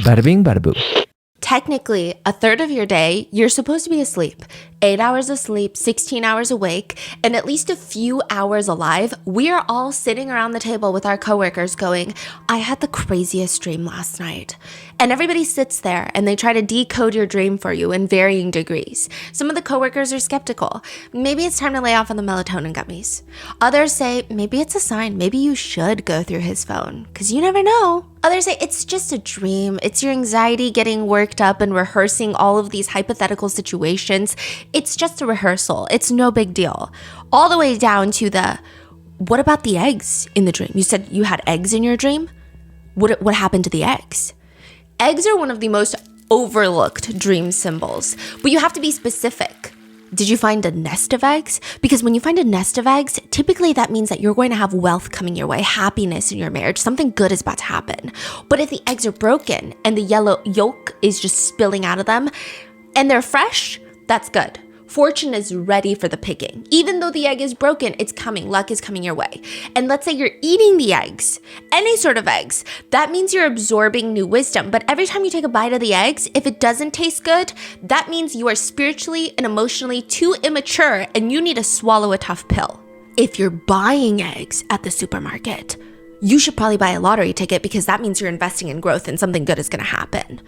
Bada bing, bada boo. Technically, a third of your day, you're supposed to be asleep. 8 hours of sleep, 16 hours awake, and at least a few hours alive. We are all sitting around the table with our coworkers going, I had the craziest dream last night. And everybody sits there and they try to decode your dream for you in varying degrees. Some of the coworkers are skeptical. Maybe it's time to lay off on the melatonin gummies. Others say, maybe it's a sign. Maybe you should go through his phone, because you never know. Others say, it's just a dream. It's your anxiety getting worked up and rehearsing all of these hypothetical situations. It's just a rehearsal. It's no big deal. All the way down to the, what about the eggs in the dream? You said you had eggs in your dream? What happened to the eggs? Eggs are one of the most overlooked dream symbols, but you have to be specific. Did you find a nest of eggs? Because when you find a nest of eggs, typically that means that you're going to have wealth coming your way, happiness in your marriage, something good is about to happen. But if the eggs are broken and the yellow yolk is just spilling out of them and they're fresh, that's good. Fortune is ready for the picking. Even though the egg is broken, it's coming. Luck is coming your way. And let's say you're eating the eggs, any sort of eggs, that means you're absorbing new wisdom. But every time you take a bite of the eggs, if it doesn't taste good, that means you are spiritually and emotionally too immature and you need to swallow a tough pill. If you're buying eggs at the supermarket, you should probably buy a lottery ticket, because that means you're investing in growth and something good is going to happen.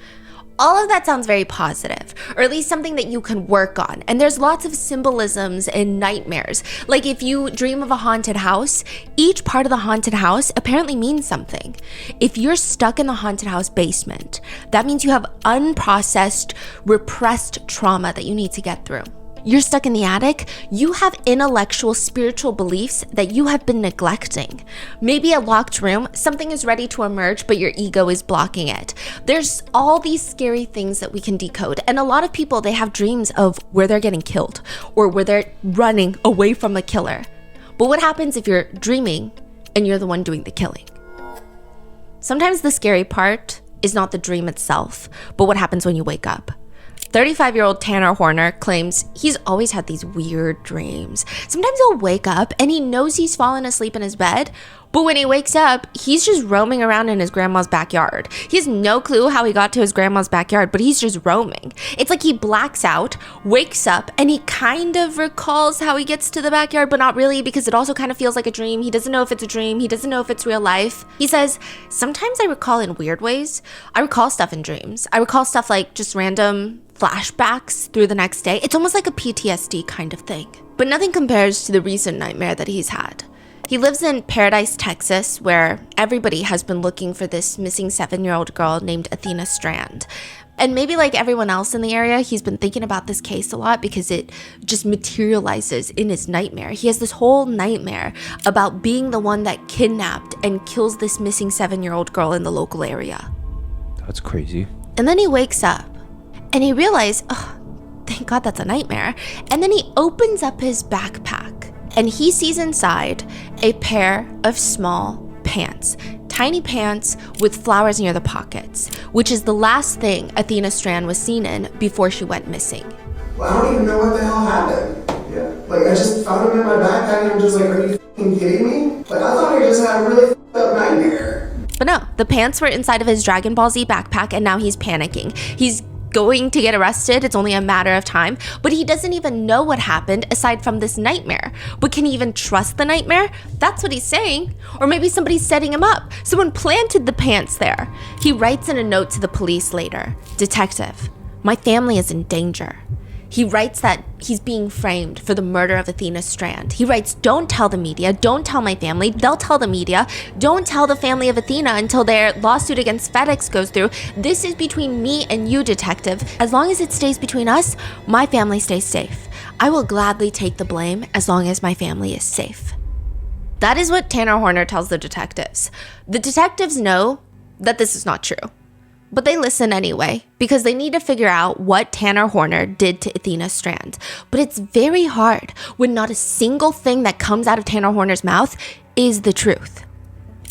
All of that sounds very positive, or at least something that you can work on. And there's lots of symbolisms in nightmares. Like if you dream of a haunted house, each part of the haunted house apparently means something. If you're stuck in the haunted house basement, that means you have unprocessed, repressed trauma that you need to get through. You're stuck in the attic, you have intellectual, spiritual beliefs that you have been neglecting. Maybe a locked room, something is ready to emerge, but your ego is blocking it. There's all these scary things that we can decode. And a lot of people, they have dreams of where they're getting killed or where they're running away from a killer. But what happens if you're dreaming and you're the one doing the killing? Sometimes the scary part is not the dream itself, but what happens when you wake up. 35-year-old Tanner Horner claims he's always had these weird dreams. Sometimes he'll wake up and he knows he's fallen asleep in his bed, but when he wakes up, he's just roaming around in his grandma's backyard. He has no clue how he got to his grandma's backyard, but he's just roaming. It's like he blacks out, wakes up, and he kind of recalls how he gets to the backyard, but not really, because it also kind of feels like a dream. He doesn't know if it's a dream. He doesn't know if it's real life. He says, sometimes I recall in weird ways. I recall stuff in dreams. I recall stuff like just random flashbacks through the next day. It's almost like a PTSD kind of thing. But nothing compares to the recent nightmare that he's had. He lives in Paradise, Texas, where everybody has been looking for this missing 7-year-old girl named Athena Strand. And maybe like everyone else in the area, he's been thinking about this case a lot because it just materializes in his nightmare. He has this whole nightmare about being the one that kidnapped and kills this missing 7-year-old girl in the local area. That's crazy. And then he wakes up and he realized, oh, thank God that's a nightmare. And then he opens up his backpack and he sees inside a pair of small pants, tiny pants with flowers near the pockets, which is the last thing Athena Strand was seen in before she went missing. Well, I don't even know what the hell happened. Yeah. Like, I just found them in my backpack and I'm just like, are you f***ing kidding me? Like, I thought I just had a really f***ed up nightmare. But no, the pants were inside of his Dragon Ball Z backpack and now he's panicking. He's going to get arrested. It's only a matter of time, but he doesn't even know what happened aside from this nightmare. But can he even trust the nightmare? That's what he's saying. Or maybe somebody's setting him up. Someone planted the pants there. He writes in a note to the police later, "Detective, my family is in danger." He writes that he's being framed for the murder of Athena Strand. He writes, "Don't tell the media, don't tell my family, they'll tell the media. Don't tell the family of Athena until their lawsuit against FedEx goes through. This is between me and you, detective. As long as it stays between us, my family stays safe. I will gladly take the blame as long as my family is safe." That is what Tanner Horner tells the detectives. The detectives know that this is not true. But they listen anyway, because they need to figure out what Tanner Horner did to Athena Strand. But it's very hard when not a single thing that comes out of Tanner Horner's mouth is the truth.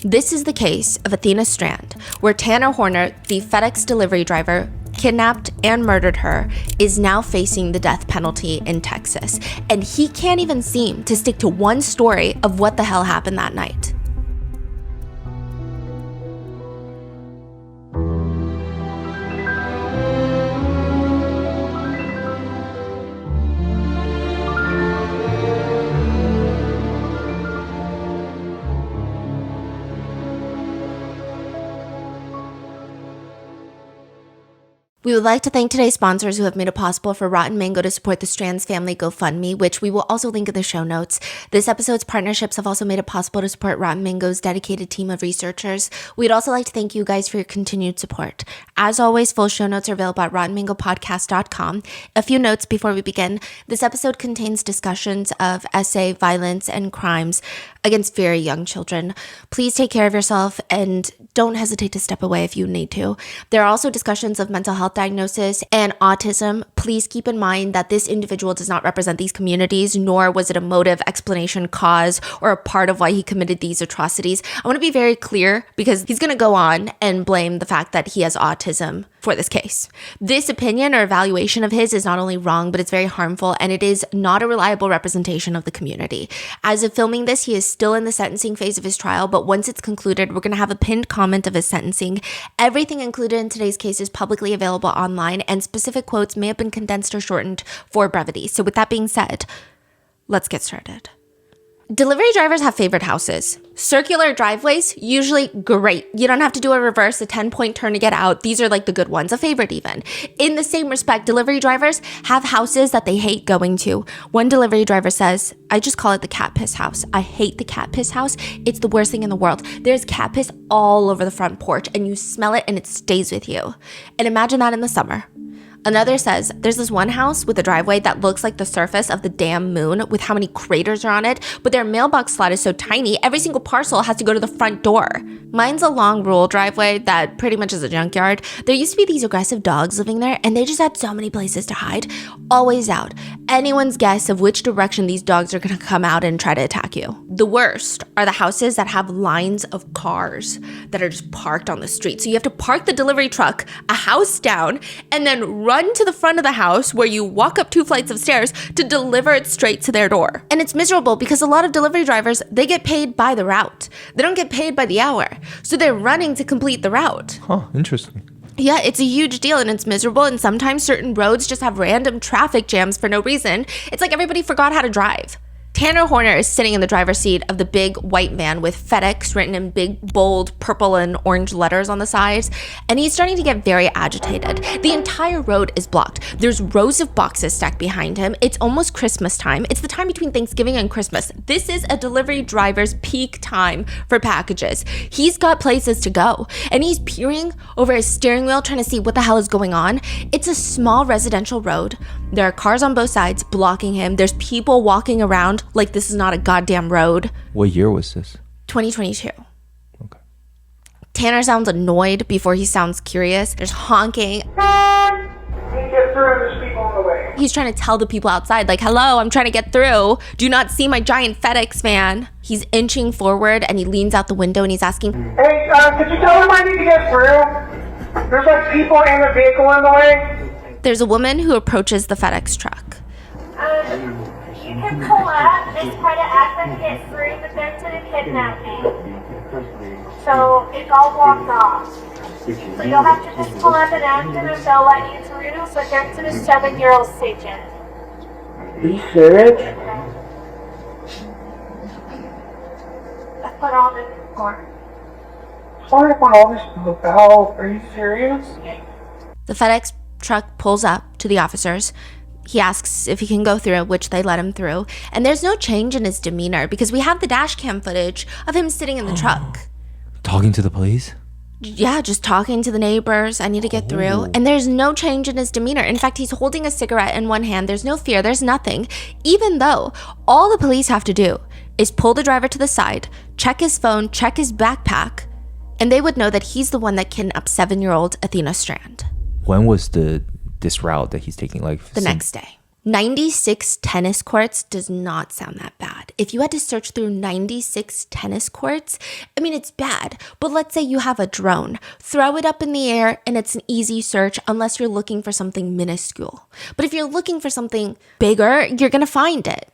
This is the case of Athena Strand, where Tanner Horner, the FedEx delivery driver, kidnapped and murdered her, is now facing the death penalty in Texas. And he can't even seem to stick to one story of what the hell happened that night. We would like to thank today's sponsors who have made it possible for Rotten Mango to support the Strands Family GoFundMe, which we will also link in the show notes. This episode's partnerships have also made it possible to support Rotten Mango's dedicated team of researchers. We'd also like to thank you guys for your continued support. As always, full show notes are available at rottenmangopodcast.com. A few notes before we begin. This episode contains discussions of essay, violence, and crimes against very young children. Please take care of yourself and don't hesitate to step away if you need to. There are also discussions of mental health diagnosis and autism. Please keep in mind that this individual does not represent these communities, nor was it a motive, explanation, cause, or a part of why he committed these atrocities. I want to be very clear because he's going to go on and blame the fact that he has autism for this case. This opinion or evaluation of his is not only wrong, but it's very harmful, and it is not a reliable representation of the community. As of filming this, he is still in the sentencing phase of his trial, but once it's concluded, we're going to have a pinned comment of his sentencing. Everything included in today's case is publicly available online, and specific quotes may have been condensed or shortened for brevity. So with that being said, let's get started. Delivery drivers have favorite houses. Circular driveways, usually great. You don't have to do a reverse, a 10-point turn to get out. These are like the good ones, a favorite even. In the same respect, delivery drivers have houses that they hate going to. One delivery driver says, I just call it the cat piss house. I hate the cat piss house. It's the worst thing in the world. There's cat piss all over the front porch and you smell it and it stays with you. And imagine that in the summer. Another says, there's this one house with a driveway that looks like the surface of the damn moon with how many craters are on it, but their mailbox slot is so tiny, every single parcel has to go to the front door. Mine's a long rural driveway that pretty much is a junkyard. There used to be these aggressive dogs living there, and they just had so many places to hide. Always out. Anyone's guess of which direction these dogs are gonna come out and try to attack you. The worst are the houses that have lines of cars that are just parked on the street. So you have to park the delivery truck a house down and then run to the front of the house where you walk up 2 flights of stairs to deliver it straight to their door. And it's miserable because a lot of delivery drivers, they get paid by the route. They don't get paid by the hour. So they're running to complete the route. Huh, interesting. Yeah, it's a huge deal and it's miserable, and sometimes certain roads just have random traffic jams for no reason. It's like everybody forgot how to drive. Tanner Horner is sitting in the driver's seat of the big white van with FedEx written in big, bold, purple and orange letters on the sides, and he's starting to get very agitated. The entire road is blocked. There's rows of boxes stacked behind him. It's almost Christmas time. It's the time between Thanksgiving and Christmas. This is a delivery driver's peak time for packages. He's got places to go, and he's peering over his steering wheel trying to see what the hell is going on. It's a small residential road. There are cars on both sides blocking him. There's people walking around like this is not a goddamn road. What year was this? 2022. Okay. Tanner sounds annoyed before he sounds curious. There's honking. Get through, there's people on the way. He's trying to tell the people outside, like, hello, I'm trying to get through. Do you not see my giant FedEx van? He's inching forward and he leans out the window and he's asking, Hey, could you tell them I need to get through? There's like people and a vehicle in the way. There's a woman who approaches the FedEx truck. You can pull up and try to ask them to get through, but they're to the kidnapping. So it's all blocked off. So you'll have to just pull up and ask them if they'll let you through, but they're to the 7-year-old station. Are you serious? I put all this for. Sorry for all this about. Are you serious? The FedEx truck pulls up to the officers. He asks if he can go through, which they let him through. And there's no change in his demeanor because we have the dash cam footage of him sitting in the truck. Talking to the police? Yeah, just talking to the neighbors. I need to get through. And there's no change in his demeanor. In fact, he's holding a cigarette in one hand. There's no fear. There's nothing. Even though all the police have to do is pull the driver to the side, check his phone, check his backpack, and they would know that he's the one that kidnapped 7-year-old Athena Strand. When was this route that he's taking? Like The next day. 96 tennis courts does not sound that bad. If you had to search through 96 tennis courts, I mean, it's bad. But let's say you have a drone. Throw it up in the air and it's an easy search unless you're looking for something minuscule. But if you're looking for something bigger, you're going to find it.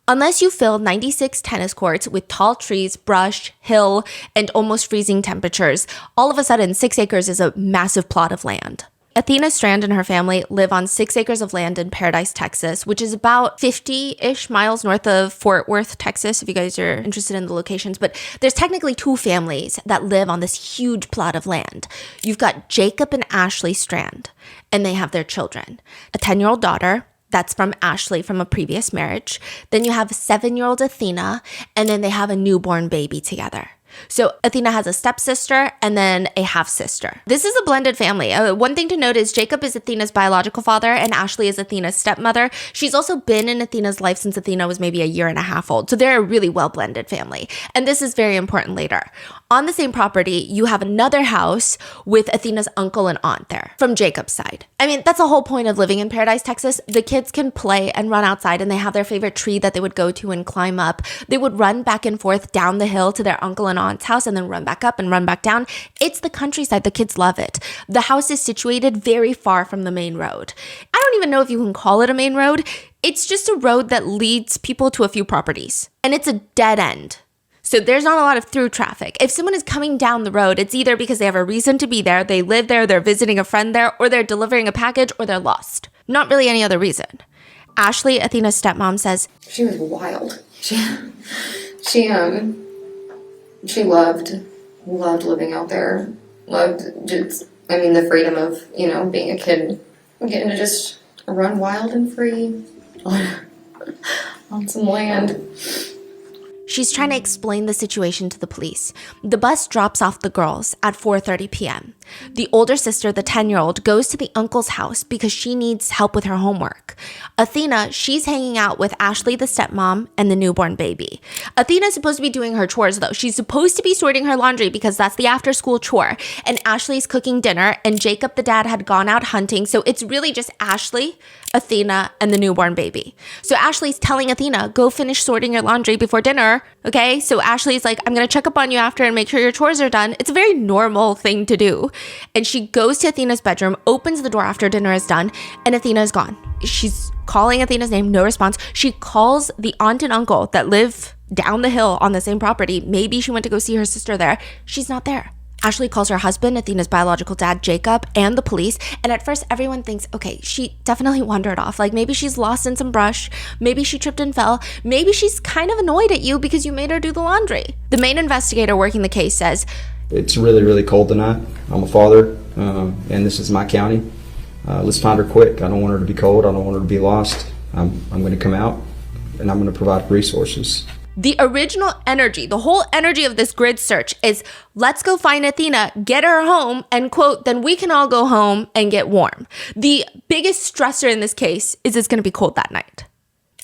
Unless you fill 96 tennis courts with tall trees, brush, hill, and almost freezing temperatures, all of a sudden 6 acres is a massive plot of land. Athena Strand and her family live on 6 acres of land in Paradise, Texas, which is about 50-ish miles north of Fort Worth, Texas, if you guys are interested in the locations. But there's technically 2 families that live on this huge plot of land. You've got Jacob and Ashley Strand, and they have their children. A 10-year-old daughter, that's from Ashley from a previous marriage. Then you have 7-year-old Athena, and then they have a newborn baby together. So Athena has a stepsister and then a half-sister. This is a blended family. One thing to note is Jacob is Athena's biological father and Ashley is Athena's stepmother. She's also been in Athena's life since Athena was maybe a year and a half old. So they're a really well-blended family. And this is very important later. On the same property, you have another house with Athena's uncle and aunt there from Jacob's side. I mean, that's the whole point of living in Paradise, Texas. The kids can play and run outside and they have their favorite tree that they would go to and climb up. They would run back and forth down the hill to their uncle and aunt's house and then run back up and run back down. It's the countryside. The kids love it. The house is situated very far from the main road. I don't even know if you can call it a main road. It's just a road that leads people to a few properties. And it's a dead end. So there's not a lot of through traffic. If someone is coming down the road, it's either because they have a reason to be there, they live there, they're visiting a friend there, or they're delivering a package, or they're lost. Not really any other reason. Ashley, Athena's stepmom, says, she was wild. She loved living out there. Loved just, the freedom of, being a kid, getting to just run wild and free on some land. She's trying to explain the situation to the police. The bus drops off the girls at 4:30 p.m. The older sister, the 10-year-old, goes to the uncle's house because she needs help with her homework. Athena, she's hanging out with Ashley, the stepmom, and the newborn baby. Athena's supposed to be doing her chores, though. She's supposed to be sorting her laundry because that's the after-school chore. And Ashley's cooking dinner, and Jacob, the dad, had gone out hunting. So it's really just Ashley, Athena, and the newborn baby. So Ashley's telling Athena, go finish sorting your laundry before dinner, okay? So Ashley's like, I'm going to check up on you after and make sure your chores are done. It's a very normal thing to do. And she goes to Athena's bedroom, opens the door after dinner is done, and Athena is gone. She's calling Athena's name, no response. She calls the aunt and uncle that live down the hill on the same property. Maybe she went to go see her sister there. She's not there. Ashley calls her husband, Athena's biological dad, Jacob, and the police. And at first, everyone thinks, okay, she definitely wandered off. Like maybe she's lost in some brush. Maybe she tripped and fell. Maybe she's kind of annoyed at you because you made her do the laundry. The main investigator working the case says, it's really, really cold tonight. I'm a father, and this is my county. Let's find her quick. I don't want her to be cold. I don't want her to be lost. I'm going to come out, and I'm going to provide resources. The original energy, the whole energy of this grid search is let's go find Athena, get her home, and quote, then we can all go home and get warm. The biggest stressor in this case is it's going to be cold that night.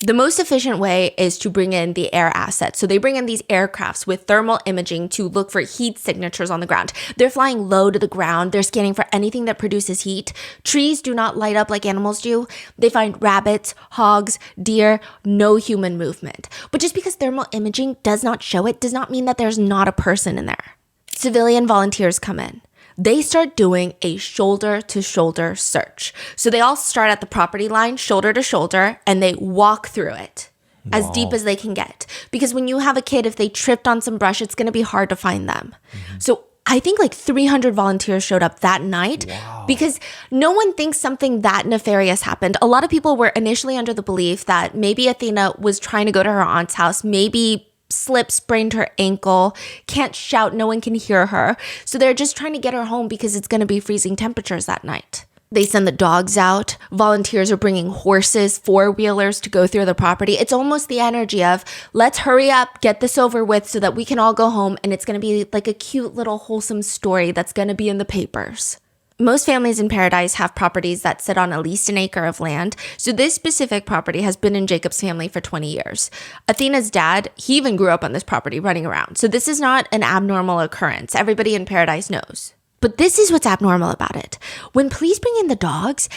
The most efficient way is to bring in the air assets. So they bring in these aircrafts with thermal imaging to look for heat signatures on the ground. They're flying low to the ground. They're scanning for anything that produces heat. Trees do not light up like animals do. They find rabbits, hogs, deer, no human movement. But just because thermal imaging does not show it does not mean that there's not a person in there. Civilian volunteers come in. They start doing a shoulder-to-shoulder search. So they all start at the property line, shoulder to shoulder, and they walk through it as deep as they can get. Because when you have a kid, if they tripped on some brush, it's going to be hard to find them. So I think like 300 volunteers showed up that night because no one thinks something that nefarious happened. A lot of people were initially under the belief that maybe Athena was trying to go to her aunt's house, maybe slipped, sprained her ankle, can't shout, no one can hear her. So they're just trying to get her home because it's going to be freezing temperatures that night. They send the dogs out. Volunteers are bringing horses, four-wheelers to go through the property. It's almost the energy of, let's hurry up, get this over with so that we can all go home and it's going to be like a cute little wholesome story that's going to be in the papers. Most families in Paradise have properties that sit on at least an acre of land. So this specific property has been in Jacob's family for 20 years. Athena's dad, he even grew up on this property running around. So this is not an abnormal occurrence. Everybody in Paradise knows. But this is what's abnormal about it. When police bring in the dogs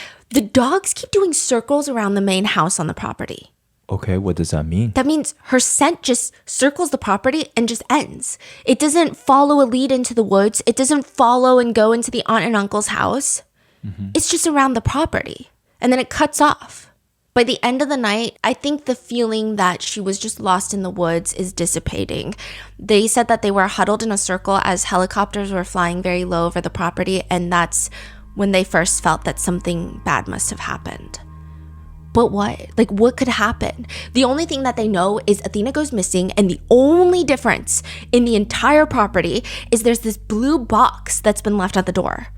keep doing circles around the main house on the property. Okay, what does that mean? That means her scent just circles the property and just ends. It doesn't follow a lead into the woods. It doesn't follow and go into the aunt and uncle's house. It's just around the property. And then it cuts off. By the end of the night, I think the feeling that she was just lost in the woods is dissipating. They said that they were huddled in a circle as helicopters were flying very low over the property, and that's when they first felt that something bad must have happened. But what? Like, what could happen? The only thing that they know is Athena goes missing, and the only difference in the entire property is there's this blue box that's been left at the door.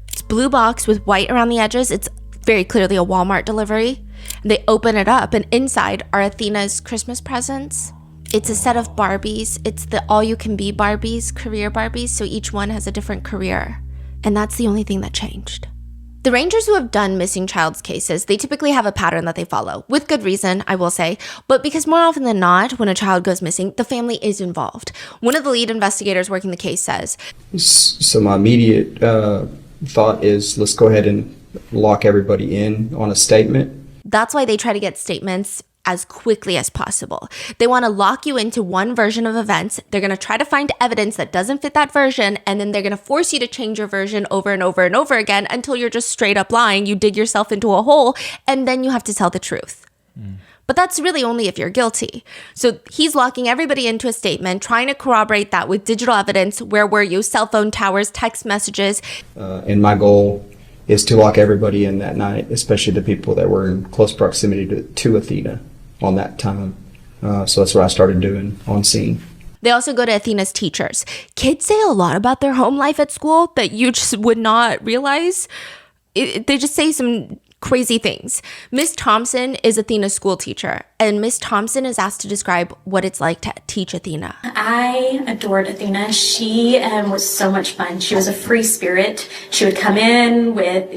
It's blue box with white around the edges. It's very clearly a Walmart delivery. And they open it up, and inside are Athena's Christmas presents. It's a set of Barbies. It's the all-you-can-be Barbies, career Barbies, so each one has a different career. And that's the only thing that changed. The rangers who have done missing child's cases, they typically have a pattern that they follow, with good reason, I will say, but because more often than not, when a child goes missing, the family is involved. One of the lead investigators working the case says, So my immediate thought is, let's go ahead and lock everybody in on a statement. That's why they try to get statements as quickly as possible. They want to lock you into one version of events. They're going to try to find evidence that doesn't fit that version, and then they're going to force you to change your version over and over and over again until you're just straight up lying. You dig yourself into a hole, and then you have to tell the truth. But that's really only if you're guilty. So he's locking everybody into a statement, trying to corroborate that with digital evidence. Where were you? Cell phone towers, text messages. And my goal is to lock everybody in that night, especially the people that were in close proximity to Athena on that time. So that's what I started doing on scene. They also go to Athena's teachers. Kids say a lot about their home life at school that you just would not realize. They just say some crazy things. Miss Thompson is Athena's school teacher, and Miss Thompson is asked to describe what it's like to teach Athena. I adored Athena. She was so much fun. She was a free spirit. She would come in with,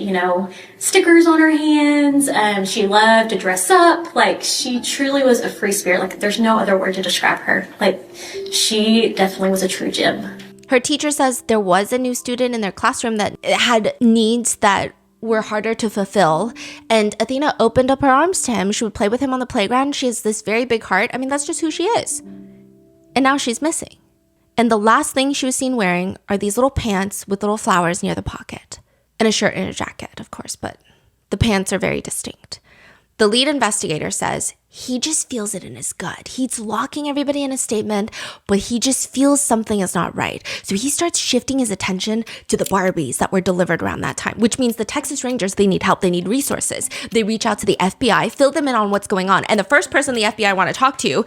stickers on her hands. She loved to dress up. Like, she truly was a free spirit. Like, there's no other word to describe her. Like, she definitely was a true gem. Her teacher says there was a new student in their classroom that had needs that were harder to fulfill, and Athena opened up her arms to him. She would play with him on the playground. She has this very big heart. I mean, that's just who she is. And now she's missing. And the last thing she was seen wearing are these little pants with little flowers near the pocket. And a shirt and a jacket, of course, but the pants are very distinct. The lead investigator says he just feels it in his gut. He's locking everybody in a statement, but he just feels something is not right. So he starts shifting his attention to the Barbies that were delivered around that time, which means the Texas Rangers, they need help. They need resources. They reach out to the FBI, fill them in on what's going on. And the first person the FBI want to talk to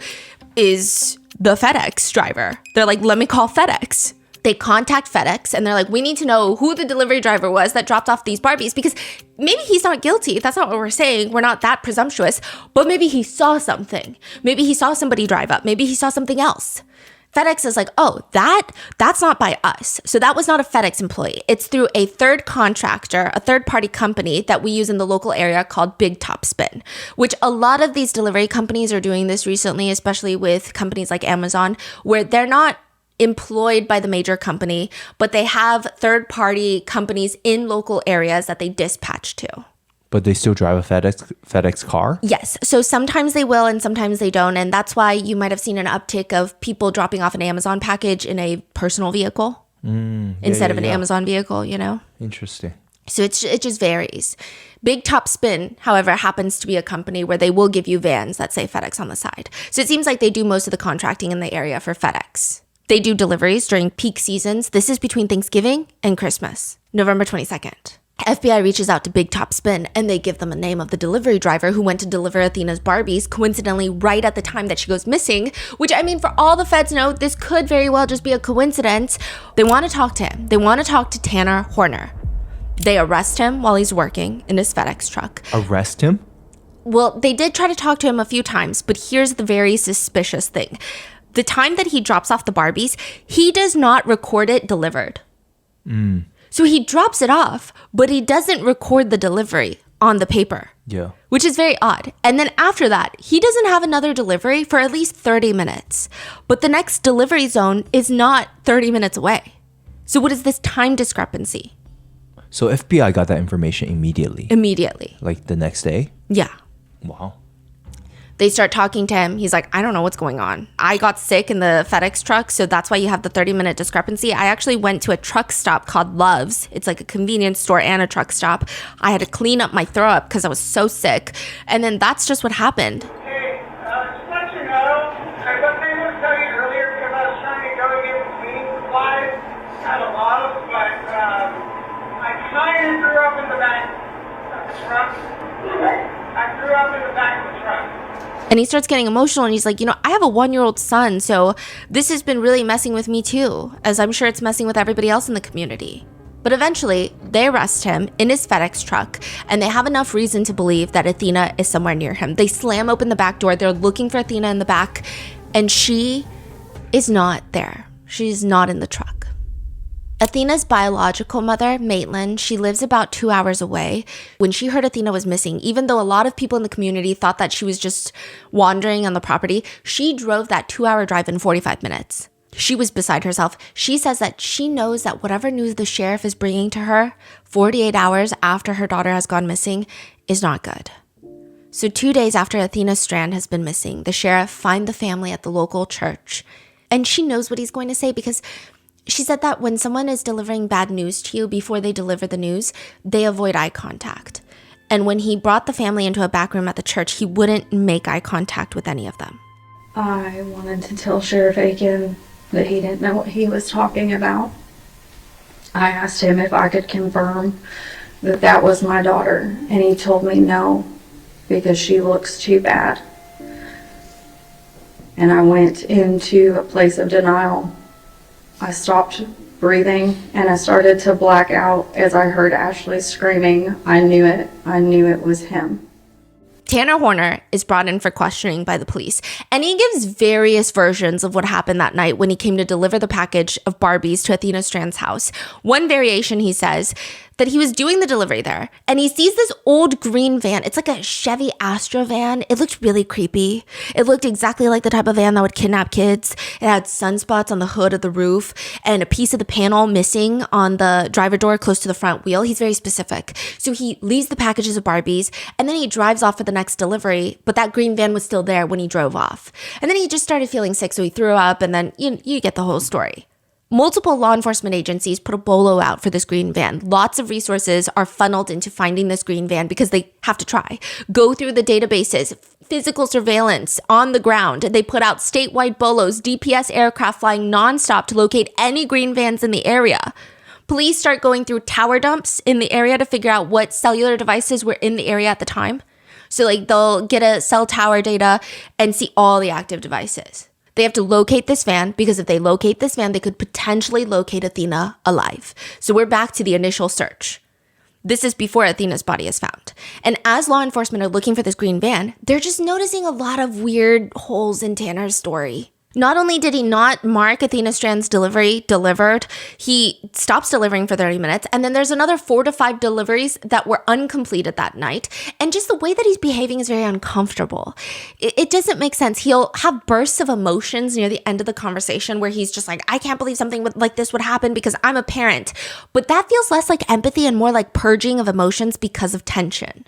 is the FedEx driver. They're like, let me call FedEx. They contact FedEx and they're like, we need to know who the delivery driver was that dropped off these Barbies, because maybe he's not guilty. That's not what we're saying. We're not that presumptuous, but maybe he saw something. Maybe he saw somebody drive up. Maybe he saw something else. FedEx is like, oh, that's not by us. So that was not a FedEx employee. It's through a third contractor, a third-party company that we use in the local area called Big Top Spin, which a lot of these delivery companies are doing this recently, especially with companies like Amazon, where they're not employed by the major company, but they have third-party companies in local areas that they dispatch to. But they still drive a FedEx car? Yes. So sometimes they will and sometimes they don't. And that's why you might have seen an uptick of people dropping off an Amazon package in a personal vehicle instead of an Amazon vehicle, Interesting. So it just varies. Big Top Spin, however, happens to be a company where they will give you vans that say FedEx on the side. So it seems like they do most of the contracting in the area for FedEx. They do deliveries during peak seasons. This is between Thanksgiving and Christmas, November 22nd. FBI reaches out to Big Top Spin and they give them a name of the delivery driver who went to deliver Athena's Barbies, coincidentally right at the time that she goes missing, which, I mean, for all the feds know, this could very well just be a coincidence. They want to talk to him. They want to talk to Tanner Horner. They arrest him while he's working in his FedEx truck. Arrest him? Well, they did try to talk to him a few times, but here's the very suspicious thing. The time that he drops off the Barbies, he does not record it delivered. So he drops it off, but he doesn't record the delivery on the paper. Yeah. Which is very odd. And then after that, he doesn't have another delivery for at least 30 minutes. But the next delivery zone is not 30 minutes away. So what is this time discrepancy? So FBI got that information immediately? Immediately. Like the next day? Yeah. Wow. They start talking to him. He's like, I don't know what's going on. I got sick in the FedEx truck, so that's why you have the 30-minute discrepancy. I actually went to a truck stop called Love's. It's like a convenience store and a truck stop. I had to clean up my throw up because I was so sick. And then that's just what happened. Hey, just let you know, I wasn't able to tell you earlier because I was trying to go get the cleaning supplies. I had a lot of them, but I kind of threw up in the back of the truck. I grew up in the back of the truck. And he starts getting emotional and he's like, I have a 1-year-old son, so this has been really messing with me too, as I'm sure it's messing with everybody else in the community. But eventually, they arrest him in his FedEx truck, and they have enough reason to believe that Athena is somewhere near him. They slam open the back door, they're looking for Athena in the back, and she is not there. She's not in the truck. Athena's biological mother, Maitland, she lives about 2 hours away. When she heard Athena was missing, even though a lot of people in the community thought that she was just wandering on the property, she drove that 2-hour drive in 45 minutes. She was beside herself. She says that she knows that whatever news the sheriff is bringing to her 48 hours after her daughter has gone missing is not good. So 2 days after Athena Strand has been missing, the sheriff finds the family at the local church. And she knows what he's going to say because she said that when someone is delivering bad news to you before they deliver the news, they avoid eye contact. And when he brought the family into a back room at the church, he wouldn't make eye contact with any of them. I wanted to tell Sheriff Aiken that he didn't know what he was talking about. I asked him if I could confirm that that was my daughter, and he told me no, because she looks too bad. And I went into a place of denial. I stopped breathing, and I started to black out as I heard Ashley screaming. I knew it was him. Tanner Horner is brought in for questioning by the police, and he gives various versions of what happened that night when he came to deliver the package of Barbies to Athena Strand's house. One variation, he says that he was doing the delivery there, and he sees this old green van. It's like a Chevy Astra van. It looked really creepy. It looked exactly like the type of van that would kidnap kids. It had sunspots on the hood of the roof and a piece of the panel missing on the driver door close to the front wheel. He's very specific. So he leaves the packages of Barbies, and then he drives off for the next delivery, but that green van was still there when he drove off. And then he just started feeling sick, so he threw up, and then you get the whole story. Multiple law enforcement agencies put a bolo out for this green van. Lots of resources are funneled into finding this green van because they have to try. Go through the databases, physical surveillance on the ground. They put out statewide bolos, DPS aircraft flying nonstop to locate any green vans in the area. Police start going through tower dumps in the area to figure out what cellular devices were in the area at the time. So they'll get a cell tower data and see all the active devices. They have to locate this van because if they locate this van, they could potentially locate Athena alive. So we're back to the initial search. This is before Athena's body is found. And as law enforcement are looking for this green van, they're just noticing a lot of weird holes in Tanner's story. Not only did he not mark Athena Strand's delivery delivered, he stops delivering for 30 minutes. And then there's another 4 to 5 deliveries that were uncompleted that night. And just the way that he's behaving is very uncomfortable. It doesn't make sense. He'll have bursts of emotions near the end of the conversation where he's just like, I can't believe something like this would happen because I'm a parent. But that feels less like empathy and more like purging of emotions because of tension.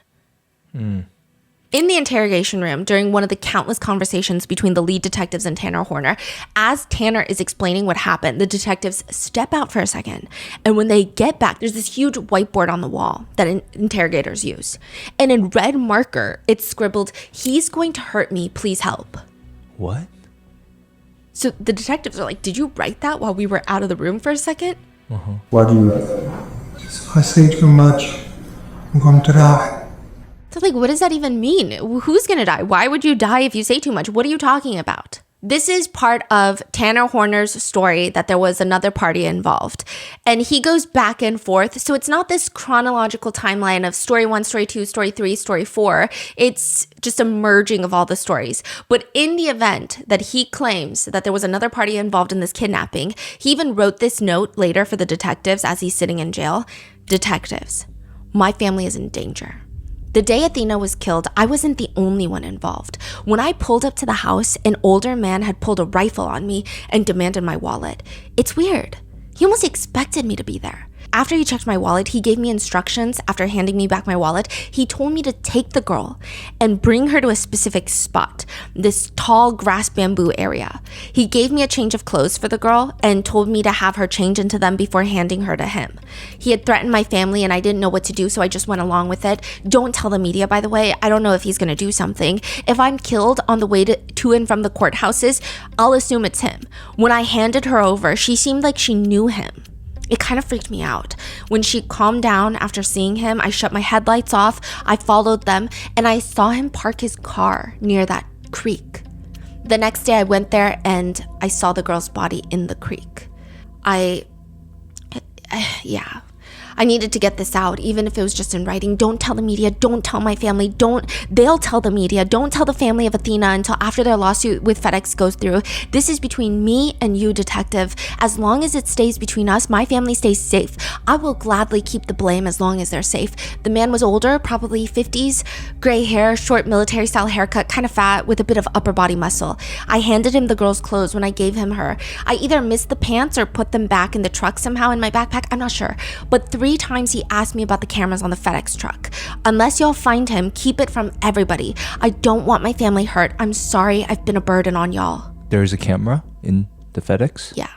In the interrogation room, during one of the countless conversations between the lead detectives and Tanner Horner, as Tanner is explaining what happened, the detectives step out for a second. And when they get back, there's this huge whiteboard on the wall that interrogators use. And in red marker, it's scribbled, "He's going to hurt me, please help." What? So the detectives are like, did you write that while we were out of the room for a second? Why do you write that? If I say too much, I'm going to die. So what does that even mean? Who's gonna die? Why would you die if you say too much? What are you talking about? This is part of Tanner Horner's story that there was another party involved. And he goes back and forth. So it's not this chronological timeline of story 1, story 2, story 3, story 4. It's just a merging of all the stories. But in the event that he claims that there was another party involved in this kidnapping, he even wrote this note later for the detectives as he's sitting in jail. Detectives, my family is in danger. The day Athena was killed, I wasn't the only one involved. When I pulled up to the house, an older man had pulled a rifle on me and demanded my wallet. It's weird. He almost expected me to be there. After he checked my wallet, he gave me instructions. After handing me back my wallet, he told me to take the girl and bring her to a specific spot, this tall grass bamboo area. He gave me a change of clothes for the girl and told me to have her change into them before handing her to him. He had threatened my family and I didn't know what to do, so I just went along with it. Don't tell the media, by the way. I don't know if he's going to do something. If I'm killed on the way to and from the courthouses, I'll assume it's him. When I handed her over, she seemed like she knew him. It kind of freaked me out. When she calmed down after seeing him, I shut my headlights off, I followed them, and I saw him park his car near that creek. The next day I went there and I saw the girl's body in the creek. I needed to get this out, even if it was just in writing. Don't tell the media. Don't tell my family. They'll tell the media. Don't tell the family of Athena until after their lawsuit with FedEx goes through. This is between me and you, detective. As long as it stays between us, my family stays safe. I will gladly keep the blame as long as they're safe. The man was older, probably 50s, gray hair, short military style haircut, kind of fat with a bit of upper body muscle. I handed him the girl's clothes when I gave him her. I either missed the pants or put them back in the truck somehow in my backpack. I'm not sure. But 3 times he asked me about the cameras on the FedEx truck. Unless y'all find him, keep it from everybody. I don't want my family hurt. I'm sorry I've been a burden on y'all. There's a camera in the FedEx? Yeah.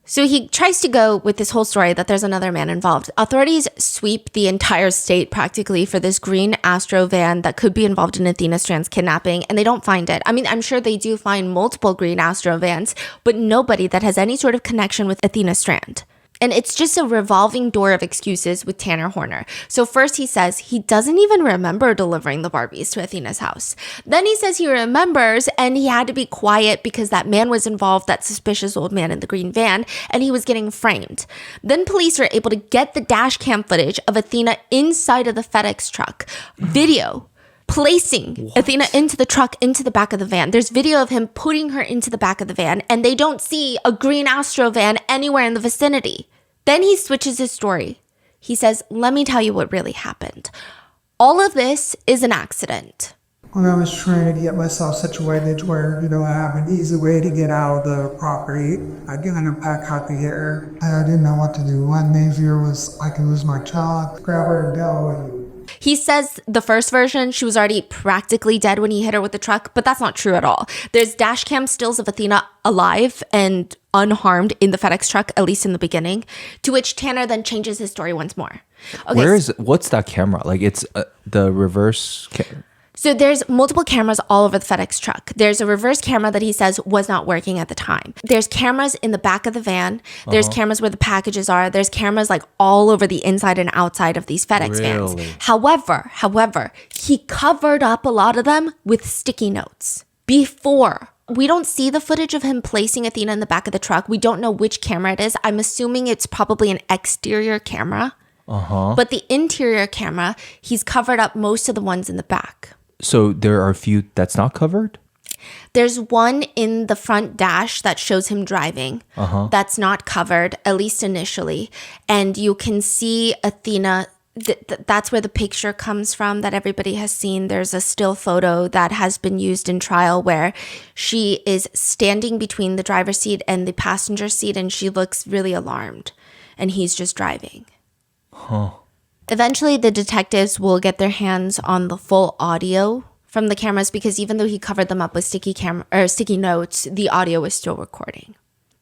So he tries to go with this whole story that there's another man involved. Authorities sweep the entire state practically for this green Astro van that could be involved in Athena Strand's kidnapping, and they don't find it. I mean, I'm sure they do find multiple green Astro vans, but nobody that has any sort of connection with Athena Strand. And it's just a revolving door of excuses with Tanner Horner. So first he says he doesn't even remember delivering the Barbies to Athena's house. Then he says he remembers and he had to be quiet because that man was involved, that suspicious old man in the green van, and he was getting framed. Then police are able to get the dash cam footage of Athena inside of the FedEx truck. Video. Placing Athena into the truck, into the back of the van. There's video of him putting her into the back of the van, and they don't see a green Astro van anywhere in the vicinity. Then he switches his story. He says, let me tell you what really happened. All of this is an accident. When I was trying to get myself situated where, I have an easy way to get out of the property, I get in a back out of here. I didn't know what to do. One main fear was I could lose my job, grab her and go and He says the first version, she was already practically dead when he hit her with the truck, but that's not true at all. There's dash cam stills of Athena alive and unharmed in the FedEx truck, at least in the beginning, to which Tanner then changes his story once more. Okay, what's that camera? Like it's the reverse So there's multiple cameras all over the FedEx truck. There's a reverse camera that he says was not working at the time. There's cameras in the back of the van. There's cameras where the packages are. There's cameras like all over the inside and outside of these FedEx vans. However, he covered up a lot of them with sticky notes. Before, we don't see the footage of him placing Athena in the back of the truck. We don't know which camera it is. I'm assuming it's probably an exterior camera. But the interior camera, he's covered up most of the ones in the back. So there are a few that's not covered? There's one in the front dash that shows him driving. That's not covered, at least initially. And you can see Athena, that's where the picture comes from that everybody has seen. There's a still photo that has been used in trial where she is standing between the driver's seat and the passenger seat and she looks really alarmed. And he's just driving. Eventually, the detectives will get their hands on the full audio from the cameras because even though he covered them up with sticky notes, the audio is still recording.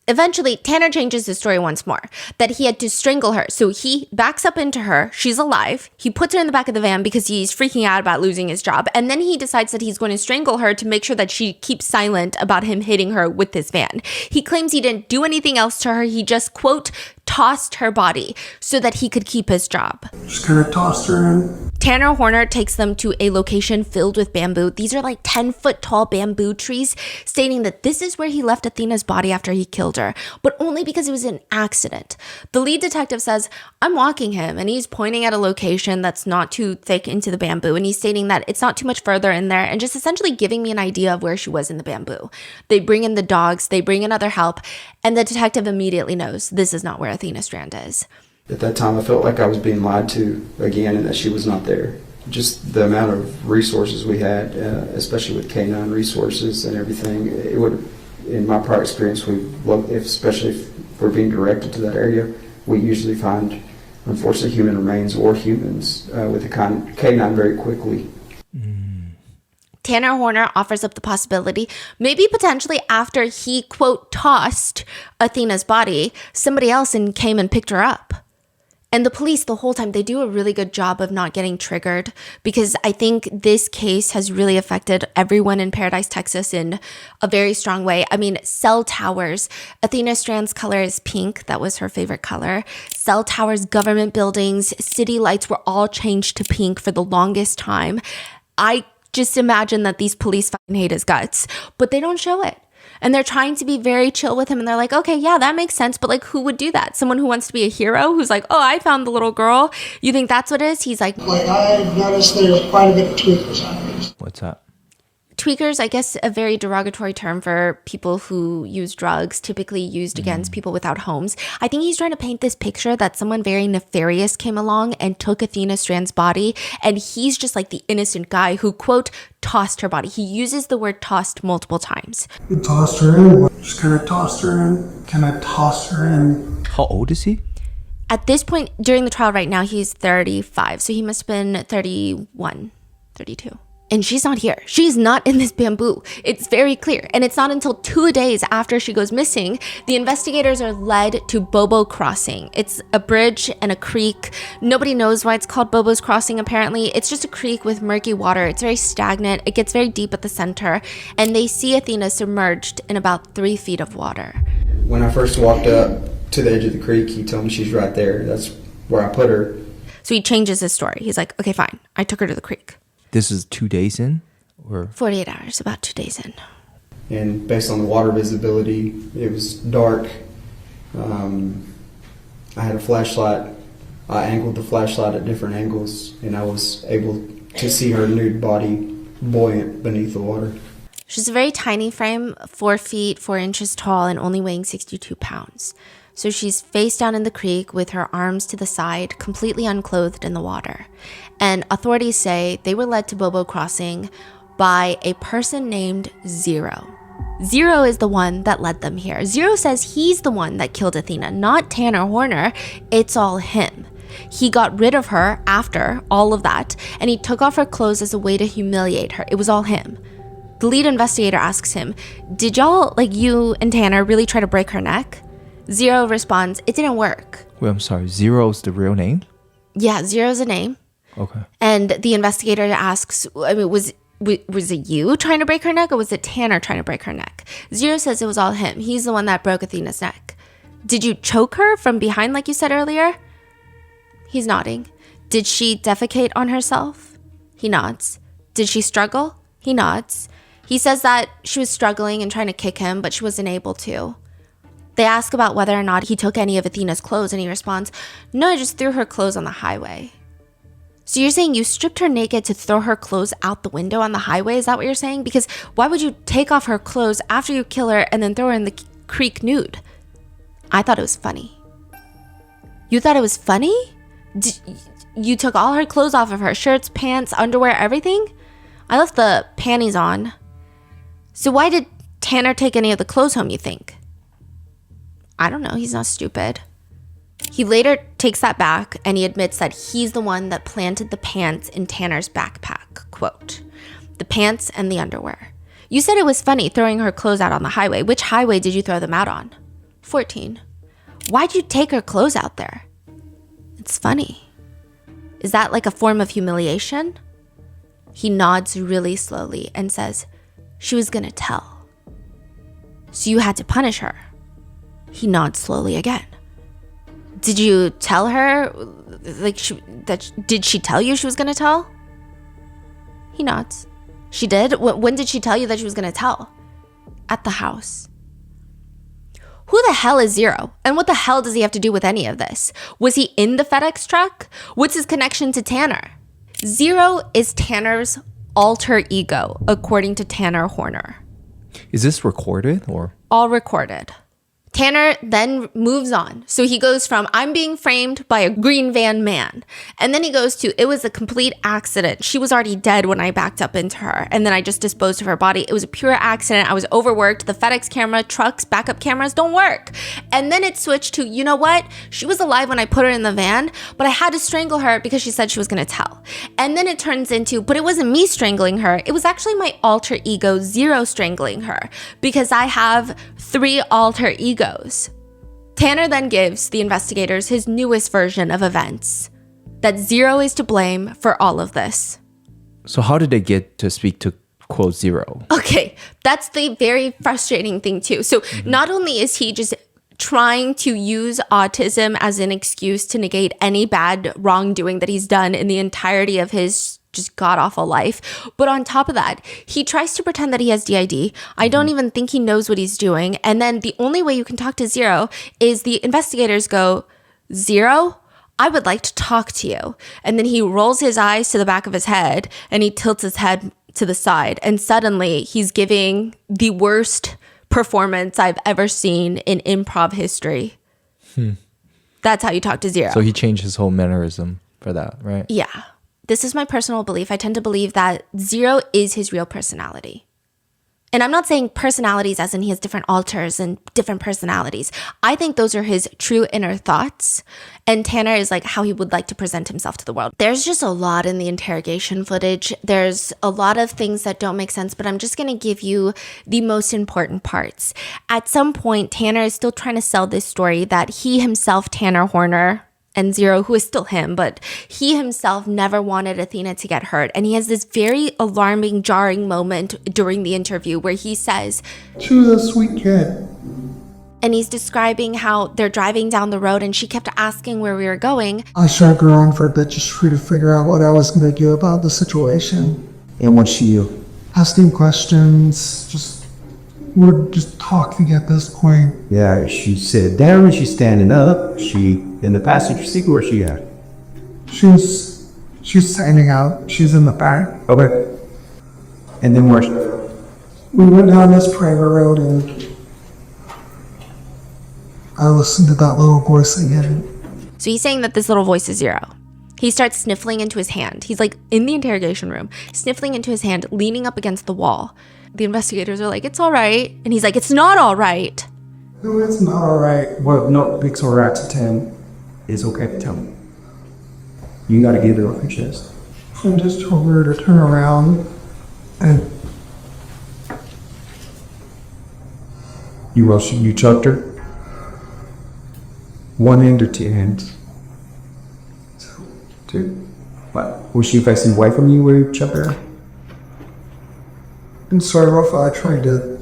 Eventually, Tanner changes his story once more, that he had to strangle her. So he backs up into her. She's alive. He puts her in the back of the van because he's freaking out about losing his job. And then he decides that he's going to strangle her to make sure that she keeps silent about him hitting her with this van. He claims he didn't do anything else to her. He just, quote, tossed her body so that he could keep his job. just kind of tossed her in. Tanner Horner takes them to a location filled with bamboo. These are like 10-foot tall bamboo trees, stating that this is where he left Athena's body after he killed her, but only because it was an accident. The lead detective says, I'm walking him, and he's pointing at a location that's not too thick into the bamboo, and he's stating that it's not too much further in there, and just essentially giving me an idea of where she was in the bamboo. They bring in the dogs, they bring in other help, and the detective immediately knows this is not where Athena Strand is. At that time, I felt like I was being lied to again and that she was not there. Just the amount of resources we had, especially with K9 resources and everything, it would, in my prior experience, especially if we're being directed to that area, we usually find, unfortunately, human remains or humans with the K9 very quickly. Tanner Horner offers up the possibility, maybe potentially after he, quote, tossed Athena's body, somebody else came and picked her up. And the police, the whole time, they do a really good job of not getting triggered, because I think this case has really affected everyone in Paradise, Texas in a very strong way. I mean, cell towers, Athena Strand's color is pink. That was her favorite color. Cell towers, government buildings, city lights were all changed to pink for the longest time. I just imagine that these police fucking hate his guts, but they don't show it. And they're trying to be very chill with him. And they're like, okay, yeah, that makes sense. But like, who would do that? Someone who wants to be a hero, who's like, oh, I found the little girl. You think that's what it is? He's like, I've noticed there's quite a bit of tweakers on these. What's that? Tweakers, I guess, a very derogatory term for people who use drugs, typically used against people without homes. I think he's trying to paint this picture that someone very nefarious came along and took Athena Strand's body, and he's just like the innocent guy who, quote, tossed her body. He uses the word tossed multiple times. He tossed her in, just kind of tossed her in, kind of tossed her in. How old is he? At this point, during the trial right now, he's 35, so he must have been 31, 32. And she's not here. She's not in this bamboo. It's very clear. And it's not until 2 days after she goes missing, the investigators are led to Bobo Crossing. It's a bridge and a creek. Nobody knows why it's called Bobo's Crossing, apparently. It's just a creek with murky water. It's very stagnant. It gets very deep at the center. And they see Athena submerged in about 3 feet of water. When I first walked up to the edge of the creek, he told me she's right there. That's where I put her. So he changes his story. He's like, okay, fine. I took her to the creek. This is 2 days in? Or 48 hours, about 2 days in. And based on the water visibility, it was dark. I had a flashlight. I angled the flashlight at different angles, and I was able to see her nude body buoyant beneath the water. She's a very tiny frame, 4 feet, 4 inches tall, and only weighing 62 pounds. So she's face down in the creek with her arms to the side, completely unclothed in the water. And authorities say they were led to Bobo Crossing by a person named Zero. Zero is the one that led them here. Zero says he's the one that killed Athena, not Tanner Horner. It's all him. He got rid of her after all of that, and he took off her clothes as a way to humiliate her. It was all him. The lead investigator asks him, did y'all, like you and Tanner, really try to break her neck? Zero responds, it didn't work. wait, I'm sorry. Zero's the real name? Yeah, Zero's a name. Okay. And the investigator asks, I mean, was it you trying to break her neck, or was it Tanner trying to break her neck? Zero says it was all him. He's the one that broke Athena's neck. Did you choke her from behind like you said earlier? He's nodding. Did she defecate on herself? He nods. Did she struggle? He nods. He says that she was struggling and trying to kick him, but she wasn't able to. They ask about whether or not he took any of Athena's clothes, and he responds, no, I just threw her clothes on the highway. So you're saying you stripped her naked to throw her clothes out the window on the highway? Is that what you're saying? Because why would you take off her clothes after you kill her and then throw her in the creek nude? I thought it was funny. You thought it was funny? You took all her clothes off of her, shirts, pants, underwear, everything? I left the panties on. So why did Tanner take any of the clothes home, you think? I don't know. He's not stupid. He later takes that back, and he admits that he's the one that planted the pants in Tanner's backpack. Quote, the pants and the underwear. You said it was funny throwing her clothes out on the highway. Which highway did you throw them out on? 14. Why'd you take her clothes out there? It's funny. Is that like a form of humiliation? He nods really slowly and says, she was gonna tell. So you had to punish her. He nods slowly again. Did you tell her, did she tell you she was gonna tell? He nods. She did? When did she tell you that she was gonna tell? At the house. Who the hell is Zero? And what the hell does he have to do with any of this? Was he in the FedEx truck? What's his connection to Tanner? Zero is Tanner's alter ego, according to Tanner Horner. Is this recorded or? All recorded. Tanner then moves on. So he goes from, I'm being framed by a green van man. And then he goes to, it was a complete accident. She was already dead when I backed up into her. And then I just disposed of her body. It was a pure accident. I was overworked. The FedEx camera, trucks, backup cameras don't work. And then it switched to, you know what? She was alive when I put her in the van, but I had to strangle her because she said she was going to tell. And then it turns into, but it wasn't me strangling her. It was actually my alter ego, Zero, strangling her, because I have 3 alter egos. Tanner then gives the investigators his newest version of events, that Zero is to blame for all of this. So how did they get to speak to quote Zero? Okay, that's the very frustrating thing too. So not only is he just trying to use autism as an excuse to negate any bad wrongdoing that he's done in the entirety of his just god-awful life, but on top of that, he tries to pretend that he has DID. I don't even think he knows what he's doing. And then the only way you can talk to Zero is the investigators go, Zero, I would like to talk to you. And then he rolls his eyes to the back of his head and he tilts his head to the side. And suddenly he's giving the worst performance I've ever seen in improv history. That's how you talk to Zero. So he changed his whole mannerism for that, right? Yeah. This is my personal belief. I tend to believe that Zero is his real personality. And I'm not saying personalities as in he has different alters and different personalities. I think those are his true inner thoughts. And Tanner is like how he would like to present himself to the world. There's just a lot in the interrogation footage. There's a lot of things that don't make sense, but I'm just going to give you the most important parts. At some point, Tanner is still trying to sell this story that he himself, Tanner Horner, and Zero, who is still him, but he himself never wanted Athena to get hurt. And he has this very alarming, jarring moment during the interview where he says, She was a sweet kid. and he's describing how they're driving down the road and she kept asking where we were going. I dragged her on for a bit just trying to figure out what I was going to do about the situation. And what's she do? Asking questions, just would just talking at this point. Yeah, she sit down and she's standing up. She in the passenger seat. Where's she at? She's standing out. She's in the back. Okay. And then where's We went down this private road and I listened to that little voice again. So he's saying that this little voice is Zero. He starts sniffling into his hand. He's like in the interrogation room, sniffling into his hand, leaning up against the wall. The investigators are like, it's all right. And he's like, it's not all right. No, it's not all right. Well, no, big or right to tell him. It's okay to tell him. You gotta get it off your chest. I just told her to turn around and You chucked her? One hand or two hands? Two. What? Was she facing away from you where you chucked her? and sort of I tried to.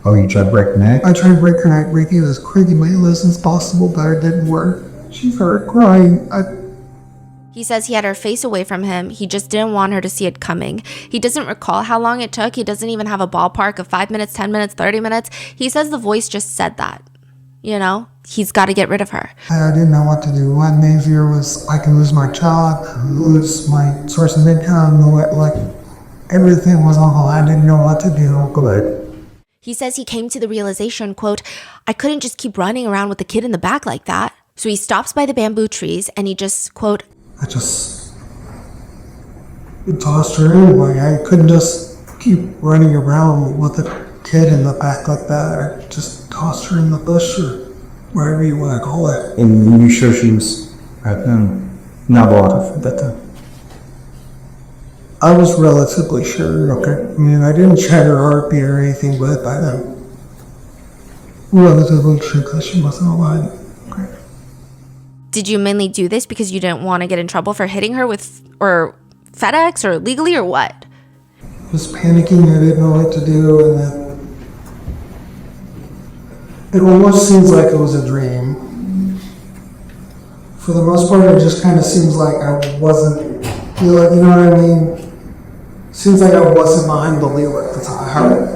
Oh, you tried to break her neck? I tried to break her neck, making it as painless as possible, but it didn't work. She started crying. He says he had her face away from him. He just didn't want her to see it coming. He doesn't recall how long it took. He doesn't even have a ballpark of 5 minutes, 10 minutes, 30 minutes. He says the voice just said that. You know, he's got to get rid of her. I didn't know what to do. One main fear was I could lose my job, lose my source of income, like everything was awful. I didn't know what to do. Good. He says he came to the realization, quote, I couldn't just keep running around with the kid in the back like that. So he stops by the bamboo trees and he just, quote, I just tossed her in. Like I couldn't just keep running around with a kid in the back like that. I just tossed her in the bush or wherever you want to call it. And you sure she was not bought at that time? I was relatively sure. Okay, I mean I didn't check her heartbeat or anything, but I'm relatively sure because she wasn't alive. Okay. Did you mainly do this because you didn't want to get in trouble for hitting her with, or FedEx, or legally, or what? I was panicking. I didn't know what to do, and then it almost seems like it was a dream. For the most part, it just kind of seems like I wasn't, you know what I mean? Seems like I wasn't behind the wheel at the time.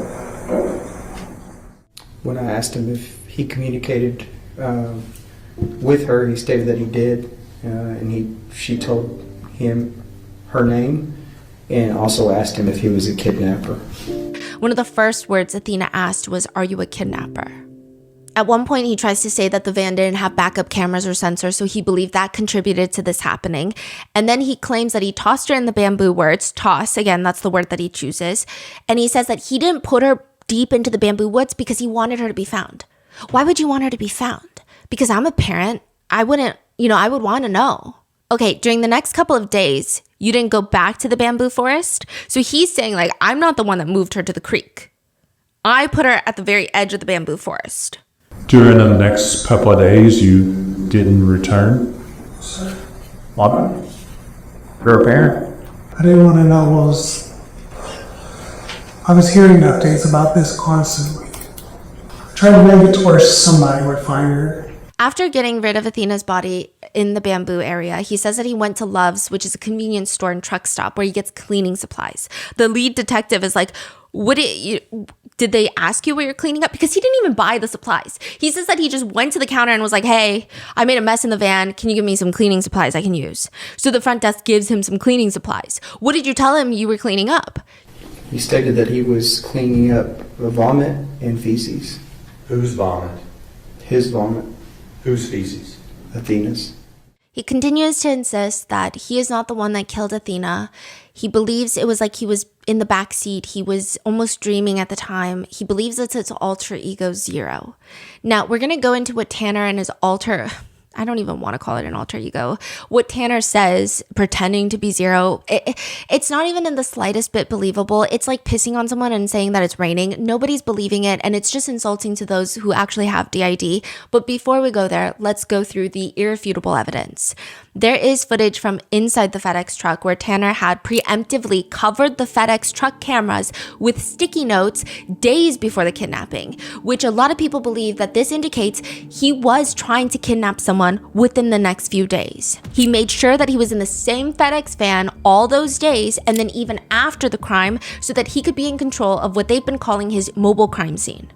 When I asked him if he communicated with her, he stated that he did, and she told him her name, and also asked him if he was a kidnapper. One of the first words Athena asked was, are you a kidnapper? At one point, he tries to say that the van didn't have backup cameras or sensors, so he believed that contributed to this happening. And then he claims that he tossed her in the bamboo woods. Toss, again, that's the word that he chooses. And he says that he didn't put her deep into the bamboo woods because he wanted her to be found. Why would you want her to be found? Because I'm a parent. I would want to know. Okay, during the next couple of days, you didn't go back to the bamboo forest. So he's saying, like, I'm not the one that moved her to the creek. I put her at the very edge of the bamboo forest. During the next couple of days, you didn't return? What? You're a parent? I didn't want to know what was. I was hearing updates about this constantly. Trying to make it to where somebody would find her. After getting rid of Athena's body in the bamboo area, he says that he went to Love's, which is a convenience store and truck stop where he gets cleaning supplies. The lead detective is like, did they ask you what you're cleaning up? Because he didn't even buy the supplies. He says that he just went to the counter and was like, hey, I made a mess in the van. Can you give me some cleaning supplies I can use? So the front desk gives him some cleaning supplies. What did you tell him you were cleaning up? He stated that he was cleaning up vomit and feces. Whose vomit? His vomit. Whose feces? Athena's. He continues to insist that he is not the one that killed Athena. He believes it was like he was in the back seat. He was almost dreaming at the time. He believes it's his alter ego Zero. Now, we're going to go into what Tanner and his I don't even want to call it an alter ego. What Tanner says, pretending to be Zero, it's not even in the slightest bit believable. It's like pissing on someone and saying that it's raining. Nobody's believing it, and it's just insulting to those who actually have DID. But before we go there, let's go through the irrefutable evidence. There is footage from inside the FedEx truck where Tanner had preemptively covered the FedEx truck cameras with sticky notes days before the kidnapping, which a lot of people believe that this indicates he was trying to kidnap someone within the next few days. He made sure that he was in the same FedEx van all those days and then even after the crime so that he could be in control of what they've been calling his mobile crime scene.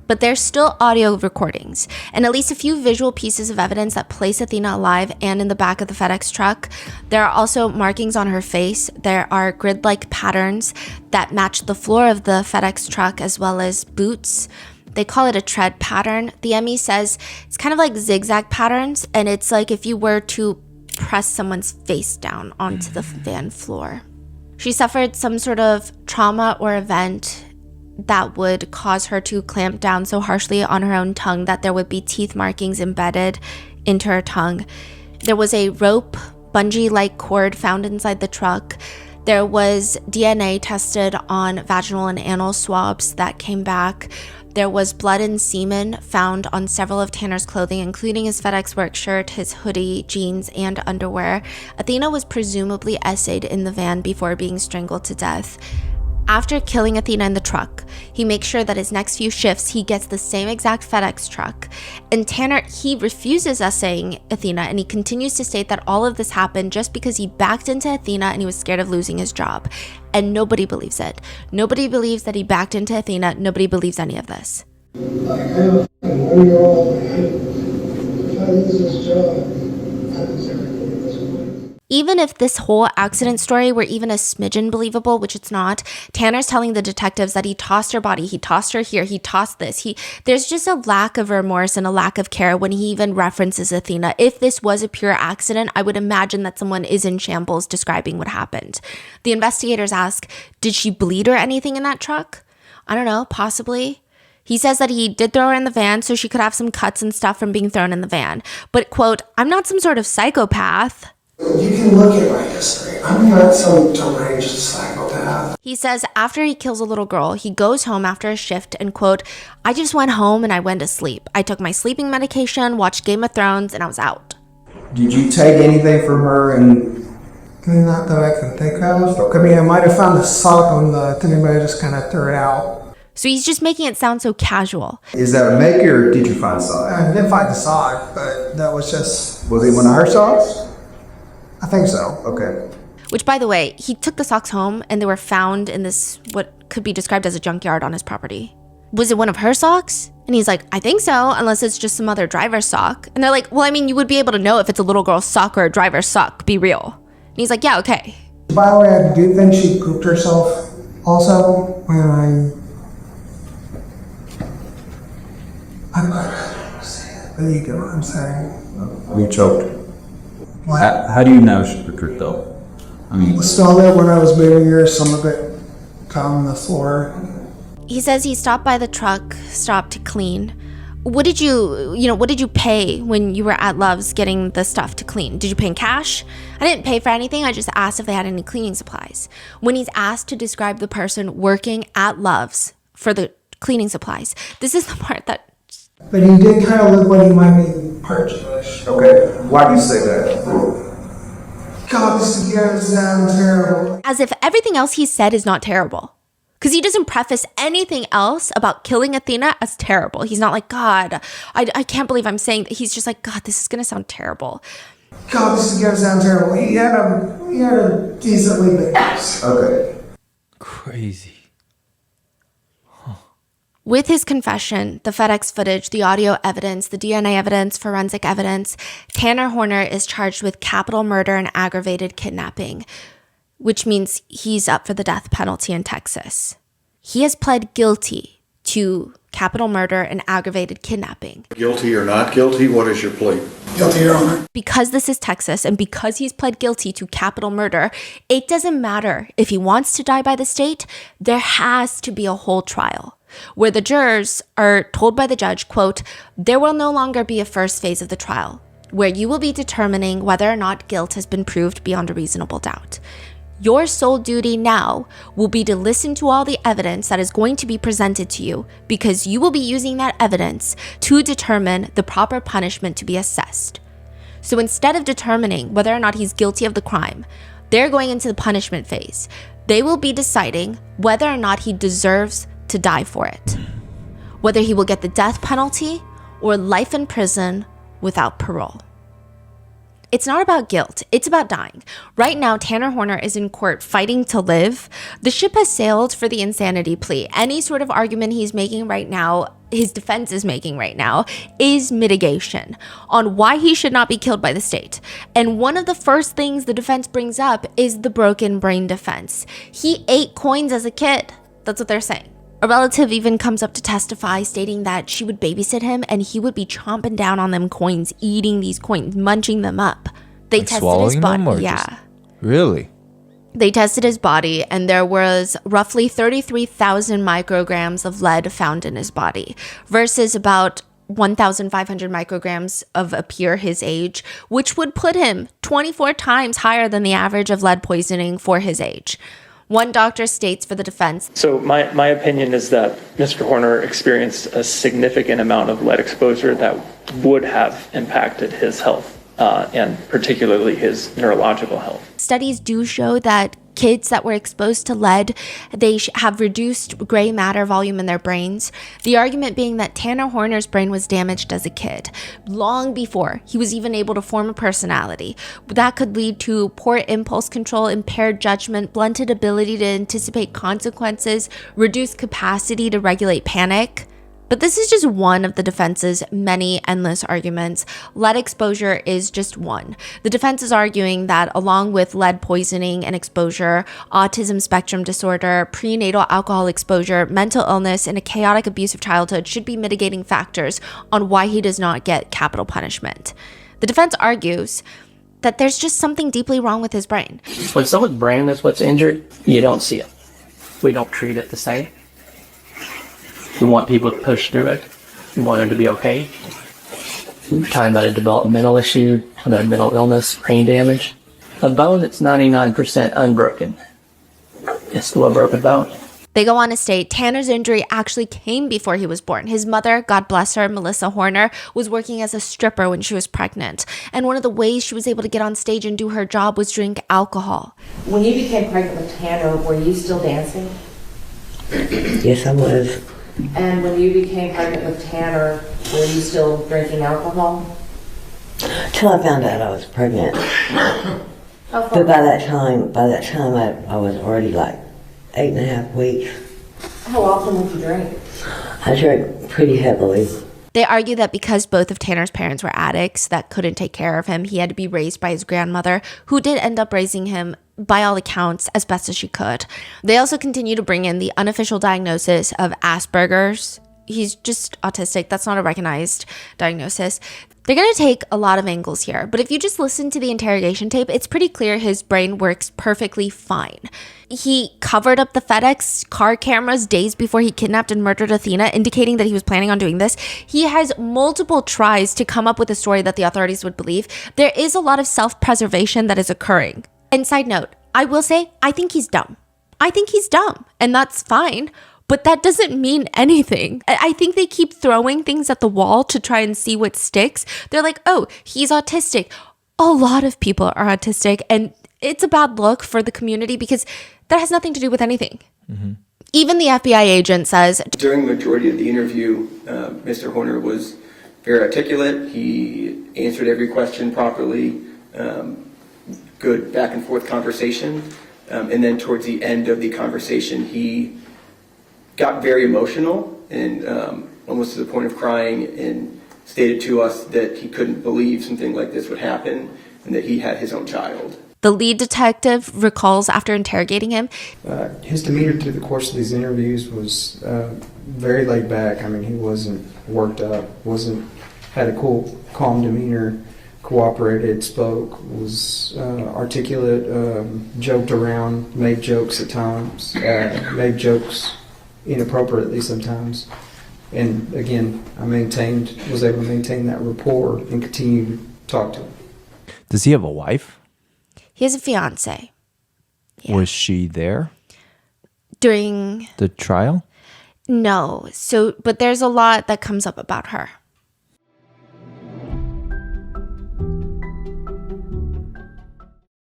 But there's still audio recordings and at least a few visual pieces of evidence that place Athena alive and in the back of the FedEx truck. There are also markings on her face. There are grid-like patterns that match the floor of the FedEx truck as well as boots. They call it a tread pattern. The ME says it's kind of like zigzag patterns, and it's like if you were to press someone's face down onto the van floor. She suffered some sort of trauma or event that would cause her to clamp down so harshly on her own tongue that there would be teeth markings embedded into her tongue. There was a rope, bungee-like cord found inside the truck. There was DNA tested on vaginal and anal swabs that came back. There was blood and semen found on several of Tanner's clothing, including his FedEx work shirt, his hoodie, jeans, and underwear. Athena was presumably essayed in the van before being strangled to death. After killing Athena in the truck, he makes sure that his next few shifts, he gets the same exact FedEx truck. And Tanner, he refuses essaying Athena, and he continues to state that all of this happened just because he backed into Athena and he was scared of losing his job. And nobody believes it. Nobody believes that he backed into Athena. Nobody believes any of this. Like, I have a 1-year-old, if I lose this job, I lose everything at this point. Even if this whole accident story were even a smidgen believable, which it's not, Tanner's telling the detectives that he tossed her body, he tossed her here, he tossed this. There's just a lack of remorse and a lack of care when he even references Athena. If this was a pure accident, I would imagine that someone is in shambles describing what happened. The investigators ask, did she bleed or anything in that truck? I don't know, possibly. He says that he did throw her in the van so she could have some cuts and stuff from being thrown in the van. But, quote, I'm not some sort of psychopath. You can look at my history. I'm not some deranged psychopath. He says after he kills a little girl, he goes home after a shift and, quote, I just went home and I went to sleep. I took my sleeping medication, watched Game of Thrones, and I was out. Did you take anything from her and... Not that I can think of. I mean, I might have found a sock on the thing, but I just kind of threw it out. So he's just making it sound so casual. Is that a make or did you find a sock? I did find the sock, but that was just... Was it one of her socks? I think so. Okay. Which, by the way, he took the socks home and they were found in this, what could be described as a junkyard on his property. Was it one of her socks? And he's like, I think so, unless it's just some other driver's sock. And they're like, well, I mean, you would be able to know if it's a little girl's sock or a driver's sock. Be real. And he's like, yeah, okay. By the way, I do think she pooped herself also when you get what I'm saying. You choked. How do you know she took her though? I mean, still there when I was moving her, some of it got on the floor. He says he stopped by the truck, stopped to clean. What did you pay when you were at Love's getting the stuff to clean? Did you pay in cash? I didn't pay for anything. I just asked if they had any cleaning supplies. When he's asked to describe the person working at Love's for the cleaning supplies, this is the part that But he did kind of look like he might be purchased. Okay, why do you say that? God, this is gonna sound terrible. As if everything else he said is not terrible. Because he doesn't preface anything else about killing Athena as terrible. He's not like, God, I can't believe I'm saying that. He's just like, God, this is going to sound terrible. God, this is gonna sound terrible. He had a decently big house. Okay. Crazy. With his confession, the FedEx footage, the audio evidence, the DNA evidence, forensic evidence, Tanner Horner is charged with capital murder and aggravated kidnapping, which means he's up for the death penalty in Texas. He has pled guilty to capital murder and aggravated kidnapping. Guilty or not guilty? What is your plea? Guilty, Your Honor. Because this is Texas and because he's pled guilty to capital murder, it doesn't matter if he wants to die by the state, there has to be a whole trial where the jurors are told by the judge, quote, there will no longer be a first phase of the trial where you will be determining whether or not guilt has been proved beyond a reasonable doubt. Your sole duty now will be to listen to all the evidence that is going to be presented to you because you will be using that evidence to determine the proper punishment to be assessed. So instead of determining whether or not he's guilty of the crime, they're going into the punishment phase. They will be deciding whether or not he deserves to die for it, whether he will get the death penalty or life in prison without parole. It's not about guilt. It's about dying. Right now, Tanner Horner is in court fighting to live. The ship has sailed for the insanity plea. Any sort of argument he's making right now, his defense is making right now, is mitigation on why he should not be killed by the state. And one of the first things the defense brings up is the broken brain defense. He ate coins as a kid. That's what they're saying. A relative even comes up to testify, stating that she would babysit him and he would be chomping down on them coins, eating these coins, munching them up. They Like tested swallowing his body. them, or Yeah. just- Really? They tested his body and there was roughly 33,000 micrograms of lead found in his body versus about 1,500 micrograms of a peer his age, which would put him 24 times higher than the average of lead poisoning for his age. One doctor states for the defense. So my opinion is that Mr. Horner experienced a significant amount of lead exposure that would have impacted his health and particularly his neurological health. Studies do show that kids that were exposed to lead, they have reduced gray matter volume in their brains. The argument being that Tanner Horner's brain was damaged as a kid, long before he was even able to form a personality. That could lead to poor impulse control, impaired judgment, blunted ability to anticipate consequences, reduced capacity to regulate panic. But this is just one of the defense's many endless arguments. Lead exposure is just one. The defense is arguing that along with lead poisoning and exposure, autism spectrum disorder, prenatal alcohol exposure, mental illness, and a chaotic abusive childhood should be mitigating factors on why he does not get capital punishment. The defense argues that there's just something deeply wrong with his brain. When someone's brain is what's injured, you don't see it. We don't treat it the same. We want people to push through it. We want them to be okay. We're talking about a developmental issue, a mental illness, brain damage. A bone that's 99% unbroken is still a broken bone. They go on to state Tanner's injury actually came before he was born. His mother, God bless her, Melissa Horner, was working as a stripper when she was pregnant. And one of the ways she was able to get on stage and do her job was drink alcohol. When you became pregnant with Tanner, were you still dancing? Yes, I was. And when you became pregnant with Tanner, were you still drinking alcohol? Till I found out I was pregnant. But by that time I was already like 8.5 weeks. How often would you drink? I drank pretty heavily. They argue that because both of Tanner's parents were addicts that couldn't take care of him, he had to be raised by his grandmother, who did end up raising him, by all accounts, as best as she could. They also continue to bring in the unofficial diagnosis of Asperger's. He's just autistic. That's not a recognized diagnosis. They're going to take a lot of angles here, but if you just listen to the interrogation tape, it's pretty clear his brain works perfectly fine. He covered up the FedEx car cameras days before he kidnapped and murdered Athena, indicating that he was planning on doing this. He has multiple tries to come up with a story that the authorities would believe. There is a lot of self-preservation that is occurring. And side note, I will say, I think he's dumb. I think he's dumb, and that's fine. But that doesn't mean anything. I think they keep throwing things at the wall to try and see what sticks. They're like, oh, he's autistic. A lot of people are autistic, and it's a bad look for the community because that has nothing to do with anything. Mm-hmm. Even the FBI agent says, during the majority of the interview, Mr. Horner was very articulate. He answered every question properly. Good back and forth conversation. And then towards the end of the conversation, he got very emotional and almost to the point of crying, and stated to us that he couldn't believe something like this would happen and that he had his own child. the lead detective recalls after interrogating him. His demeanor through the course of these interviews was very laid back. I mean, he wasn't worked up, had a cool, calm demeanor, cooperated, spoke, was articulate, joked around, made jokes at times, made jokes inappropriately sometimes. And again, was able to maintain that rapport and continue to talk to him. Does he have a wife? He has a fiance. Yeah. Was she there during the trial? No. But there's a lot that comes up about her.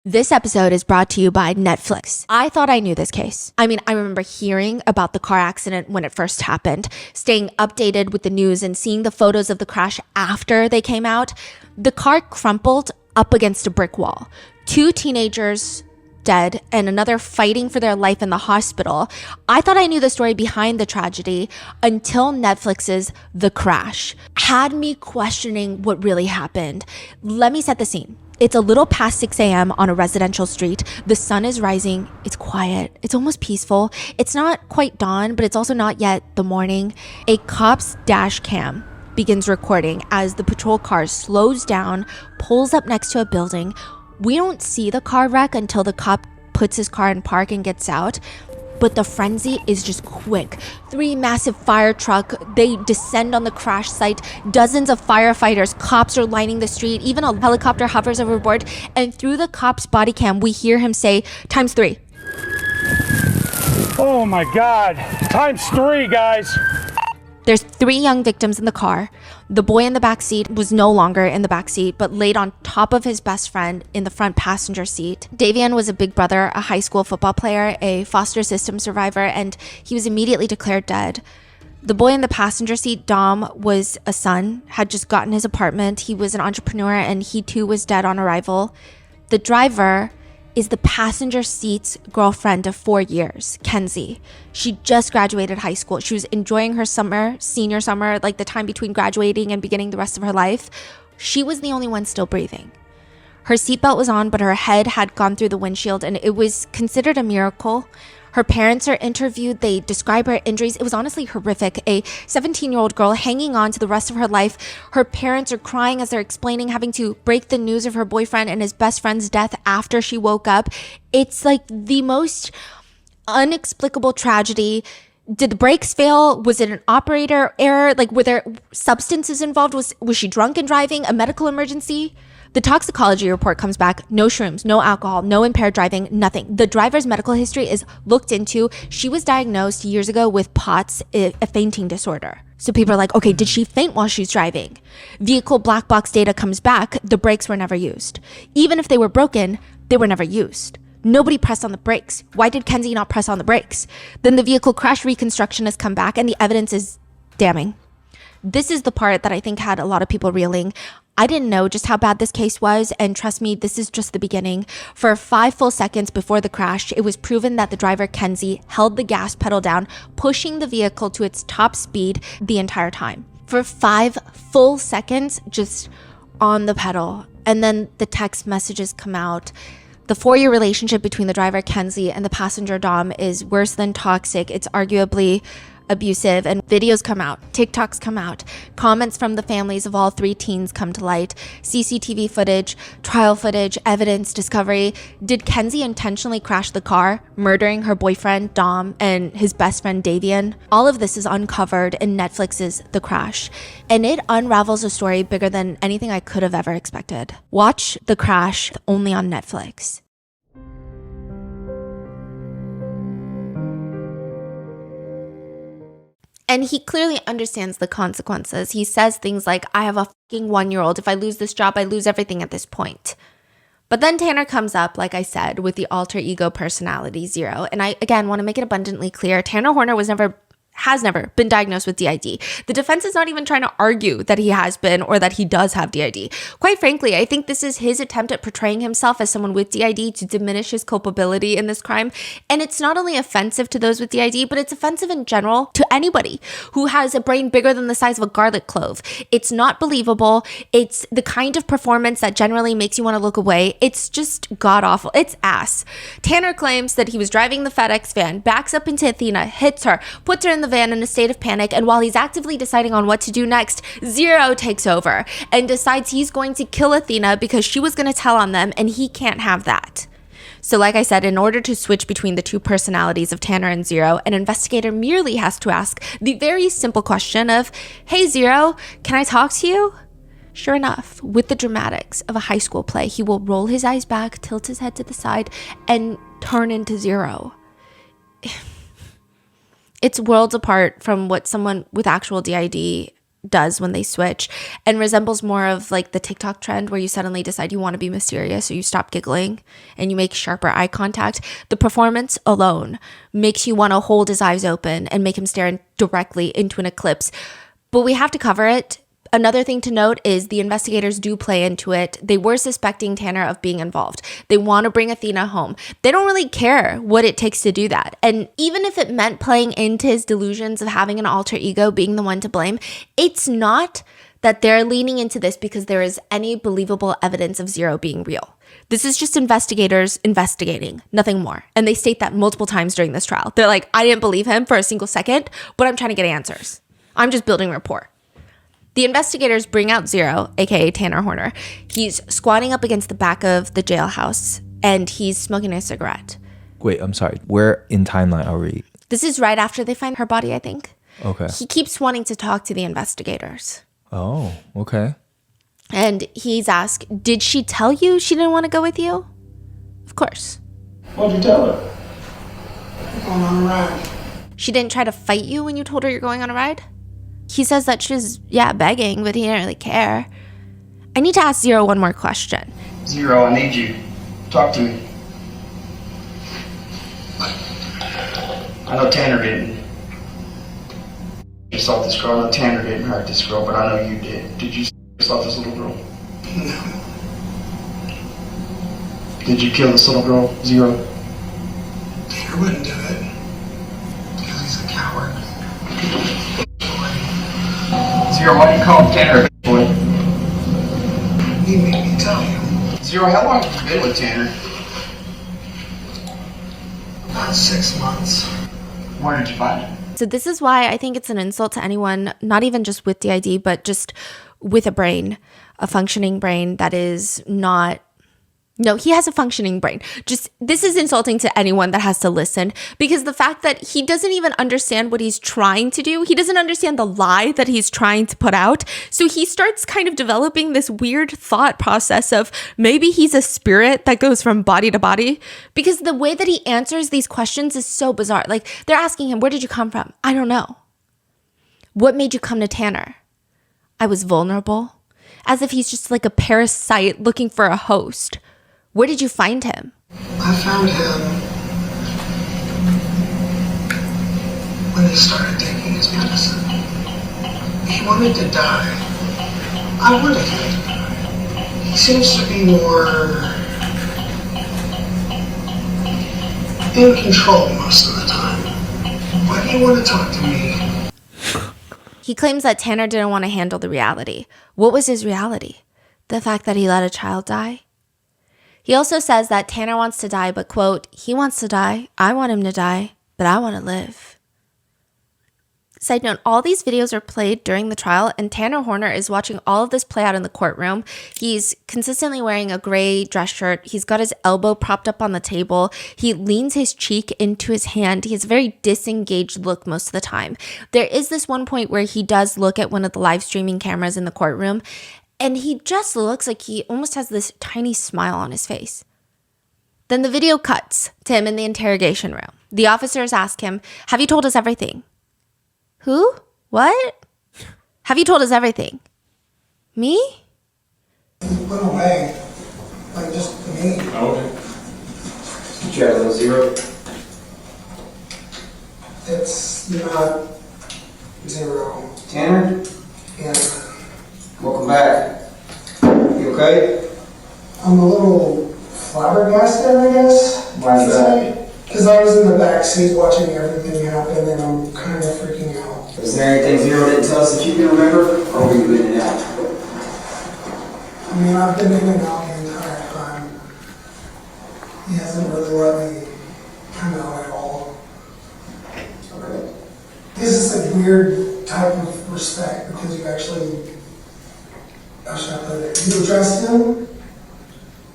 This episode is brought to you by Netflix. I thought I knew this case. I mean, I remember hearing about the car accident when it first happened, staying updated with the news and seeing the photos of the crash after they came out. The car crumpled up against a brick wall. 2 teenagers dead and another fighting for their life in the hospital. I thought I knew the story behind the tragedy until Netflix's The Crash had me questioning what really happened. Let me set the scene. It's a little past 6 a.m. on a residential street. The sun is rising. It's quiet. It's almost peaceful. It's not quite dawn, but it's also not yet the morning. A cop's dash cam begins recording as the patrol car slows down, pulls up next to a building. We don't see the car wreck until the cop puts his car in park and gets out. But the frenzy is just quick. 3 massive fire trucks, they descend on the crash site. Dozens of firefighters, cops are lining the street. Even a helicopter hovers overboard. And through the cop's body cam, we hear him say, ×3. Oh my God, ×3, guys. There's 3 young victims in the car. The boy in the back seat was no longer in the back seat, but laid on top of his best friend in the front passenger seat. Davian was a big brother, a high school football player, a foster system survivor, and he was immediately declared dead. The boy in the passenger seat, Dom, was a son, had just gotten his apartment. He was an entrepreneur, and he too was dead on arrival. The driver is the passenger seat's girlfriend of 4 years, Kenzie. She just graduated high school. She was enjoying her senior summer, like the time between graduating and beginning the rest of her life. She was the only one still breathing. Her seatbelt was on, but her head had gone through the windshield, and it was considered a miracle. Her parents are interviewed. They describe her injuries. It was honestly horrific. A 17-year-old girl hanging on to the rest of her life. Her parents are crying as they're explaining having to break the news of her boyfriend and his best friend's death after she woke up. It's like the most inexplicable tragedy. Did the brakes fail? Was it an operator error? Like, were there substances involved? Was she drunk and driving? A medical emergency? The toxicology report comes back, no shrooms, no alcohol, no impaired driving, nothing. The driver's medical history is looked into. She was diagnosed years ago with POTS, a fainting disorder. So people are like, okay, did she faint while she's driving? Vehicle black box data comes back, the brakes were never used. Even if they were broken, they were never used. Nobody pressed on the brakes. Why did Kenzie not press on the brakes? Then the vehicle crash reconstruction has come back and the evidence is damning. This is the part that I think had a lot of people reeling. I didn't know just how bad this case was, and trust me, this is just the beginning. For 5 full seconds before the crash, it was proven that the driver, Kenzie, held the gas pedal down, pushing the vehicle to its top speed the entire time. For 5 full seconds, just on the pedal. And then the text messages come out. The 4-year relationship between the driver, Kenzie, and the passenger, Dom, is worse than toxic. It's arguably abusive, and videos come out, TikToks come out, comments from the families of all 3 teens come to light, CCTV footage, trial footage, evidence discovery. Did Kenzie intentionally crash the car, murdering her boyfriend, Dom, and his best friend, Davian? All of this is uncovered in Netflix's The Crash, and it unravels a story bigger than anything I could have ever expected. Watch The Crash only on Netflix. And he clearly understands the consequences. He says things like, I have a fucking 1-year-old. If I lose this job, I lose everything at this point. But then Tanner comes up, like I said, with the alter ego personality 0. And I, again, want to make it abundantly clear, Tanner Horner has never been diagnosed with DID. The defense is not even trying to argue that he has been or that he does have DID. Quite frankly, I think this is his attempt at portraying himself as someone with DID to diminish his culpability in this crime. And it's not only offensive to those with DID, but it's offensive in general to anybody who has a brain bigger than the size of a garlic clove. It's not believable. It's the kind of performance that generally makes you want to look away. It's just god-awful. It's ass. Tanner claims that he was driving the FedEx van, backs up into Athena, hits her, puts her in the van in a state of panic, and while he's actively deciding on what to do next, 0 takes over and decides he's going to kill Athena because she was going to tell on them, and he can't have that. So like I said, in order to switch between the two personalities of Tanner and 0, an investigator merely has to ask the very simple question of, hey 0, can I talk to you? Sure enough, with the dramatics of a high school play, he will roll his eyes back, tilt his head to the side, and turn into 0. It's worlds apart from what someone with actual DID does when they switch, and resembles more of like the TikTok trend where you suddenly decide you want to be mysterious, or you stop giggling and you make sharper eye contact. The performance alone makes you want to hold his eyes open and make him stare directly into an eclipse. But we have to cover it. Another thing to note is the investigators do play into it. They were suspecting Tanner of being involved. They want to bring Athena home. They don't really care what it takes to do that. And even if it meant playing into his delusions of having an alter ego being the one to blame, it's not that they're leaning into this because there is any believable evidence of 0 being real. This is just investigators investigating, nothing more. And they state that multiple times during this trial. They're like, I didn't believe him for a single second, but I'm trying to get answers. I'm just building rapport. The investigators bring out 0, aka Tanner Horner. He's squatting up against the back of the jailhouse and he's smoking a cigarette. Wait, I'm sorry. Where in timeline are we? This is right after they find her body, I think. Okay. He keeps wanting to talk to the investigators. Oh, okay. And he's asked, did she tell you she didn't want to go with you? Of course. What'd you tell her? I'm going on a ride. She didn't try to fight you when you told her you're going on a ride? He says that she was, begging, but he didn't really care. I need to ask 0 one more question. 0, I need you. Talk to me. I know Tanner didn't assault this girl. I know Tanner didn't hurt this girl, but I know you did. Did you assault this little girl? No. Did you kill this little girl, 0? Tanner wouldn't do it. Because he's a coward. 0, why do you call Tanner a big boy? You made me tell you. 0, how long have you been with Tanner? About 6 months. Where did you find him? So this is why I think it's an insult to anyone, not even just with DID, but just with a brain, a functioning brain that is not... No, he has a functioning brain. Just, this is insulting to anyone that has to listen, because the fact that he doesn't even understand what he's trying to do, he doesn't understand the lie that he's trying to put out. So he starts kind of developing this weird thought process of maybe he's a spirit that goes from body to body, because the way that he answers these questions is so bizarre. Like, they're asking him, where did you come from? I don't know. What made you come to Tanner? I was vulnerable. As if he's just like a parasite looking for a host. Where did you find him? I found him when he started taking his medicine. He wanted to die. I wanted him to die. He seems to be more in control most of the time. Why do you want to talk to me? He claims that Tanner didn't want to handle the reality. What was his reality? The fact that he let a child die? He also says that Tanner wants to die, but, quote, he wants to die. I want him to die, but I want to live. Side note, all these videos are played during the trial, and Tanner Horner is watching all of this play out in the courtroom. He's consistently wearing a gray dress shirt. He's got his elbow propped up on the table. He leans his cheek into his hand. He has a very disengaged look most of the time. There is this one point where he does look at one of the live streaming cameras in the courtroom, and he just looks like he almost has this tiny smile on his face. Then the video cuts to him in the interrogation room. The officers ask him, have you told us everything? Who? What? Have you told us everything? Me? He went away. Like, just to me. Okay. Did you have a little zero? It's not 0. Tanner? Yeah. Welcome back. You okay? I'm a little flabbergasted, I guess. Why is that? Because I was in the back seat watching everything happen, and I'm kind of freaking out. Is there anything Zero didn't tell us that you can remember? Or were you in and out? I mean, I've been in and out the entire time. He hasn't really let me come out at all. Okay. This is a weird type of respect because you actually, how should I put it? You address him,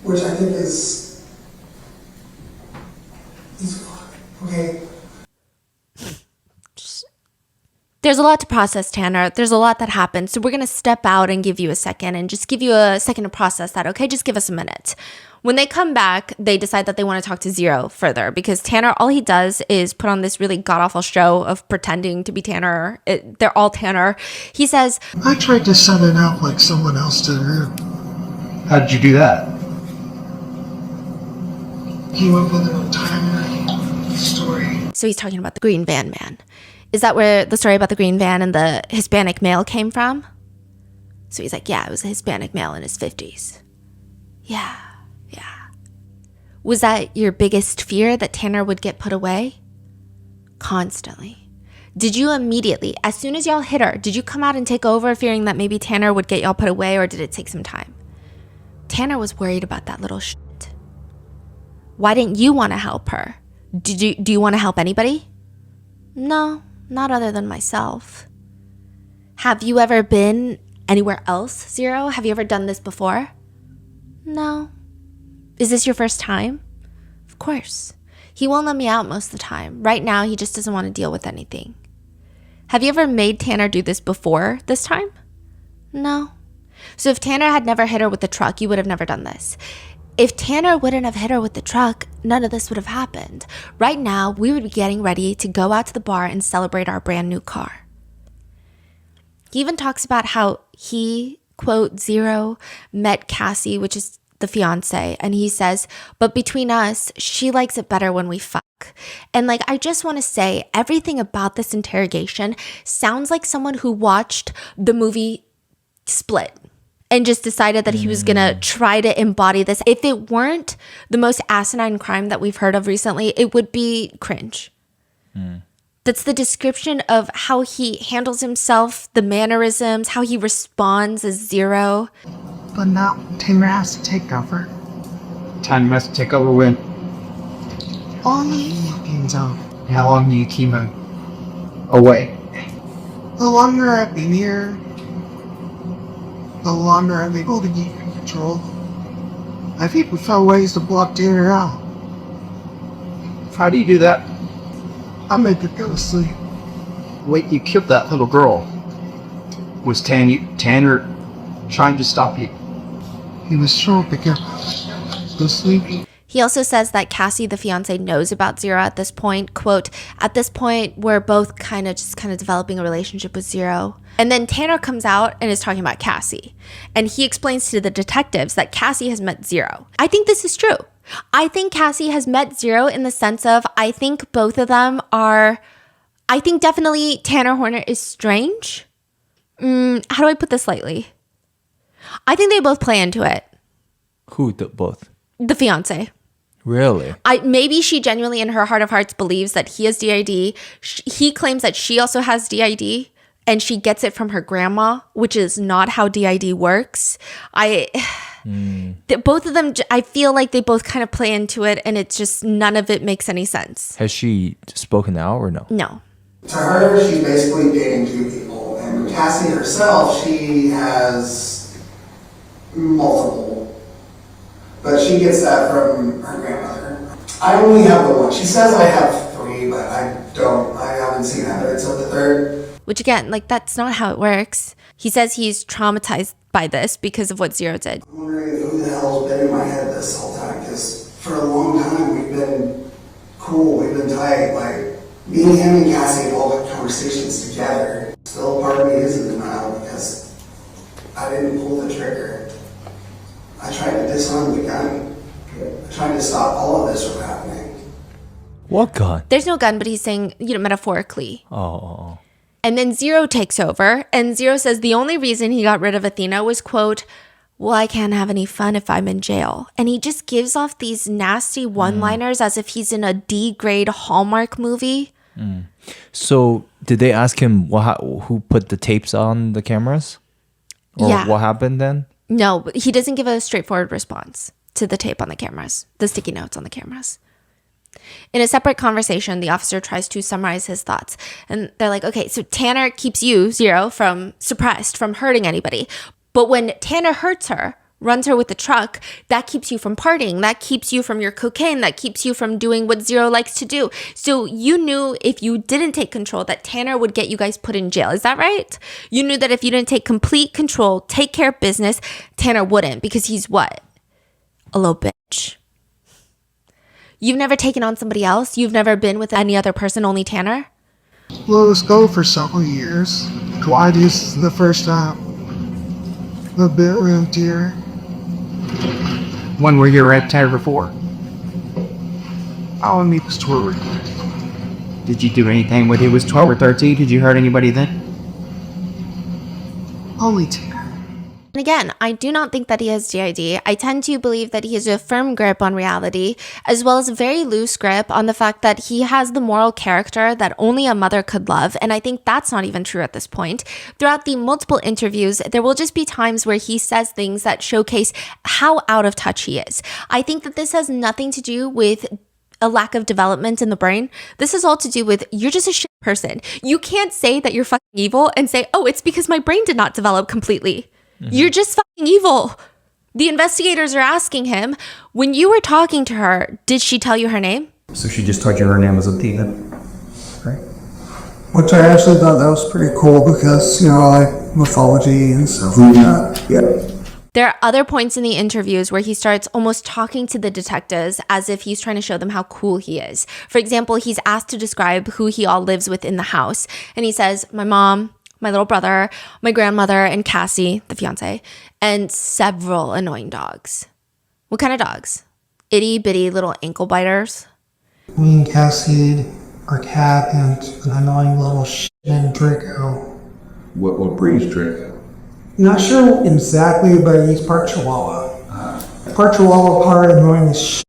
which I think is, okay. There's a lot to process, Tanner. There's a lot that happened. So we're going to step out and give you a second and just give you a second to process that, okay? Just give us a minute. When they come back, they decide that they want to talk to Zero further because Tanner, all he does is put on this really god-awful show of pretending to be Tanner. They're all Tanner. He says, I tried to set it out like someone else did. How did you do that? He went with an entire story. So he's talking about the green van man. Is that where the story about the green van and the Hispanic male came from? So he's like, yeah, it was a Hispanic male in his 50s. Yeah. Was that your biggest fear, that Tanner would get put away? Constantly. Did you immediately, as soon as y'all hit her, did you come out and take over fearing that maybe Tanner would get y'all put away, or did it take some time? Tanner was worried about that little shit. Why didn't you want to help her? Do you want to help anybody? No, not other than myself. Have you ever been anywhere else, Zero? Have you ever done this before? No. Is this your first time? Of course. He won't let me out most of the time. Right now, he just doesn't want to deal with anything. Have you ever made Tanner do this before this time? No. So if Tanner had never hit her with the truck, you would have never done this. If Tanner wouldn't have hit her with the truck, none of this would have happened. Right now, we would be getting ready to go out to the bar and celebrate our brand new car. He even talks about how he, quote, Zero, met Cassie, which is the fiance, and he says, but between us, she likes it better when we fuck. And like, I just want to say, everything about this interrogation sounds like someone who watched the movie Split and just decided that he was gonna try to embody this. If it weren't the most asinine crime that we've heard of recently, it would be cringe. That's the description of how he handles himself, the mannerisms, how he responds as Zero. But now Tanner has to take over. Time must take over when? Only fucking zone. How long do you keep him away? The longer I've been here, the longer I'm able to keep in control. I think we found ways to block Tanner out. How do you do that? I make her go to sleep. Wait, you killed that little girl. Was Tanner trying to stop you? He was sure to get go sleep. He also says that Cassie, the fiance, knows about Zero at this point. Quote, at this point, we're both kind of developing a relationship with Zero. And then Tanner comes out and is talking about Cassie. And he explains to the detectives that Cassie has met Zero. I think this is true. I think Cassie has met Zero in the sense of, I think both of them are, I think definitely Tanner Horner is strange. How do I put this lightly? I think they both play into it. Who, both? The fiance. Really? Maybe she genuinely in her heart of hearts believes that he has DID. He claims that she also has DID and she gets it from her grandma, which is not how DID works. Both of them, I feel like they both kind of play into it and it's just none of it makes any sense. Has she spoken out or no? No. To her, she's basically dating two people. And Cassie herself, she has multiple. But she gets that from her grandmother. I only have the one. She says I have three, but I don't. I haven't seen evidence of the third. Which again, like that's not how it works. He says he's traumatized by this because of what Zero did. I'm wondering who the hell's been in my head this whole time, because for a long time we've been cool, we've been tight. Like, me, him, and Cassie have all been conversations together. Still, part of me is in denial because I didn't pull the trigger. I tried to disarm the gun. I tried to stop all of this from happening. What gun? There's no gun, but he's saying, metaphorically. Oh. And then Zero takes over, and Zero says the only reason he got rid of Athena was, quote, well, I can't have any fun if I'm in jail. And he just gives off these nasty one-liners as if he's in a D-grade Hallmark movie. So did they ask him who put the tapes on the cameras? Or Yeah. what happened then? No, but he doesn't give a straightforward response to the tape on the cameras, the sticky notes on the cameras. In a separate conversation, the officer tries to summarize his thoughts. And they're like, okay, so Tanner keeps you, Zero, from hurting anybody. But when Tanner hurts her, runs her with the truck, that keeps you from partying. That keeps you from your cocaine. That keeps you from doing what Zero likes to do. So you knew if you didn't take control that Tanner would get you guys put in jail. Is that right? You knew that if you didn't take complete control, take care of business, Tanner wouldn't, because he's what? A little bitch. You've never taken on somebody else? You've never been with any other person, only Tanner? Let us go for several years. Why this is the first time? The bedroom dear. When were you at Tanner before? I'll meet the story. Did you do anything when he was 12 or 13? Did you hurt anybody then? Only Tanner. And again, I do not think that he has GID. I tend to believe that he has a firm grip on reality, as well as a very loose grip on the fact that he has the moral character that only a mother could love. And I think that's not even true at this point. Throughout the multiple interviews, there will just be times where he says things that showcase how out of touch he is. I think that this has nothing to do with a lack of development in the brain. This is all to do with you're just a shit person. You can't say that you're fucking evil and say, oh, it's because my brain did not develop completely. You're just fucking evil. The investigators are asking him, when you were talking to her, did she tell you her name? So she just told you her name was Athena, right? Which I actually thought that was pretty cool because, I like mythology and stuff like that. Yeah. There are other points in the interviews where he starts almost talking to the detectives as if he's trying to show them how cool he is. For example, he's asked to describe who he all lives with in the house. And he says, my mom, my little brother, my grandmother, and Cassie, the fiance, and several annoying dogs. What kind of dogs? Itty bitty little ankle biters? Me and Cassie are cat and an annoying little shit named Draco. What breed is Draco? Not sure exactly, but he's part Chihuahua. Part Chihuahua, part annoying as shit.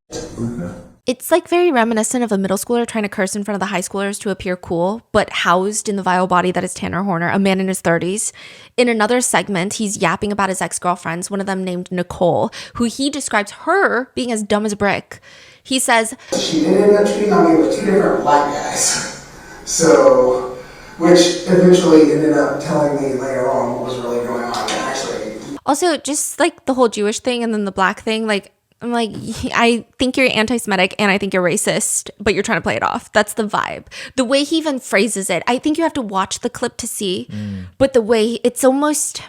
It's like very reminiscent of a middle schooler trying to curse in front of the high schoolers to appear cool, but housed in the vile body that is Tanner Horner, a man in his 30s. In another segment, he's yapping about his ex-girlfriends, one of them named Nicole, who he describes her being as dumb as a brick. He says, she ended up cheating on me with 2 different black guys. So, which eventually ended up telling me later on what was really going on. Actually, also, just like the whole Jewish thing and then the black thing, I'm like, I think you're anti-Semitic and I think you're racist, but you're trying to play it off. That's the vibe. The way he even phrases it, I think you have to watch the clip to see. But the way it's almost,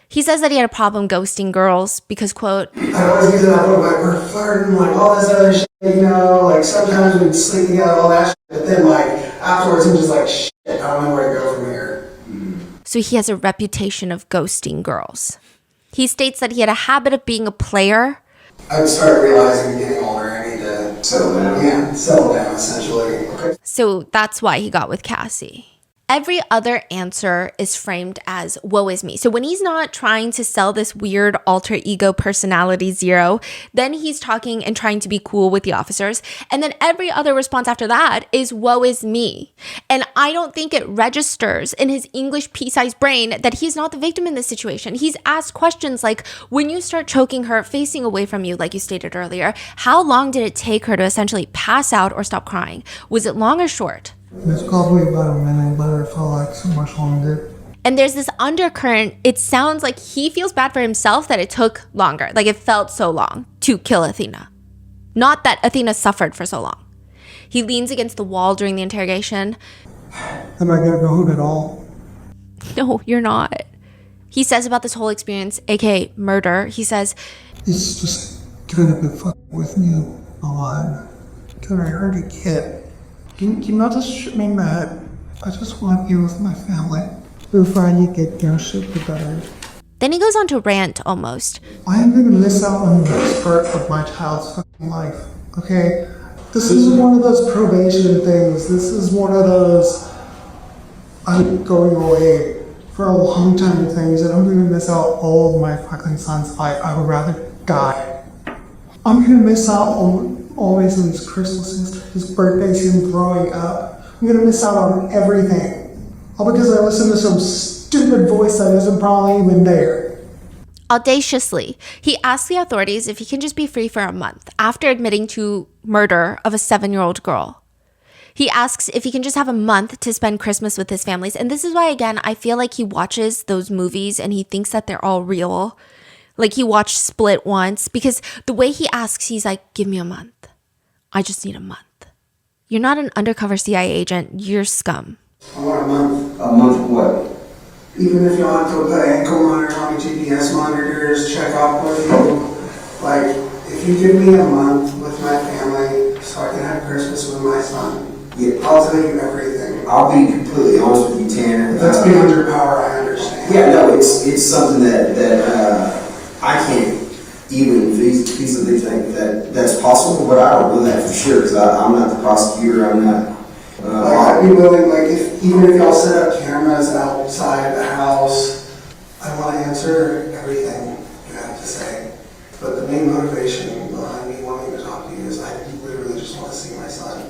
he says that he had a problem ghosting girls because, quote, I always use it up like we're flirting, like all this other shit, like sometimes we'd sleep together, all that shit, but then like afterwards I'm just like, shit, I don't know where to go from here. So he has a reputation of ghosting girls. He states that he had a habit of being a player. I started realizing getting older, I need to settle down. Yeah, settle down essentially. Okay. So that's why he got with Cassie. Every other answer is framed as woe is me. So when he's not trying to sell this weird alter ego personality Zero, then he's talking and trying to be cool with the officers. And then every other response after that is woe is me. And I don't think it registers in his English pea-sized brain that he's not the victim in this situation. He's asked questions like, when you start choking her, facing away from you, like you stated earlier, how long did it take her to essentially pass out or stop crying? Was it long or short? It's probably about a minute, but it felt like so much longer. And there's this undercurrent. It sounds like he feels bad for himself that it took longer. Like it felt so long to kill Athena. Not that Athena suffered for so long. He leans against the wall during the interrogation. Am I gonna go home at all? No, you're not. He says about this whole experience, aka murder, he says, it's just gonna be fucking with me a lot. Can I hurt a kid? Can you not just shoot me mad? I just want to be with my family before I get super better. Then he goes on to rant almost. I am going to miss out on the best part of my child's fucking life, okay? This is one of those probation things. This is one of those I'm going away for a long time things, and I'm going to miss out all of my fucking son's life. I would rather die. I'm going to miss out on always on his Christmases, his birthdays, him growing up. I'm going to miss out on everything. All because I listened to some stupid voice that isn't probably even there. Audaciously, he asks the authorities if he can just be free for a month after admitting to murder of a 7-year-old girl. He asks if he can just have a month to spend Christmas with his families. And this is why, again, I feel like he watches those movies and he thinks that they're all real. Like he watched Split once, because the way he asks, he's like, give me a month. I just need a month. You're not an undercover CIA agent. You're scum. I want a month. A month of what? Even if you want to put ankle monitors on me, GPS monitors, check off with you. Like, if you give me a month with my family so I can have Christmas with my son, I'll tell you everything. I'll be completely honest with you, Tanner. If that's beyond your power, I understand. Yeah, no, it's something that I can't even feasibly think that's possible, but I don't know that for sure because I'm not the prosecutor. I'm not. I'd be willing, even if y'all set up cameras outside the house, I want to answer everything you have to say. But the main motivation behind me wanting to talk to you is I literally just want to see my son.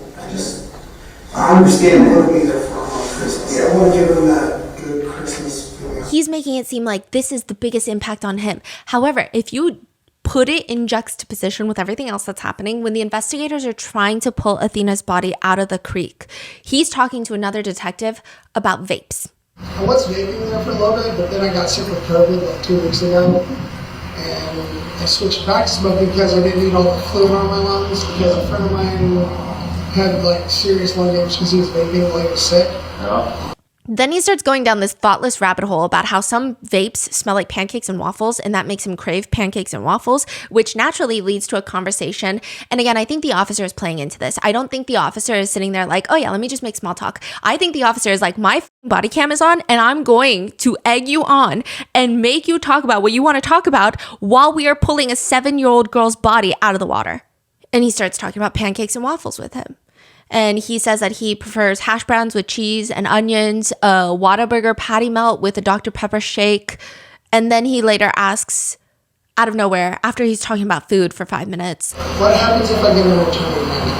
I understand that. I want to be there for him on Christmas. Yeah, I want to give him that good Christmas feeling. He's making it seem like this is the biggest impact on him. However, if you put it in juxtaposition with everything else that's happening, when the investigators are trying to pull Athena's body out of the creek, he's talking to another detective about vapes. I was vaping there for a little bit, but then I got sick with COVID 2 weeks ago. And I switched back to smoking because I didn't need all the fluid on my lungs, because a friend of mine had serious lung damage because he was vaping while he was sick. Yeah. Then he starts going down this thoughtless rabbit hole about how some vapes smell like pancakes and waffles, and that makes him crave pancakes and waffles, which naturally leads to a conversation. And again, I think the officer is playing into this. I don't think the officer is sitting there like, oh yeah, let me just make small talk. I think the officer is like, my body cam is on, and I'm going to egg you on and make you talk about what you want to talk about while we are pulling a 7-year-old girl's body out of the water. And he starts talking about pancakes and waffles with him. And he says that he prefers hash browns with cheese and onions, a Whataburger patty melt with a Dr. Pepper shake. And then he later asks, out of nowhere, after he's talking about food for 5 minutes, what happens if I get an attorney right now?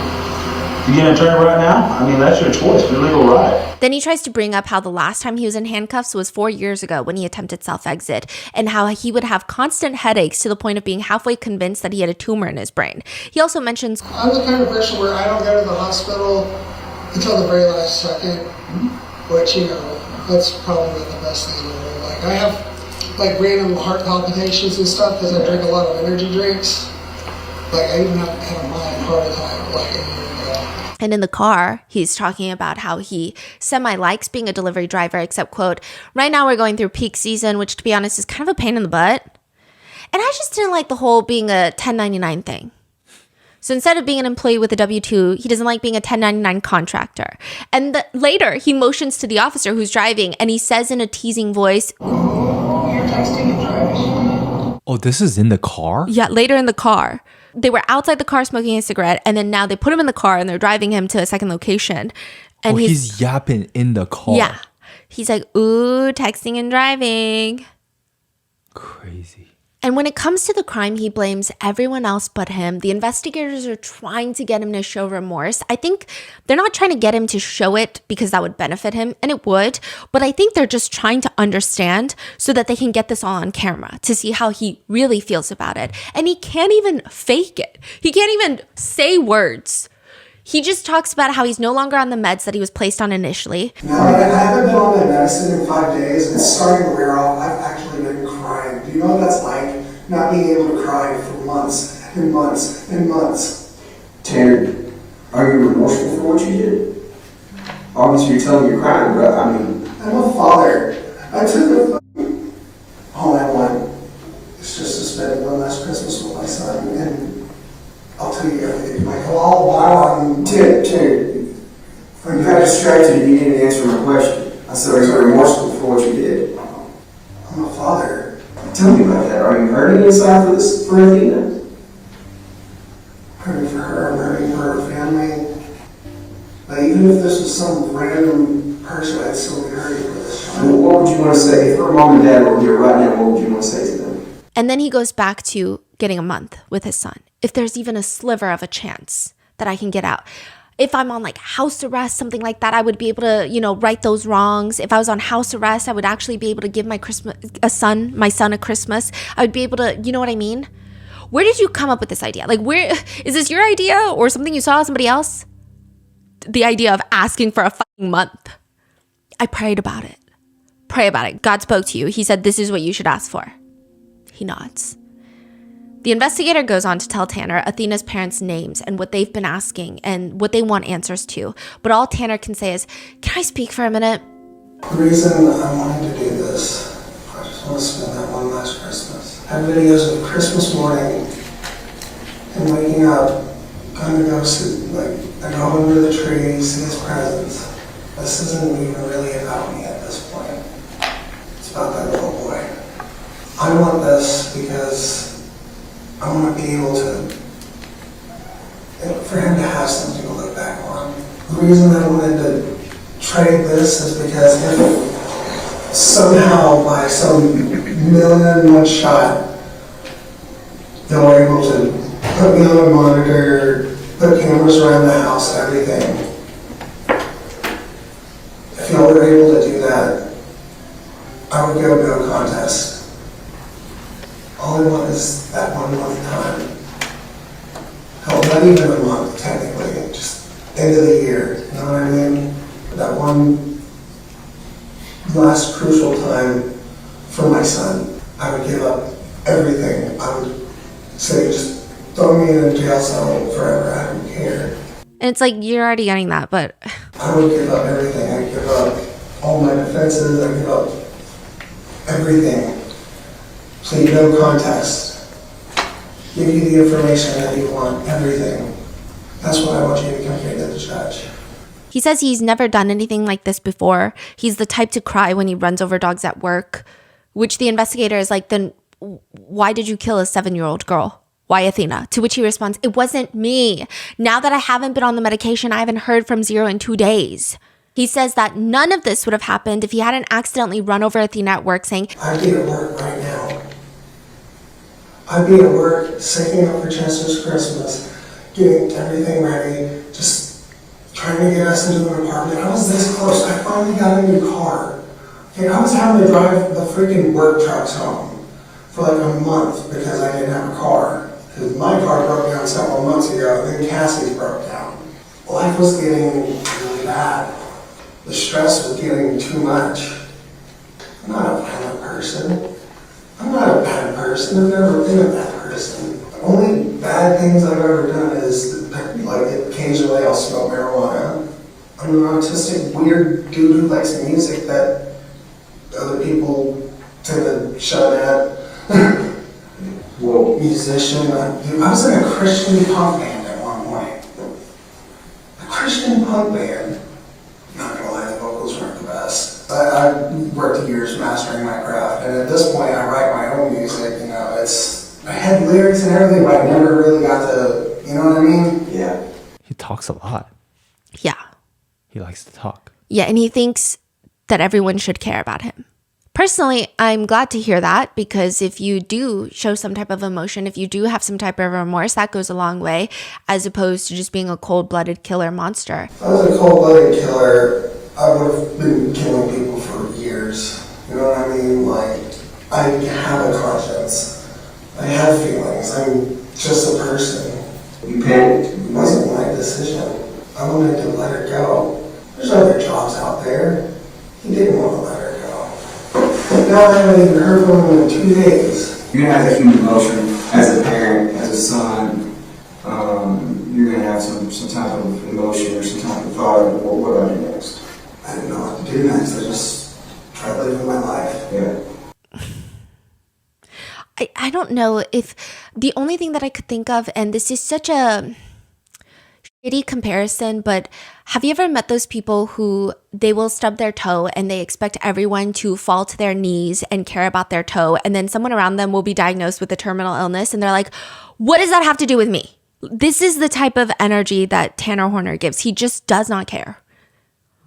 You get an attorney right now? I mean, that's your choice. Your legal right. Then he tries to bring up how the last time he was in handcuffs was 4 years ago when he attempted self-exit, and how he would have constant headaches to the point of being halfway convinced that he had a tumor in his brain. He also mentions, I'm the kind of person where I don't go to the hospital until the very last second, which, that's probably not the best thing in the world. I have random heart palpitations and stuff because I drink a lot of energy drinks. I even had a mild heart attack a year ago. and in the car, he's talking about how he semi-likes being a delivery driver, except, quote, right now we're going through peak season, which to be honest is kind of a pain in the butt. And I just didn't like the whole being a 1099 thing. So instead of being an employee with a W-2, he doesn't like being a 1099 contractor. And later, he motions to the officer who's driving, and he says in a teasing voice, You're texting and driving. Oh, this is in the car? Yeah, later in the car. They were outside the car smoking a cigarette, and then now they put him in the car, and they're driving him to a second location. And he's yapping in the car. Yeah. He's like, ooh, texting and driving. Crazy. And when it comes to the crime, he blames everyone else but him. The investigators are trying to get him to show remorse. I think they're not trying to get him to show it because that would benefit him, and it would. But I think they're just trying to understand so that they can get this all on camera to see how he really feels about it. And he can't even fake it. He can't even say words. He just talks about how he's no longer on the meds that he was placed on initially. No, I haven't been on my medicine in 5 days. It's starting to wear off. I've actually been crying. Do you know what that's like? Not being able to cry for months and months and months. Tanner, are you remorseful for what you did? Obviously, you're telling me you're crying, but I mean... I'm a father. I took all I want. It's just to spend one last Christmas with my son, and I'll tell you everything. Michael, I'll Tanner, When you got distracted and you didn't answer my question. I said, are you remorseful for what you did? I'm a father. Tell me about that. Are you hurting inside for this, for Athena? Hurting for her, I'm hurting for her family. Like, even if this was some random person, I'd still be hurting for this child. Well, what would you want to say? If her mom and dad were here right now, what would you want to say to them? And then he goes back to getting a month with his son. If there's even a sliver of a chance that I can get out. If I'm on like house arrest, something like that, I would be able to, right those wrongs. If I was on house arrest, I would actually be able to give my son a Christmas. I would be able to, you know what I mean? Where did you come up with this idea? Like, where is this your idea or something you saw somebody else? The idea of asking for a fucking month. I prayed about it. Pray about it. God spoke to you. He said, this is what you should ask for. He nods. The investigator goes on to tell Tanner Athena's parents' names and what they've been asking and what they want answers to. But all Tanner can say is, can I speak for a minute? The reason I wanted to do this, I just want to spend that one last Christmas. I have videos of Christmas morning and waking up, going to go sit, I go under the tree, see his presents. This isn't even really about me at this point. It's about that little boy. I want this because I want to be able to, for him to have something to look back on. The reason I wanted to trade this is because if somehow by some million-one shot they were able to put me on a monitor, put cameras around the house, everything. If y'all were able to do that, I would go no contest. All I want is that 1 month time. Hell, not even a month, technically. Just end of the year, you know what I mean? That one last crucial time for my son. I would give up everything. I would say, just throw me in a jail cell forever. I don't care. And it's like, you're already getting that, but... I would give up everything. I'd give up all my defenses. I'd give up everything. So you no contest. Give you the information that you want, everything. That's what I want you to communicate to the judge. He says he's never done anything like this before. He's the type to cry when he runs over dogs at work, which the investigator is like, then why did you kill a 7-year-old girl? Why Athena? To which he responds, it wasn't me. Now that I haven't been on the medication, I haven't heard from Zero in 2 days. He says that none of this would have happened if he hadn't accidentally run over Athena at work saying, I'd be at work right now. I'd be at work, saving up for Chester's Christmas, getting everything ready, just trying to get us into an apartment. I was this close. I finally got a new car. Okay, I was having to drive the freaking work trucks home for like a month because I didn't have a car. Because my car broke down several months ago, and then Cassie's broke down. Life was getting really bad. The stress was getting too much. I'm not a violent person. I'm not a bad person. I've never been a bad person. The only bad things I've ever done is, like, occasionally I'll smoke marijuana. I'm an autistic, weird dude who likes music that other people tend to shun at. Well, musician. I was in a Christian punk band at one point. A Christian punk band. Not gonna lie, the vocals weren't the best. I worked years mastering my craft, and at this point I write my own music, I had lyrics and everything, but I never really got to, you know what I mean? Yeah. He talks a lot. yeah. He likes to talk. Yeah, and he thinks that everyone should care about him. Personally, I'm glad to hear that, because if you do show some type of emotion, if you do have some type of remorse, that goes a long way, as opposed to just being a cold-blooded killer monster. If I was a cold-blooded killer, I would have been killing people for years. You know what I mean? Like, I have a conscience. I have feelings. I'm just a person. You panicked? It wasn't my decision. I wanted to let her go. There's other jobs out there. He didn't want to let her go. Now I haven't even heard from him in 2 days. You're going to have a human emotion as a parent, as a son. You're going to have some type of emotion or some type of thought of, well, what do I do next? I didn't know what to do next. I just tried living my life. Yeah. I don't know if the only thing that I could think of, and this is such a Shitty comparison, but have you ever met those people who they will stub their toe and they expect everyone to fall to their knees and care about their toe, and then someone around them will be diagnosed with a terminal illness and they're like, what does that have to do with me? This is the type of energy that Tanner Horner gives. He just does not care.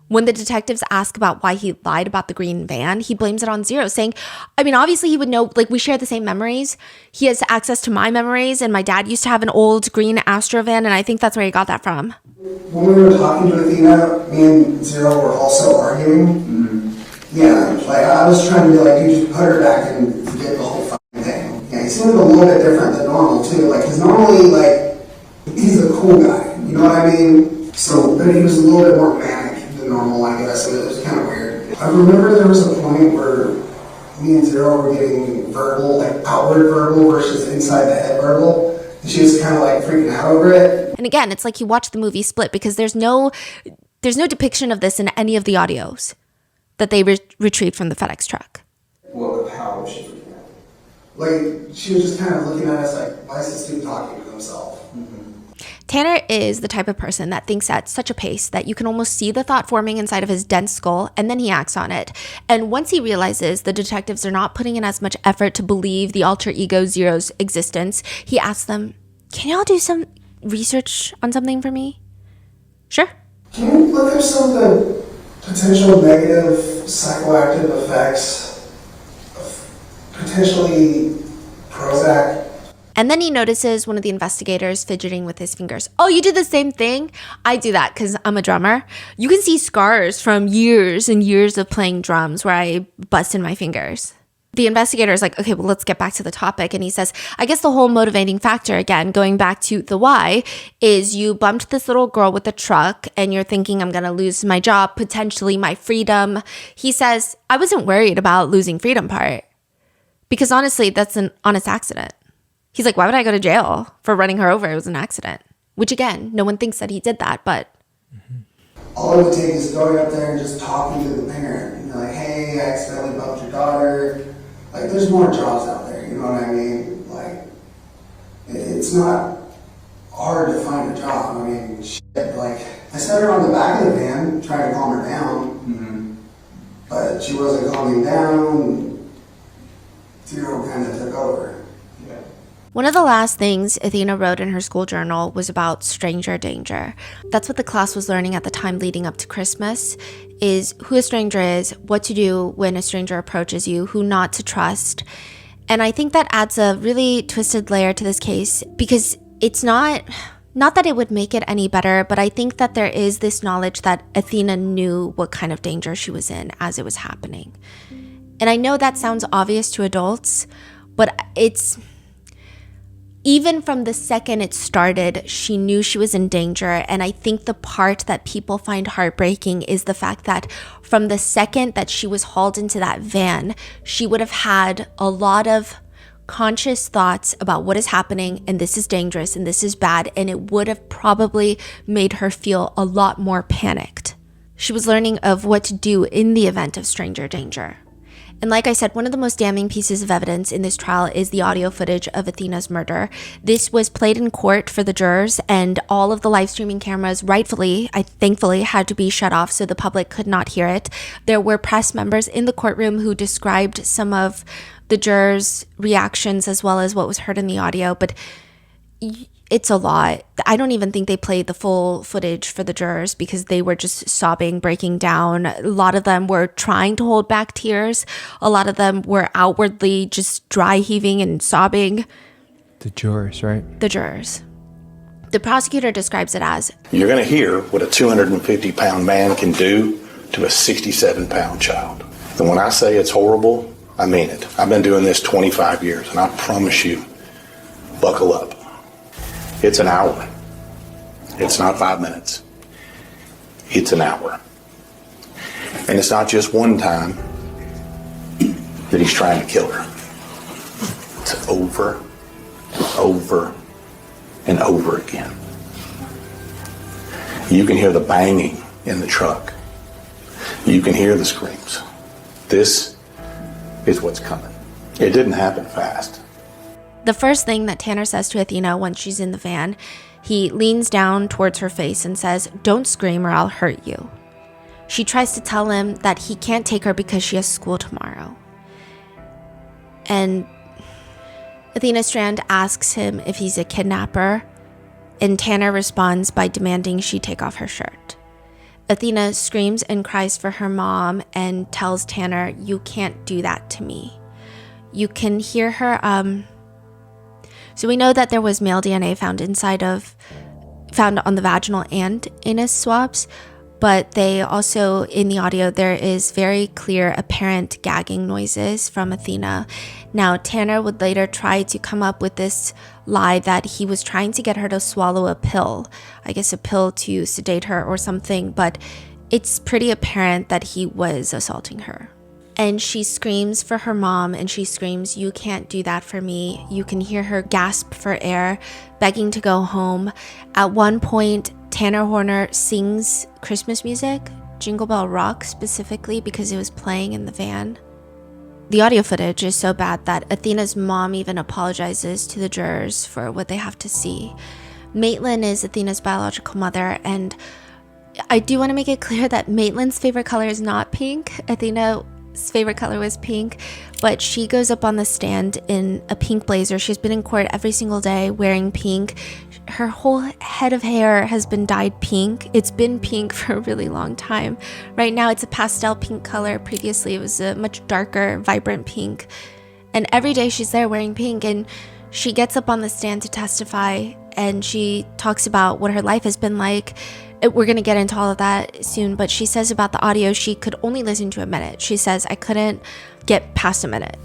When the detectives ask about why he lied about the green van, he blames it on Zero, saying, I mean, obviously he would know, like, we share the same memories. He has access to my memories, and my dad used to have an old green Astro van, and I think that's where he got that from. When we were talking to Athena, me and Zero were also arguing. Yeah, like, I was trying to be like, you just put her back and forget the whole fucking thing. Yeah, he seemed a little bit different than normal, too. Like, because normally, like, he's a cool guy, you know what I mean? So, but he was a little bit more manic normal, I guess, and it was kind of weird. I remember there was a point where me and Zero were getting verbal, like outward verbal versus inside the head verbal, and she was kind of like freaking out over it. And again, it's like you watch the movie Split, because there's no depiction of this in any of the audios that they retrieved from the FedEx truck. Well, how was she freaking out? Like, she was just kind of looking at us like, why is this dude talking to himself? Tanner is the type of person that thinks at such a pace that you can almost see the thought forming inside of his dense skull, and then he acts on it. And once he realizes the detectives are not putting in as much effort to believe the alter ego Zero's existence, he asks them, can y'all do some research on something for me? Sure. Can you look up some of the potential negative psychoactive effects of potentially Prozac? And then he notices one of the investigators fidgeting with his fingers. Oh, you do the same thing? I do that because I'm a drummer. You can see scars from years and years of playing drums where I bust in my fingers. The investigator is like, okay, well, let's get back to the topic. And he says, I guess the whole motivating factor, again, going back to the why, is you bumped this little girl with a truck and you're thinking I'm going to lose my job, potentially my freedom. He says, I wasn't worried about losing freedom part because honestly, that's an honest accident. He's like, why would I go to jail for running her over? It was an accident. Which again, no one thinks that he did that, but... All it would take is going up there and just talking to the parent. You know, like, hey, I accidentally bumped your daughter. Like, there's more jobs out there, you know what I mean? Like, it's not hard to find a job. I mean, shit, like, I set her on the back of the van, trying to calm her down. But she wasn't calming down. Zero kind of took over. One of the last things Athena wrote in her school journal was about stranger danger. That's what the class was learning at the time leading up to Christmas, is who a stranger is, what to do when a stranger approaches you, who not to trust. And I think that adds a really twisted layer to this case because it's not that it would make it any better, but I think that there is this knowledge that Athena knew what kind of danger she was in as it was happening. And I know that sounds obvious to adults, but it's... Even from the second it started, she knew she was in danger. And I think the part that people find heartbreaking is the fact that from the second that she was hauled into that van, she would have had a lot of conscious thoughts about what is happening and this is dangerous and this is bad. And it would have probably made her feel a lot more panicked. She was learning of what to do in the event of stranger danger. And like I said, one of the most damning pieces of evidence in this trial is the audio footage of Athena's murder. This was played in court for the jurors, and all of the live streaming cameras thankfully, had to be shut off so the public could not hear it. There were press members in the courtroom who described some of the jurors' reactions as well as what was heard in the audio, but it's a lot. I don't even think they played the full footage for the jurors because they were just sobbing, breaking down. A lot of them were trying to hold back tears. A lot of them were outwardly just dry heaving and sobbing. The jurors, right? The jurors. The prosecutor describes it as, you're going to hear what a 250-pound man can do to a 67-pound child. And when I say it's horrible, I mean it. I've been doing this 25 years, and I promise you, buckle up. It's an hour. It's not 5 minutes. It's an hour. And it's not just one time that he's trying to kill her. It's over, and over again. You can hear the banging in the truck. You can hear the screams. This is what's coming. It didn't happen fast. the first thing that Tanner says to Athena when she's in the van, He leans down towards her face and says, "Don't scream or I'll hurt you." She tries to tell him that he can't take her because she has school tomorrow. And Athena Strand asks him if he's a kidnapper, and Tanner responds by demanding she take off her shirt. Athena screams and cries for her mom and tells Tanner, "You can't do that to me." You can hear her, so we know that there was male DNA found on the vaginal and anus swabs, but they also, in the audio, there is very clear apparent gagging noises from Athena. Now, Tanner would later try to come up with this lie that he was trying to get her to swallow a pill, I guess a pill to sedate her or something, but it's pretty apparent that he was assaulting her. And she screams for her mom, and she screams, "You can't do that for me." You can hear her gasp for air, begging to go home. At one point, Tanner Horner sings Christmas music, Jingle Bell Rock specifically, because it was playing in the van. The audio footage is so bad that Athena's mom even apologizes to the jurors for what they have to see. Maitland is Athena's biological mother, and I do want to make it clear that Maitland's favorite color is not pink. Athena's favorite color was pink, but she goes up on the stand in a pink blazer. She's been in court every single day wearing pink. Her whole head of hair has been dyed pink. It's been pink for a really long time. Right now it's a pastel pink color. Previously it was a much darker, vibrant pink. And every day she's there wearing pink, and she gets up on the stand to testify, and she talks about what her life has been like. We're going to get into all of that soon, but she says about the audio she could only listen to a minute. She says, "I couldn't get past a minute."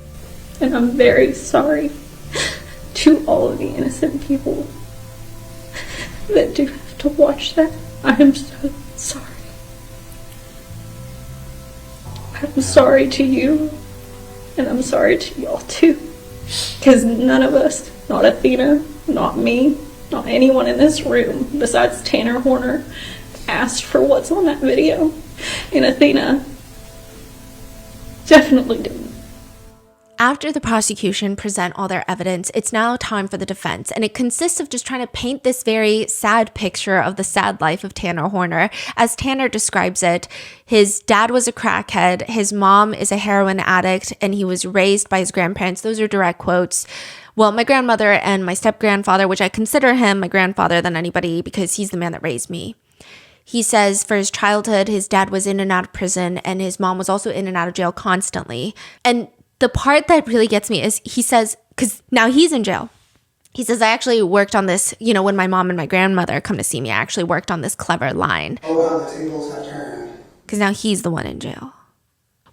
And I'm very sorry to all of the innocent people that do have to watch that. I am so sorry. I'm sorry to you, and I'm sorry to y'all too. Because none of us, not Athena, not me, not anyone in this room besides Tanner Horner, asked for what's on that video. And Athena definitely didn't. After the prosecution present all their evidence, it's now time for the defense, and it consists of just trying to paint this very sad picture of the sad life of Tanner Horner. As Tanner describes it, his dad was a crackhead, his mom is a heroin addict, and he was raised by his grandparents. Those are direct quotes. Well, my grandmother and my step-grandfather, which I consider him my grandfather than anybody because he's the man that raised me. He says for his childhood, his dad was in and out of prison, and his mom was also in and out of jail constantly. And the part that really gets me is he says, because now he's in jail. He says, "I actually worked on this, when my mom and my grandmother come to see me, I actually worked on this clever line." Oh, how the tables have turned. Because now he's the one in jail.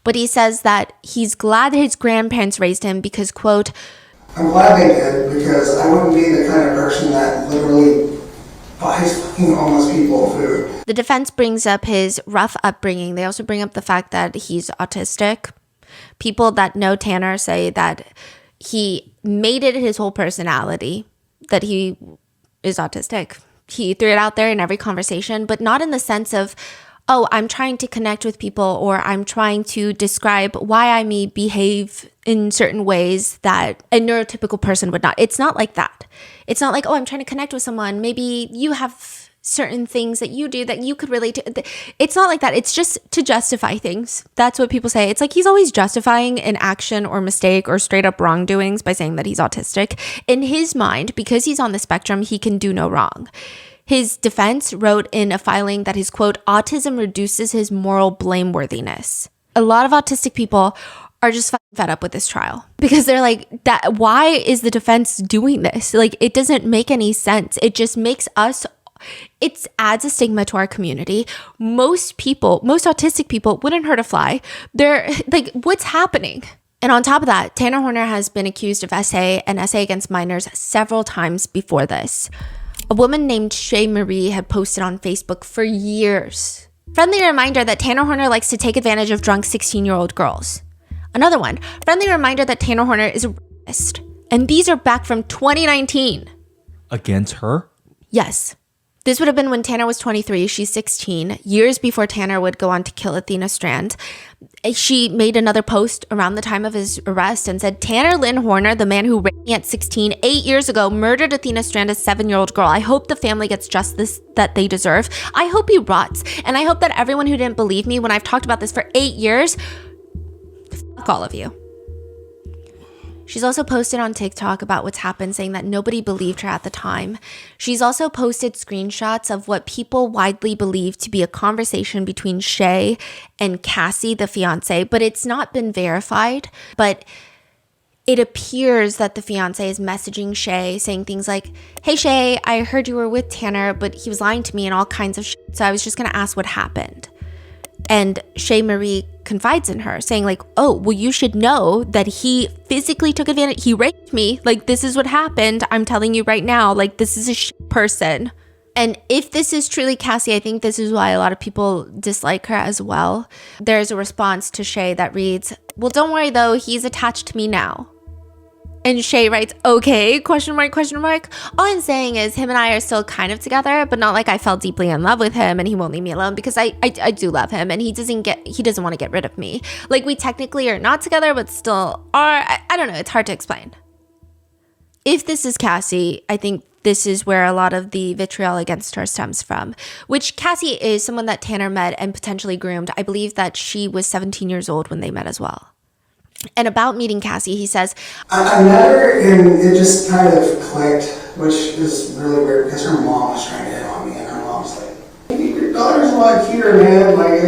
But he says that he's glad that his grandparents raised him because, quote, "I'm glad they did, because I wouldn't be the kind of person that literally buys fucking homeless people food." The defense brings up his rough upbringing. They also bring up the fact that he's autistic. People that know Tanner say that he made it his whole personality, that he is autistic. He threw it out there in every conversation, but not in the sense of, "Oh, I'm trying to connect with people," or "I'm trying to describe why I may behave in certain ways that a neurotypical person would not." It's not like that. It's not like, "Oh, I'm trying to connect with someone. Maybe you have certain things that you do that you could relate to." It's not like that. It's just to justify things. That's what people say. It's like he's always justifying an action or mistake or straight up wrongdoings by saying that he's autistic. In his mind, because he's on the spectrum, he can do no wrong. His defense wrote in a filing that his, quote, "autism reduces his moral blameworthiness." A lot of autistic people are just fed up with this trial because they're like, "That why is the defense doing this? Like, it doesn't make any sense. It just makes us, it adds a stigma to our community. Most autistic people wouldn't hurt a fly. They're like, what's happening?" And on top of that, Tanner Horner has been accused of SA and SA against minors several times before this. A woman named Shay Marie had posted on Facebook for years. "Friendly reminder that Tanner Horner likes to take advantage of drunk 16-year-old girls." Another one, "Friendly reminder that Tanner Horner is a rapist." And these are back from 2019. Against her? Yes. This would have been when Tanner was 23, she's 16, years before Tanner would go on to kill Athena Strand. She made another post around the time of his arrest and said, Tanner Lynn Horner, the man who raped me at 16 8 years ago, murdered Athena Strand, a 7-year-old girl. I hope the family gets justice that they deserve. I hope he rots. And I hope that everyone who didn't believe me when I've talked about this for 8 years, fuck all of you. She's also posted on TikTok about what's happened, saying that nobody believed her at the time. She's also posted screenshots of what people widely believe to be a conversation between Shay and Cassie, the fiance, but it's not been verified. But it appears that the fiance is messaging Shay saying things like, hey Shay, I heard you were with Tanner, but he was lying to me and all kinds of shit. So I was just gonna ask what happened. And Shay Marie confides in her, saying like, oh, well, you should know that he physically took advantage. He raped me. Like, this is what happened. I'm telling you right now, like, this is a shit person. And if this is truly Cassie, I think this is why a lot of people dislike her as well. There's a response to Shay that reads, well, don't worry though, he's attached to me now. And Shay writes, okay, question mark, question mark. All I'm saying is him and I are still kind of together, but not like I fell deeply in love with him and he won't leave me alone, because I do love him and he doesn't want to get rid of me. Like, we technically are not together, but still are. I don't know. It's hard to explain. If this is Cassie, I think this is where a lot of the vitriol against her stems from, which Cassie is someone that Tanner met and potentially groomed. I believe that she was 17 years old when they met as well. And about meeting Cassie, he says, I met her and it just kind of clicked, which is really weird because her mom was trying to hit on me and her mom's like, your daughter's a lot cuter, man. Like,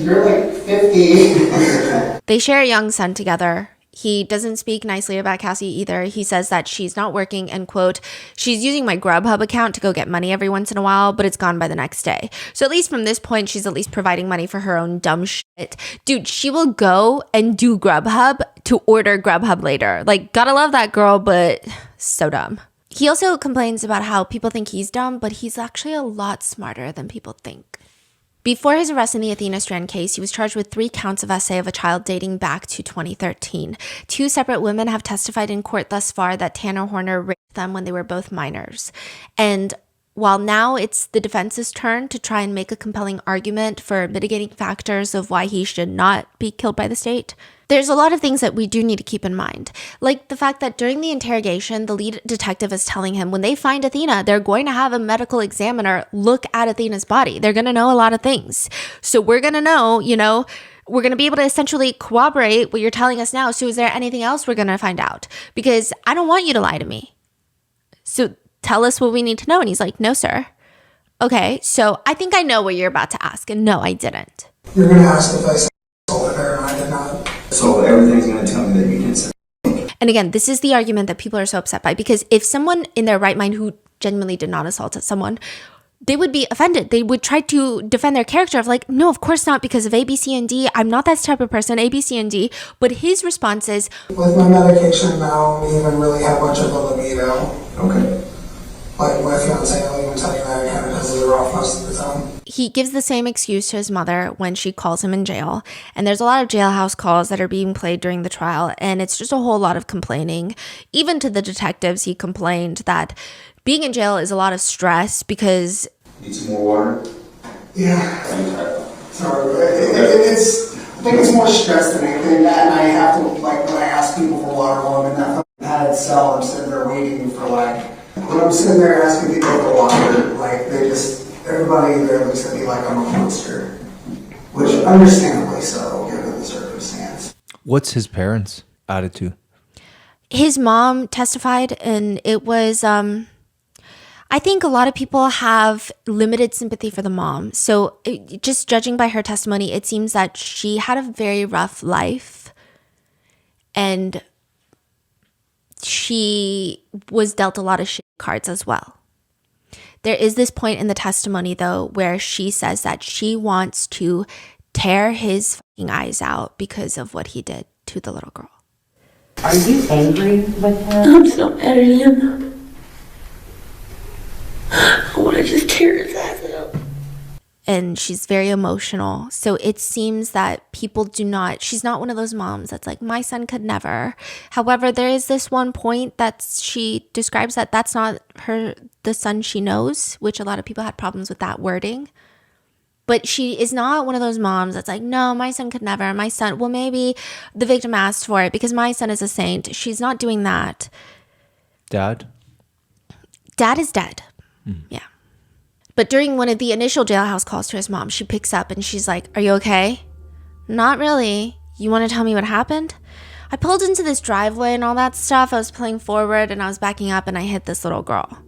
you're like 50. They share a young son together. He doesn't speak nicely about Cassie either. He says that she's not working and, quote, she's using my Grubhub account to go get money every once in a while, but it's gone by the next day. So at least from this point, she's at least providing money for her own dumb shit. Dude, she will go and do Grubhub to order Grubhub later. Like, gotta love that girl, but so dumb. He also complains about how people think he's dumb, but he's actually a lot smarter than people think. Before his arrest in the Athena Strand case, he was charged with 3 counts of SA of a child dating back to 2013. 2 separate women have testified in court thus far that Tanner Horner raped them when they were both minors. And while now it's the defense's turn to try and make a compelling argument for mitigating factors of why he should not be killed by the state, there's a lot of things that we do need to keep in mind. Like the fact that during the interrogation, the lead detective is telling him when they find Athena, they're going to have a medical examiner look at Athena's body. They're going to know a lot of things. So we're going to know, we're going to be able to essentially corroborate what you're telling us now. So is there anything else we're going to find out? Because I don't want you to lie to me. So tell us what we need to know. And he's like, no, sir. Okay, so I think I know what you're about to ask. And no, I didn't. You're going to ask if I said sold her and I did not. So everything's going to tell me that you didn't say. And again, this is the argument that people are so upset by, because if someone in their right mind who genuinely did not assault someone, they would be offended. They would try to defend their character of like, no, of course not, because of A, B, C, and D. I'm not that type of person, A, B, C, and D. But his response is, with my medication now, I don't even really have much of a libido. Okay. Like my fiance, I'll even tell you that it kind of pisses her off most of the time. He gives the same excuse to his mother when she calls him in jail. And there's a lot of jailhouse calls that are being played during the trial. And it's just a whole lot of complaining. Even to the detectives, he complained that being in jail is a lot of stress because... Need some more water? Yeah. Sorry. I think it's more stress than anything. That, and I have to, like, when I ask people for water while I'm in that padded cell, I'm sitting there waiting for, like... When I'm sitting there asking people for water, like, everybody there looks at me like I'm a monster. Which, understandably so, given the circumstance. What's his parents' attitude? His mom testified, and it was, I think a lot of people have limited sympathy for the mom. So just judging by her testimony, it seems that she had a very rough life. And she was dealt a lot of shit cards as well. There is this point in the testimony, though, where she says that she wants to tear his fucking eyes out because of what he did to the little girl. Are you angry with him? I'm so mad at him. I want to just tear his ass out. And she's very emotional. So it seems that she's not one of those moms that's like, my son could never. However, there is this one point that she describes that that's not the son she knows, which a lot of people had problems with that wording. But she is not one of those moms that's like, no, my son could never. My son, well, maybe the victim asked for it because my son is a saint. She's not doing that. Dad? Dad is dead. Yeah. But during one of the initial jailhouse calls to his mom, she picks up and she's like, are you okay? Not really. You want to tell me what happened? I pulled into this driveway and all that stuff. I was pulling forward and I was backing up and I hit this little girl.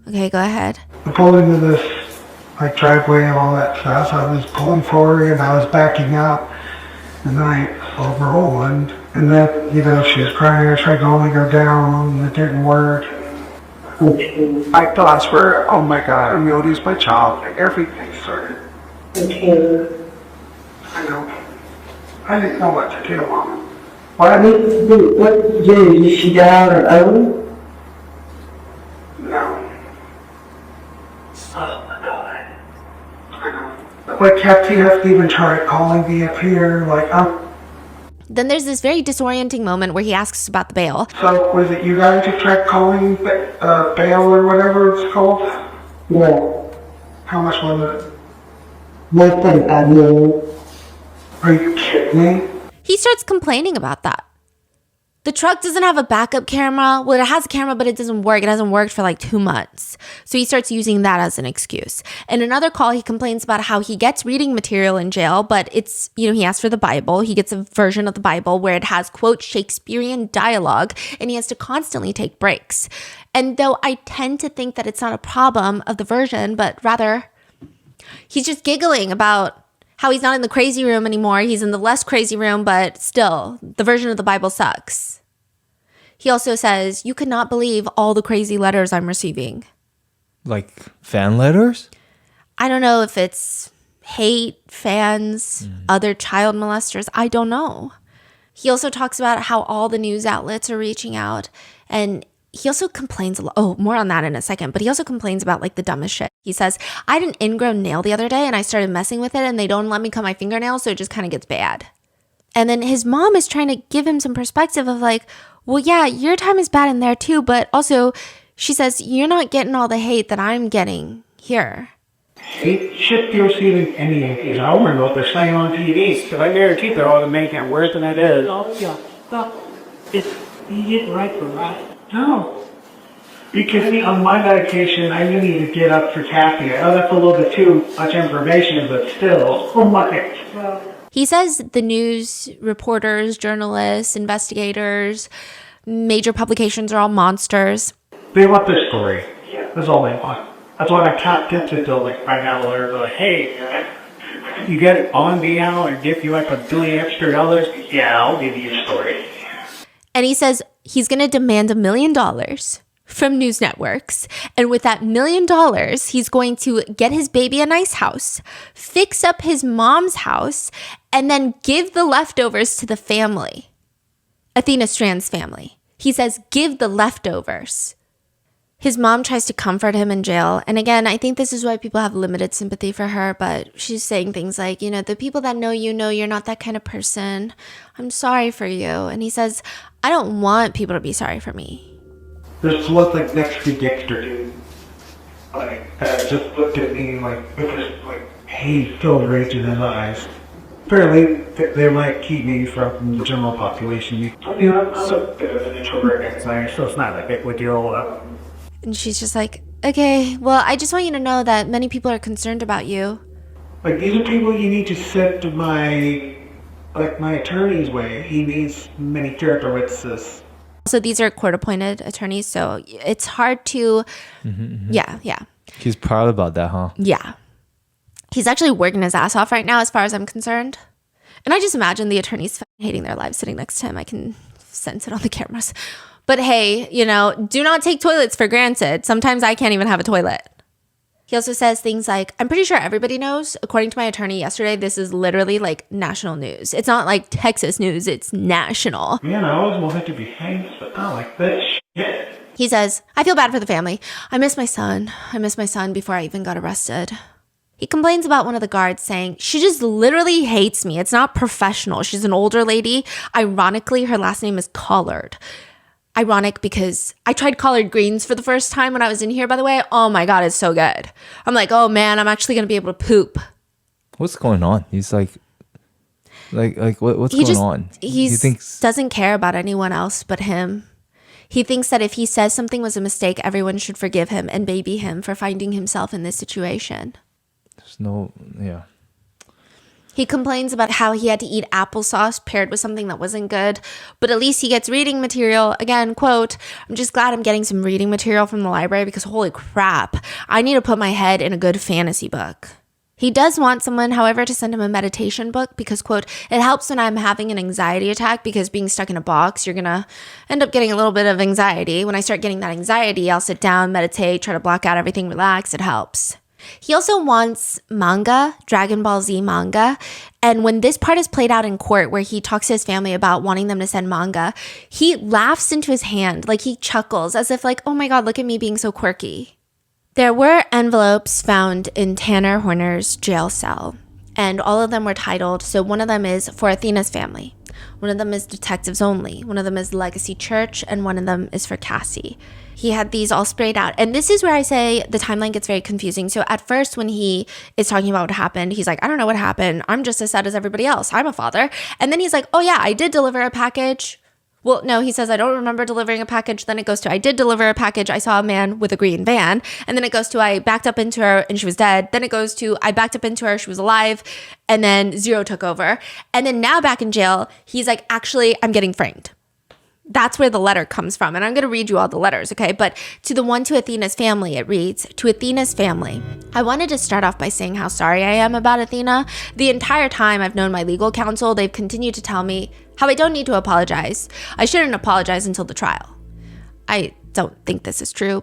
Okay, go ahead. I pulled into this driveway and all that stuff. I was pulling forward and I was backing up and then I overrolled and then, she was crying. I tried to only go down and it didn't work. My thoughts were, oh my God, I'm going to lose my child. Everything started. I know. I didn't know what to do, Mom. What did you do? Did she die on her own? No. Oh my God. I know. Like, Captain, you have to even try calling me up here. Then there's this very disorienting moment where he asks about the bail. So, was it you guys who tried calling bail or whatever it's called? Yeah. How much was it? Nothing, I know. Are you kidding me? He starts complaining about that. The truck doesn't have a backup camera. Well, it has a camera, but it doesn't work. It hasn't worked for like 2 months. So he starts using that as an excuse. In another call, he complains about how he gets reading material in jail, but it's, he asks for the Bible. He gets a version of the Bible where it has, quote, Shakespearean dialogue, and he has to constantly take breaks. And though I tend to think that it's not a problem of the version, but rather he's just giggling about how he's not in the crazy room anymore. He's in the less crazy room, but still, the version of the Bible sucks. He also says, you could not believe all the crazy letters I'm receiving. Like fan letters? I don't know if it's hate, fans, other child molesters. I don't know. He also talks about how all the news outlets are reaching out, and he also complains a lot. Oh, more on that in a second. But he also complains about like the dumbest shit. He says, I had an ingrown nail the other day and I started messing with it and they don't let me cut my fingernails, so it just kind of gets bad. And then his mom is trying to give him some perspective of like, well, yeah, your time is bad in there too. But also, she says, you're not getting all the hate that I'm getting here. Hate shit you're receiving any of these. I remember what they're saying on TV. Because I guarantee they're all making it worse than it is. Oh, yeah. Stop. You get right for right. No. Because on my medication, I really need to get up for Kathy. I know that's a little bit too much information, but still. Oh my. He says the news reporters, journalists, investigators, major publications are all monsters. They want the story. That's all they want. That's why I can't get to find out later. Like, hey, you get it on me now and give you like $1 billion extra dollars? Yeah, I'll give you a story. And he says he's going to demand $1 million from news networks. And with that $1 million, he's going to get his baby a nice house, fix up his mom's house, and then give the leftovers to the family. Athena Strand's family. He says, give the leftovers. His mom tries to comfort him in jail. And again, I think this is why people have limited sympathy for her, but she's saying things like, the people that know you're not that kind of person. I'm sorry for you. And he says, I don't want people to be sorry for me. This was like next to Dexter, dude. Just looked at me with this hate filled rage in his eyes. Apparently, they might keep me from the general population. I'm a bit of an introvert, so it's not a big deal. And she's just like, okay, well, I just want you to know that many people are concerned about you. These are people you need to set my attorney's way. He needs many character witnesses. So these are court-appointed attorneys, so it's hard to, yeah. He's proud about that, huh? Yeah. He's actually working his ass off right now, as far as I'm concerned. And I just imagine the attorneys hating their lives sitting next to him. I can sense it on the cameras. But hey, do not take toilets for granted. Sometimes I can't even have a toilet. He also says things like, I'm pretty sure everybody knows, according to my attorney yesterday, this is literally like national news. It's not like Texas news, it's national. I always wanted to be hanged, but not like this shit. He says, I feel bad for the family. I miss my son. I miss my son before I even got arrested. He complains about one of the guards saying, she just literally hates me. It's not professional. She's an older lady. Ironically, her last name is Collard. Ironic because I tried collard greens for the first time when I was in here, by the way. Oh my God, it's so good. I'm like, oh man, I'm actually going to be able to poop. What's going on? He's like what's He going just on? he He thinks doesn't care about anyone else but him. He thinks that if he says something was a mistake, everyone should forgive him and baby him for finding himself in this situation. there's no, yeah. He complains about how he had to eat applesauce paired with something that wasn't good, but at least he gets reading material. Again, quote, I'm just glad I'm getting some reading material from the library because holy crap, I need to put my head in a good fantasy book. He does want someone, however, to send him a meditation book because, quote, it helps when I'm having an anxiety attack because being stuck in a box, you're going to end up getting a little bit of anxiety. When I start getting that anxiety, I'll sit down, meditate, try to block out everything, relax. It helps. He also wants manga, Dragon Ball Z manga. And when this part is played out in court where he talks to his family about wanting them to send manga, he laughs into his hand, like he chuckles as if like, oh my God, look at me being so quirky. There were envelopes found in Tanner Horner's jail cell, and all of them were titled. So one of them is for Athena's family. One of them is detectives only. One of them is Legacy Church, and one of them is for Cassie. He had these all sprayed out. And this is where I say the timeline gets very confusing. So at first when he is talking about what happened, he's like, I don't know what happened. I'm just as sad as everybody else. I'm a father. And then he's like, oh yeah, I did deliver a package. Well, no, he says, I don't remember delivering a package. Then it goes to, I did deliver a package. I saw a man with a green van. And then it goes to, I backed up into her and she was dead. Then it goes to, I backed up into her, she was alive. And then Zero took over. And then now back in jail, he's like, actually, I'm getting framed. That's where the letter comes from. And I'm going to read you all the letters, okay? But to the one to Athena's family, it reads, to Athena's family, I wanted to start off by saying how sorry I am about Athena. The entire time I've known my legal counsel, they've continued to tell me how I don't need to apologize. I shouldn't apologize until the trial. I don't think this is true,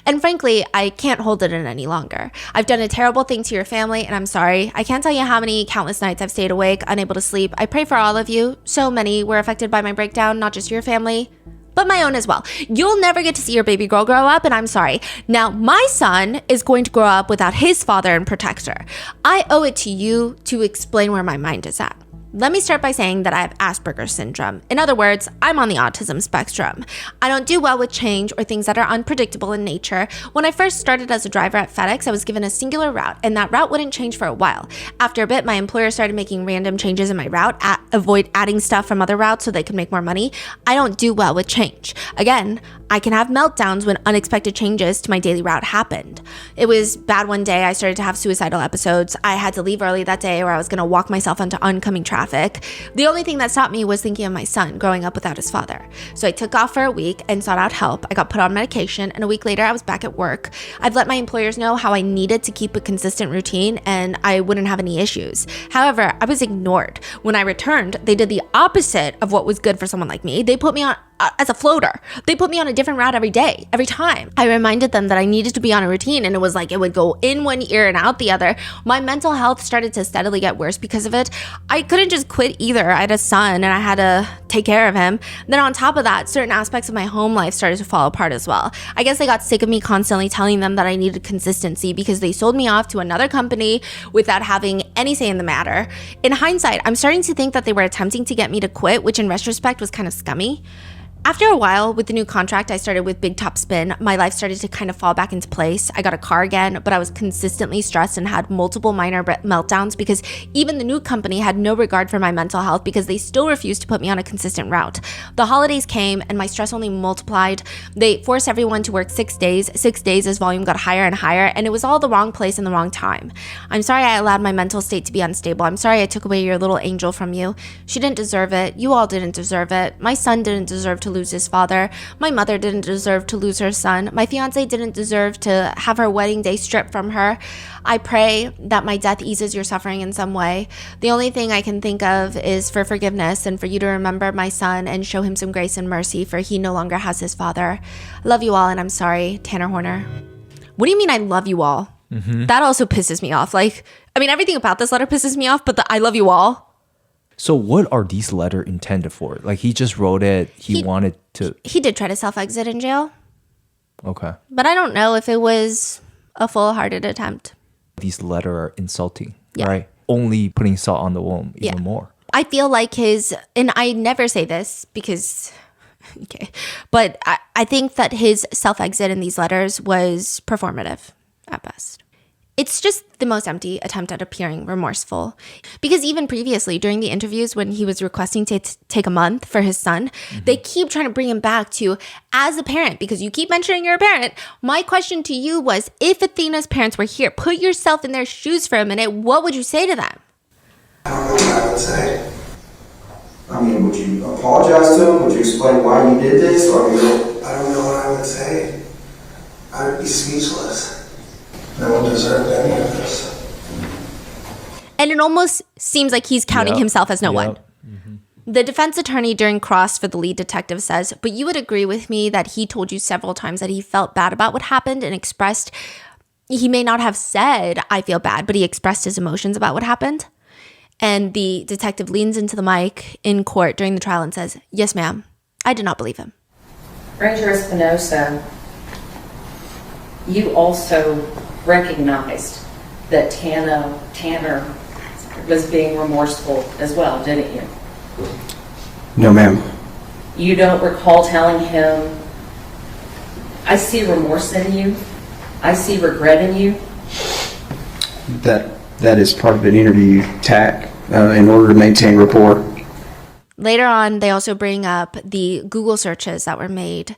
and frankly, I can't hold it in any longer. I've done a terrible thing to your family, and I'm sorry. I can't tell you how many countless nights I've stayed awake, unable to sleep. I pray for all of you. So many were affected by my breakdown, not just your family, but my own as well. You'll never get to see your baby girl grow up, and I'm sorry. Now, my son is going to grow up without his father and protector. I owe it to you to explain where my mind is at. Let me start by saying that I have Asperger's syndrome. In other words, I'm on the autism spectrum. I don't do well with change or things that are unpredictable in nature. When I first started as a driver at FedEx, I was given a singular route, and that route wouldn't change for a while. After a bit, my employer started making random changes in my route, avoid adding stuff from other routes so they could make more money. I don't do well with change. Again, I can have meltdowns when unexpected changes to my daily route happened. It was bad one day. I started to have suicidal episodes. I had to leave early that day or I was going to walk myself onto oncoming traffic. The only thing that stopped me was thinking of my son growing up without his father. So I took off for a week and sought out help. I got put on medication, and a week later I was back at work. I've let my employers know how I needed to keep a consistent routine and I wouldn't have any issues. However, I was ignored. When I returned, they did the opposite of what was good for someone like me. They put me on as a floater. They put me on a different route every day, every time. I reminded them that I needed to be on a routine, and it was like it would go in one ear and out the other. My mental health started to steadily get worse because of it. I couldn't just quit either. I had a son and I had to take care of him. Then on top of that, certain aspects of my home life started to fall apart as well. I guess they got sick of me constantly telling them that I needed consistency because they sold me off to another company without having any say in the matter. In hindsight, I'm starting to think that they were attempting to get me to quit, which in retrospect was kind of scummy. After a while, with the new contract I started with Big Top Spin, my life started to kind of fall back into place. I got a car again, but I was consistently stressed and had multiple minor meltdowns because even the new company had no regard for my mental health because they still refused to put me on a consistent route. The holidays came and my stress only multiplied. They forced everyone to work 6 days. 6 days as volume got higher and higher, and it was all the wrong place and the wrong time. I'm sorry I allowed my mental state to be unstable. I'm sorry I took away your little angel from you. She didn't deserve it. You all didn't deserve it. My son didn't deserve to lose his father. My mother didn't deserve to lose her son. My fiance didn't deserve to have her wedding day stripped from her. I pray that my death eases your suffering in some way. The only thing I can think of is for forgiveness and for you to remember my son and show him some grace and mercy, for he no longer has his father. I love you all, and I'm sorry, Tanner Horner. What do you mean I love you all? Mm-hmm. That also pisses me off. Everything about this letter pisses me off, but the I love you all. So what are these letters intended for? Like, he just wrote it. He wanted to... He did try to self-exit in jail. Okay. But I don't know if it was a full-hearted attempt. These letters are insulting, right? Only putting salt on the wound even more. I feel like and I never say this because... Okay. But I think that his self-exit in these letters was performative at best. It's just the most empty attempt at appearing remorseful. Because even previously, during the interviews when he was requesting to take a month for his son, they keep trying to bring him back to, as a parent, because you keep mentioning you're a parent, my question to you was, if Athena's parents were here, put yourself in their shoes for a minute, what would you say to them? I don't know what I would say. I mean, would you apologize to him? Would you explain why you did this? Or, I don't know what I would say. I would be speechless. No one deserved any of this. And it almost seems like he's counting himself as no one. The defense attorney during cross for the lead detective says, but you would agree with me that he told you several times that he felt bad about what happened and expressed, he may not have said, I feel bad, but he expressed his emotions about what happened. And the detective leans into the mic in court during the trial and says, yes, ma'am, I did not believe him. Ranger Espinosa, you also recognized that Tanner was being remorseful as well, didn't you? No, ma'am. You don't recall telling him, I see remorse in you, I see regret in you? That is part of an interview tack in order to maintain rapport. Later on, they also bring up the Google searches that were made.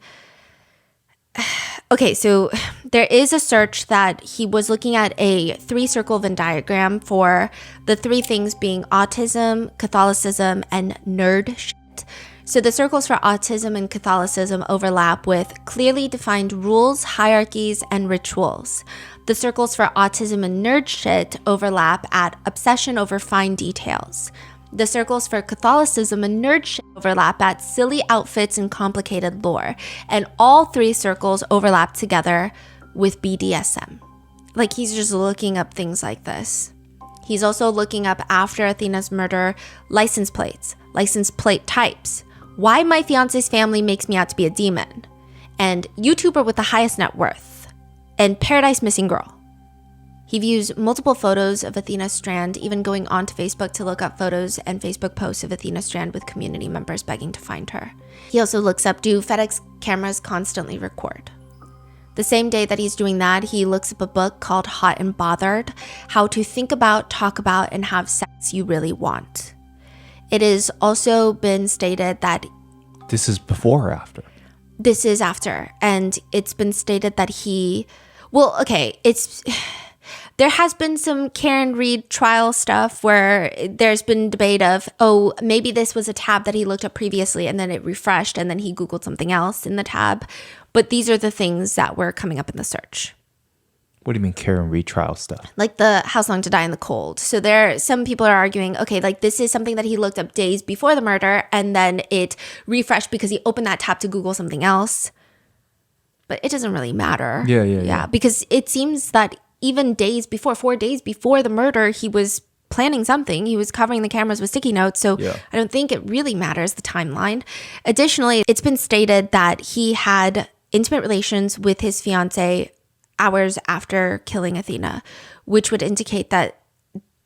Okay, so there is a search that he was looking at a 3-circle Venn diagram for the 3 things being autism, Catholicism, and nerd shit. So the circles for autism and Catholicism overlap with clearly defined rules, hierarchies, and rituals. The circles for autism and nerd shit overlap at obsession over fine details. The circles for Catholicism and nerd shit overlap at silly outfits and complicated lore. And all 3 circles overlap together with BDSM. Like, he's just looking up things like this. He's also looking up, after Athena's murder, license plates, license plate types, why my fiance's family makes me out to be a demon, and YouTuber with the highest net worth, and Paradise Missing Girl. He views multiple photos of Athena Strand, even going onto Facebook to look up photos and Facebook posts of Athena Strand with community members begging to find her. He also looks up, do FedEx cameras constantly record? The same day that he's doing that, he looks up a book called Hot and Bothered, How to Think About, Talk About, and Have Sex You Really Want. It has also been stated that... This is before or after? This is after. And it's been stated that he... Well, okay, it's... There has been some Karen Reed trial stuff where there's been debate of, oh, maybe this was a tab that he looked up previously and then it refreshed and then he Googled something else in the tab. But these are the things that were coming up in the search. What do you mean Karen Reed trial stuff? Like the How Long to Die in the Cold. So some people are arguing, okay, like this is something that he looked up days before the murder and then it refreshed because he opened that tab to Google something else. But it doesn't really matter. Yeah. Because it seems that even days before, 4 days before the murder, he was planning something. He was covering the cameras with sticky notes. So I don't think it really matters, the timeline. Additionally, it's been stated that he had intimate relations with his fiance hours after killing Athena, which would indicate that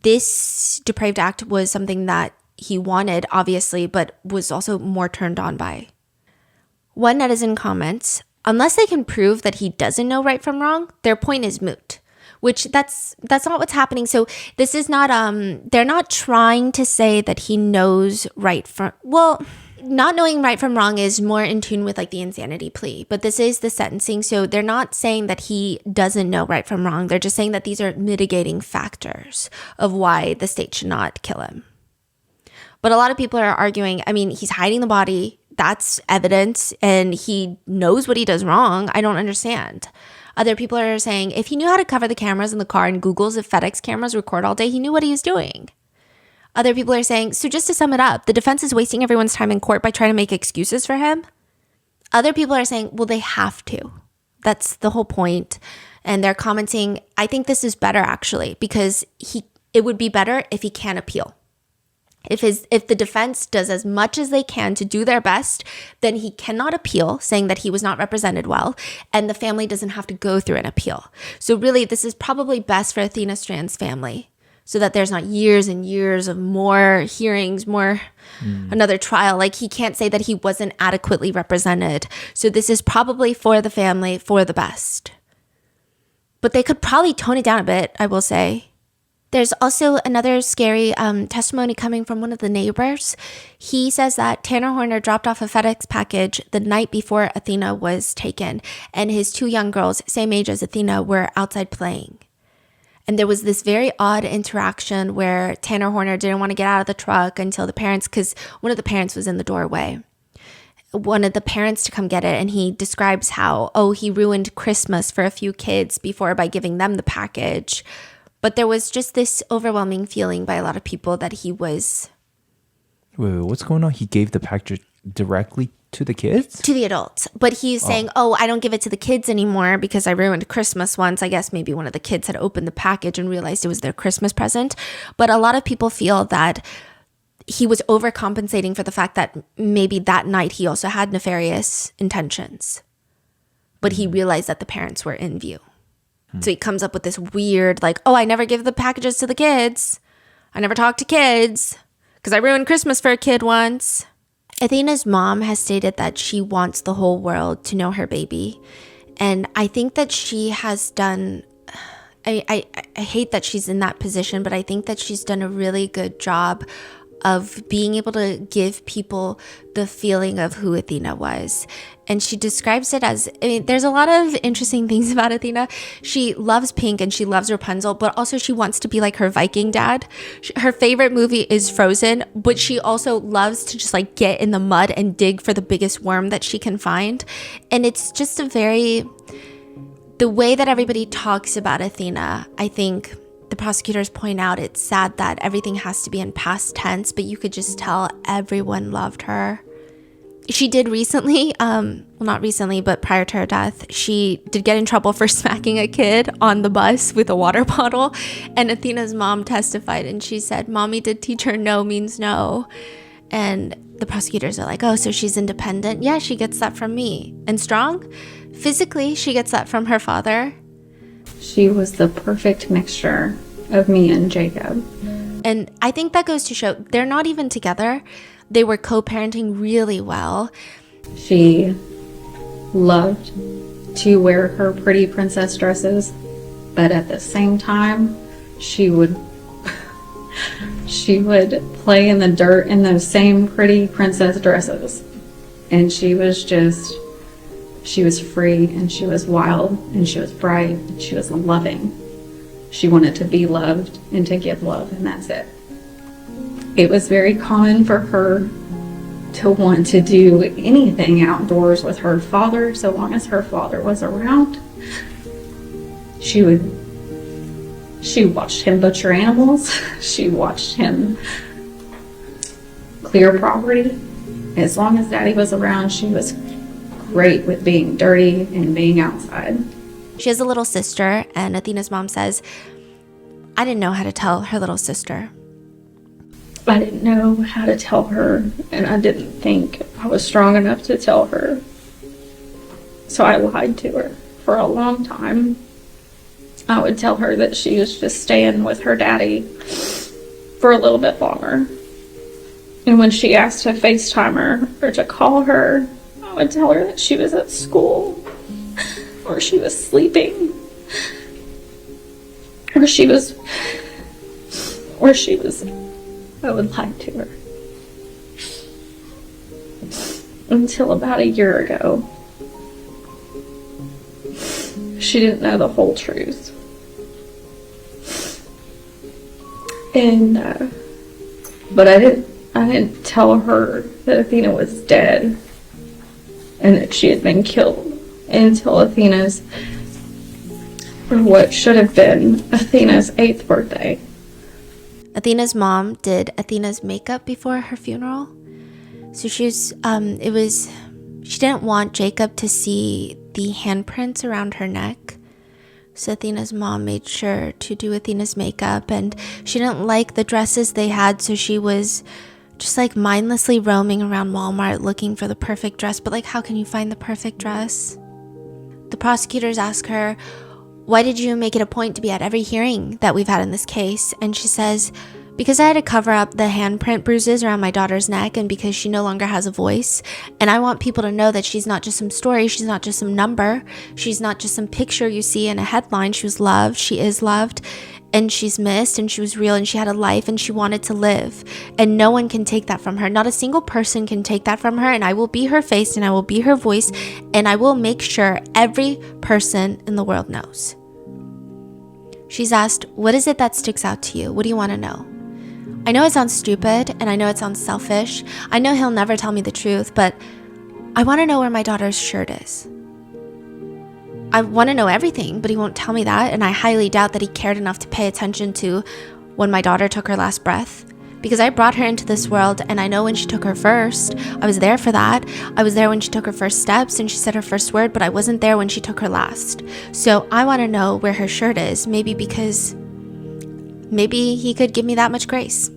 this depraved act was something that he wanted, obviously, but was also more turned on by. One netizen comments, unless they can prove that he doesn't know right from wrong, their point is moot. Which that's not what's happening. So this is not, they're not trying to say that he knows right from, well, not knowing right from wrong is more in tune with like the insanity plea, but this is the sentencing. So they're not saying that he doesn't know right from wrong. They're just saying that these are mitigating factors of why the state should not kill him. But a lot of people are arguing, I mean, he's hiding the body. That's evidence and he knows what he does wrong. I don't understand. Other people are saying if he knew how to cover the cameras in the car and Googles if FedEx cameras record all day, he knew what he was doing. Other people are saying, so just to sum it up, the defense is wasting everyone's time in court by trying to make excuses for him. Other people are saying, well, they have to. That's the whole point. And they're commenting, I think this is better actually, because it would be better if he can't appeal. If the defense does as much as they can to do their best, then he cannot appeal, saying that he was not represented well, and the family doesn't have to go through an appeal. So really, this is probably best for Athena Strand's family, so that there's not years and years of more hearings, another trial. Like, he can't say that he wasn't adequately represented. So this is probably for the family, for the best. but they could probably tone it down a bit, I will say. There's also another scary testimony coming from one of the neighbors. He says that Tanner Horner dropped off a FedEx package the night before Athena was taken, and his 2 young girls, same age as Athena, were outside playing. And there was this very odd interaction where Tanner Horner didn't want to get out of the truck until the parents, because one of the parents was in the doorway, wanted the parents to come get it. And he describes how, he ruined Christmas for a few kids before by giving them the package. But there was just this overwhelming feeling by a lot of people that he was... Wait, what's going on? He gave the package directly to the kids? To the adults. But he's saying, I don't give it to the kids anymore because I ruined Christmas once. I guess maybe one of the kids had opened the package and realized it was their Christmas present. But a lot of people feel that he was overcompensating for the fact that maybe that night he also had nefarious intentions. But he realized that the parents were in view. So he comes up with this weird, I never give the packages to the kids. I never talk to kids because I ruined Christmas for a kid once. Athena's mom has stated that she wants the whole world to know her baby. And I think that she has done, I hate that she's in that position, but I think that she's done a really good job of being able to give people the feeling of who Athena was. And she describes it as, there's a lot of interesting things about Athena. She loves pink and she loves Rapunzel, but also she wants to be like her Viking dad. Her favorite movie is Frozen, but she also loves to just get in the mud and dig for the biggest worm that she can find. And it's just the way that everybody talks about Athena, I think the prosecutors point out it's sad that everything has to be in past tense, but you could just tell everyone loved her. She did recently, not recently, but prior to her death, she did get in trouble for smacking a kid on the bus with a water bottle. And Athena's mom testified and she said, "Mommy did teach her no means no." And the prosecutors are like, so she's independent? Yeah, she gets that from me. And strong? Physically, she gets that from her father. She was the perfect mixture of me and Jacob. And I think that goes to show they're not even together. They were co-parenting really well. She loved to wear her pretty princess dresses, but at the same time, she would play in the dirt in those same pretty princess dresses. And she was free and she was wild and she was bright and she was loving. She wanted to be loved and to give love, and that's it. It was very common for her to want to do anything outdoors with her father, so long as her father was around. She watched him butcher animals. She watched him clear property. As long as Daddy was around, she was great with being dirty and being outside. She has a little sister, and Athena's mom says, I didn't know how to tell her little sister. I didn't know how to tell her, and I didn't think I was strong enough to tell her. So I lied to her for a long time. I would tell her that she was just staying with her daddy for a little bit longer. And when she asked to FaceTime her or to call her, I would tell her that she was at school, or she was sleeping, or she was, I would lie to her. Until about a year ago, she didn't know the whole truth. And, but I didn't tell her that Athena was dead and that she had been killed until Athena's, or what should have been Athena's 8th birthday. Athena's mom did Athena's makeup before her funeral. So she didn't want Jacob to see the handprints around her neck. So Athena's mom made sure to do Athena's makeup, and she didn't like the dresses they had, so she was just mindlessly roaming around Walmart looking for the perfect dress. But how can you find the perfect dress? The prosecutors ask her, why did you make it a point to be at every hearing that we've had in this case? And she says, Because I had to cover up the handprint bruises around my daughter's neck and because she no longer has a voice. And I want people to know that she's not just some story, she's not just some number, she's not just some picture you see in a headline. She was loved, she is loved, and she's missed, and she was real, and she had a life, and she wanted to live. And no one can take that from her. Not a single person can take that from her, and I will be her face, and I will be her voice, and I will make sure every person in the world knows. She's asked, what is it that sticks out to you? What do you want to know? I know it sounds stupid, and I know it sounds selfish. I know he'll never tell me the truth, but I want to know where my daughter's shirt is. I want to know everything, but he won't tell me that, and I highly doubt that he cared enough to pay attention to when my daughter took her last breath. Because I brought her into this world, and I know when she took her first. I was there for that. I was there when she took her first steps and she said her first word, but I wasn't there when she took her last. So I want to know where her shirt is, maybe because maybe he could give me that much grace.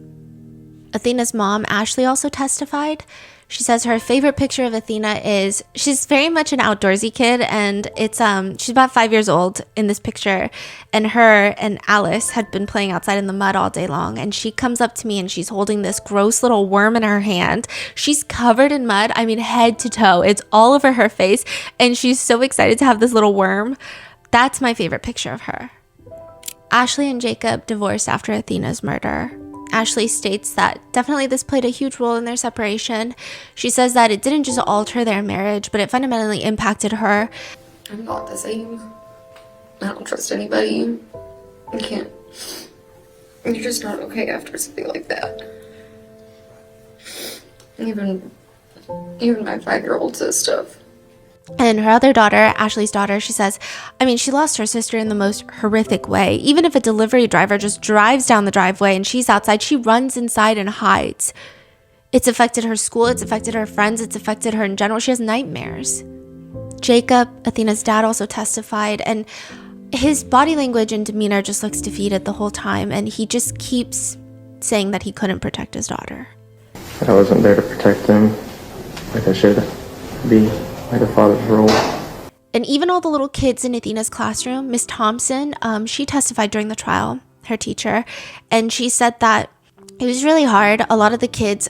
Athena's mom, Ashley, also testified. She says her favorite picture of Athena is, she's very much an outdoorsy kid, and it's she's about 5 years old in this picture, and her and Alice had been playing outside in the mud all day long, and she comes up to me and she's holding this gross little worm in her hand. She's covered in mud, I mean head to toe. It's all over her face, and she's so excited to have this little worm. That's my favorite picture of her. Ashley and Jacob divorced after Athena's murder. Ashley states that definitely this played a huge role in their separation. She says that it didn't just alter their marriage, but it fundamentally impacted her. I'm not the same. I don't trust anybody. I can't. You're just not okay after something like that. Even my 5-year-old says stuff. And her other daughter, Ashley's daughter, she says, she lost her sister in the most horrific way. Even if a delivery driver just drives down the driveway and she's outside, she runs inside and hides. It's affected her school, it's affected her friends, it's affected her in general. She has nightmares. Jacob, Athena's dad, also testified, and his body language and demeanor just looks defeated the whole time, and he just keeps saying that he couldn't protect his daughter. I wasn't there to protect them like I should be. Like a father's role. And even all the little kids in Athena's classroom, Miss Thompson, she testified during the trial, her teacher, and she said that it was really hard. A lot of the kids,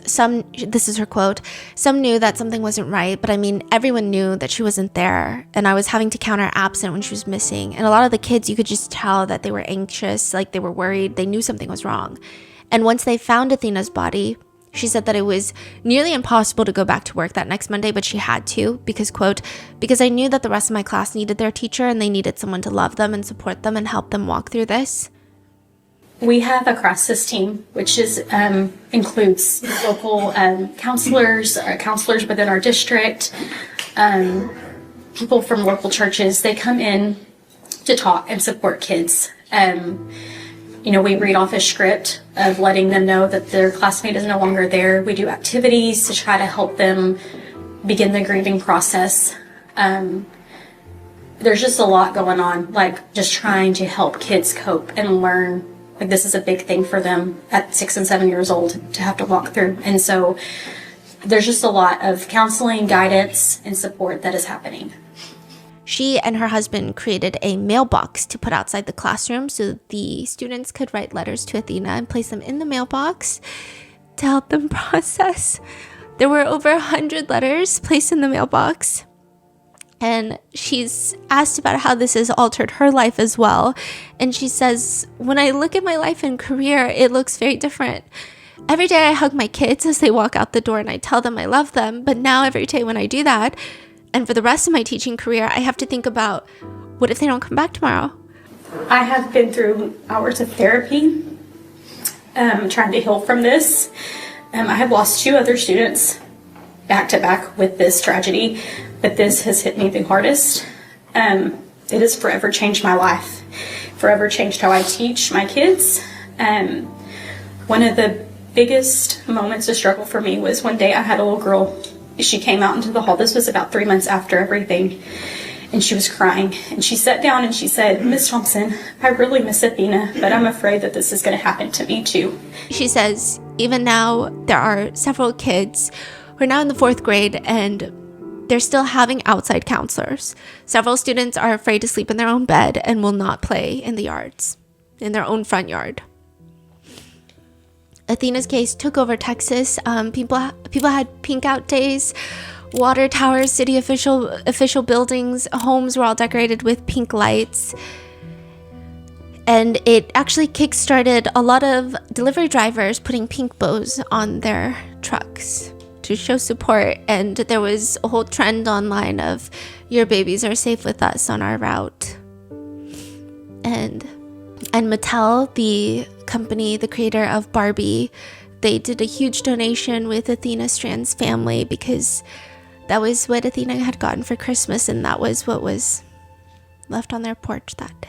this is her quote, some knew that something wasn't right, but everyone knew that she wasn't there, and I was having to count her absent when she was missing. And a lot of the kids, you could just tell that they were anxious, like they were worried, they knew something was wrong. And once they found Athena's body, she said that it was nearly impossible to go back to work that next Monday, but she had to because, quote, because I knew that the rest of my class needed their teacher and they needed someone to love them and support them and help them walk through this. We have a crisis team, which includes local counselors within our district, people from local churches. They come in to talk and support kids. We read off a script of letting them know that their classmate is no longer there. We do activities to try to help them begin the grieving process. There's just a lot going on, like just trying to help kids cope and learn. Like this is a big thing for them at 6 and 7 years old to have to walk through. And so there's just a lot of counseling, guidance, and support that is happening. She and her husband created a mailbox to put outside the classroom so the students could write letters to Athena and place them in the mailbox to help them process. There were over 100 letters placed in the mailbox. And she's asked about how this has altered her life as well. And she says, when I look at my life and career, it looks very different. Every day I hug my kids as they walk out the door and I tell them I love them. But now every day when I do that, and for the rest of my teaching career, I have to think about, what if they don't come back tomorrow? I have been through hours of therapy, trying to heal from this. I have lost 2 other students back to back with this tragedy, but this has hit me the hardest. It has forever changed my life, forever changed how I teach my kids. One of the biggest moments of struggle for me was one day I had a little girl. She came out into the hall. This was about 3 months after everything. And she was crying. And she sat down and she said, Miss Thompson, I really miss Athena, but I'm afraid that this is going to happen to me too. She says, even now, there are several kids who are now in the 4th grade and they're still having outside counselors. Several students are afraid to sleep in their own bed and will not play in the yards, in their own front yard. Athena's case took over Texas. People had pink out days. Water towers, city official buildings, homes were all decorated with pink lights. And it actually kickstarted a lot of delivery drivers putting pink bows on their trucks to show support. And there was a whole trend online of, your babies are safe with us on our route. And Mattel, the company, the creator of Barbie, they did a huge donation with Athena Strand's family because that was what Athena had gotten for Christmas, and that was what was left on their porch that day.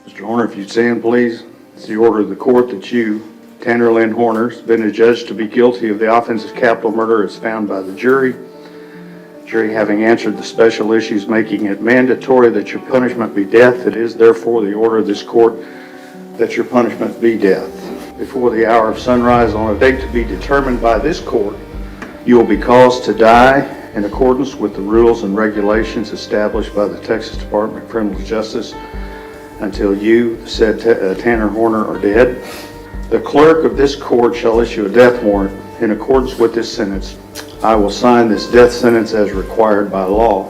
Mr. Horner, if you'd stand, please. It's the order of the court that you, Tanner Lynn Horner, has been adjudged to be guilty of the offense of capital murder as found by the jury. Jury having answered the special issues making it mandatory that your punishment be death, it is therefore the order of this court that your punishment be death. Before the hour of sunrise on a date to be determined by this court, you will be caused to die in accordance with the rules and regulations established by the Texas Department of Criminal Justice until you, said Tanner Horner, are dead. The clerk of this court shall issue a death warrant in accordance with this sentence. I will sign this death sentence as required by law.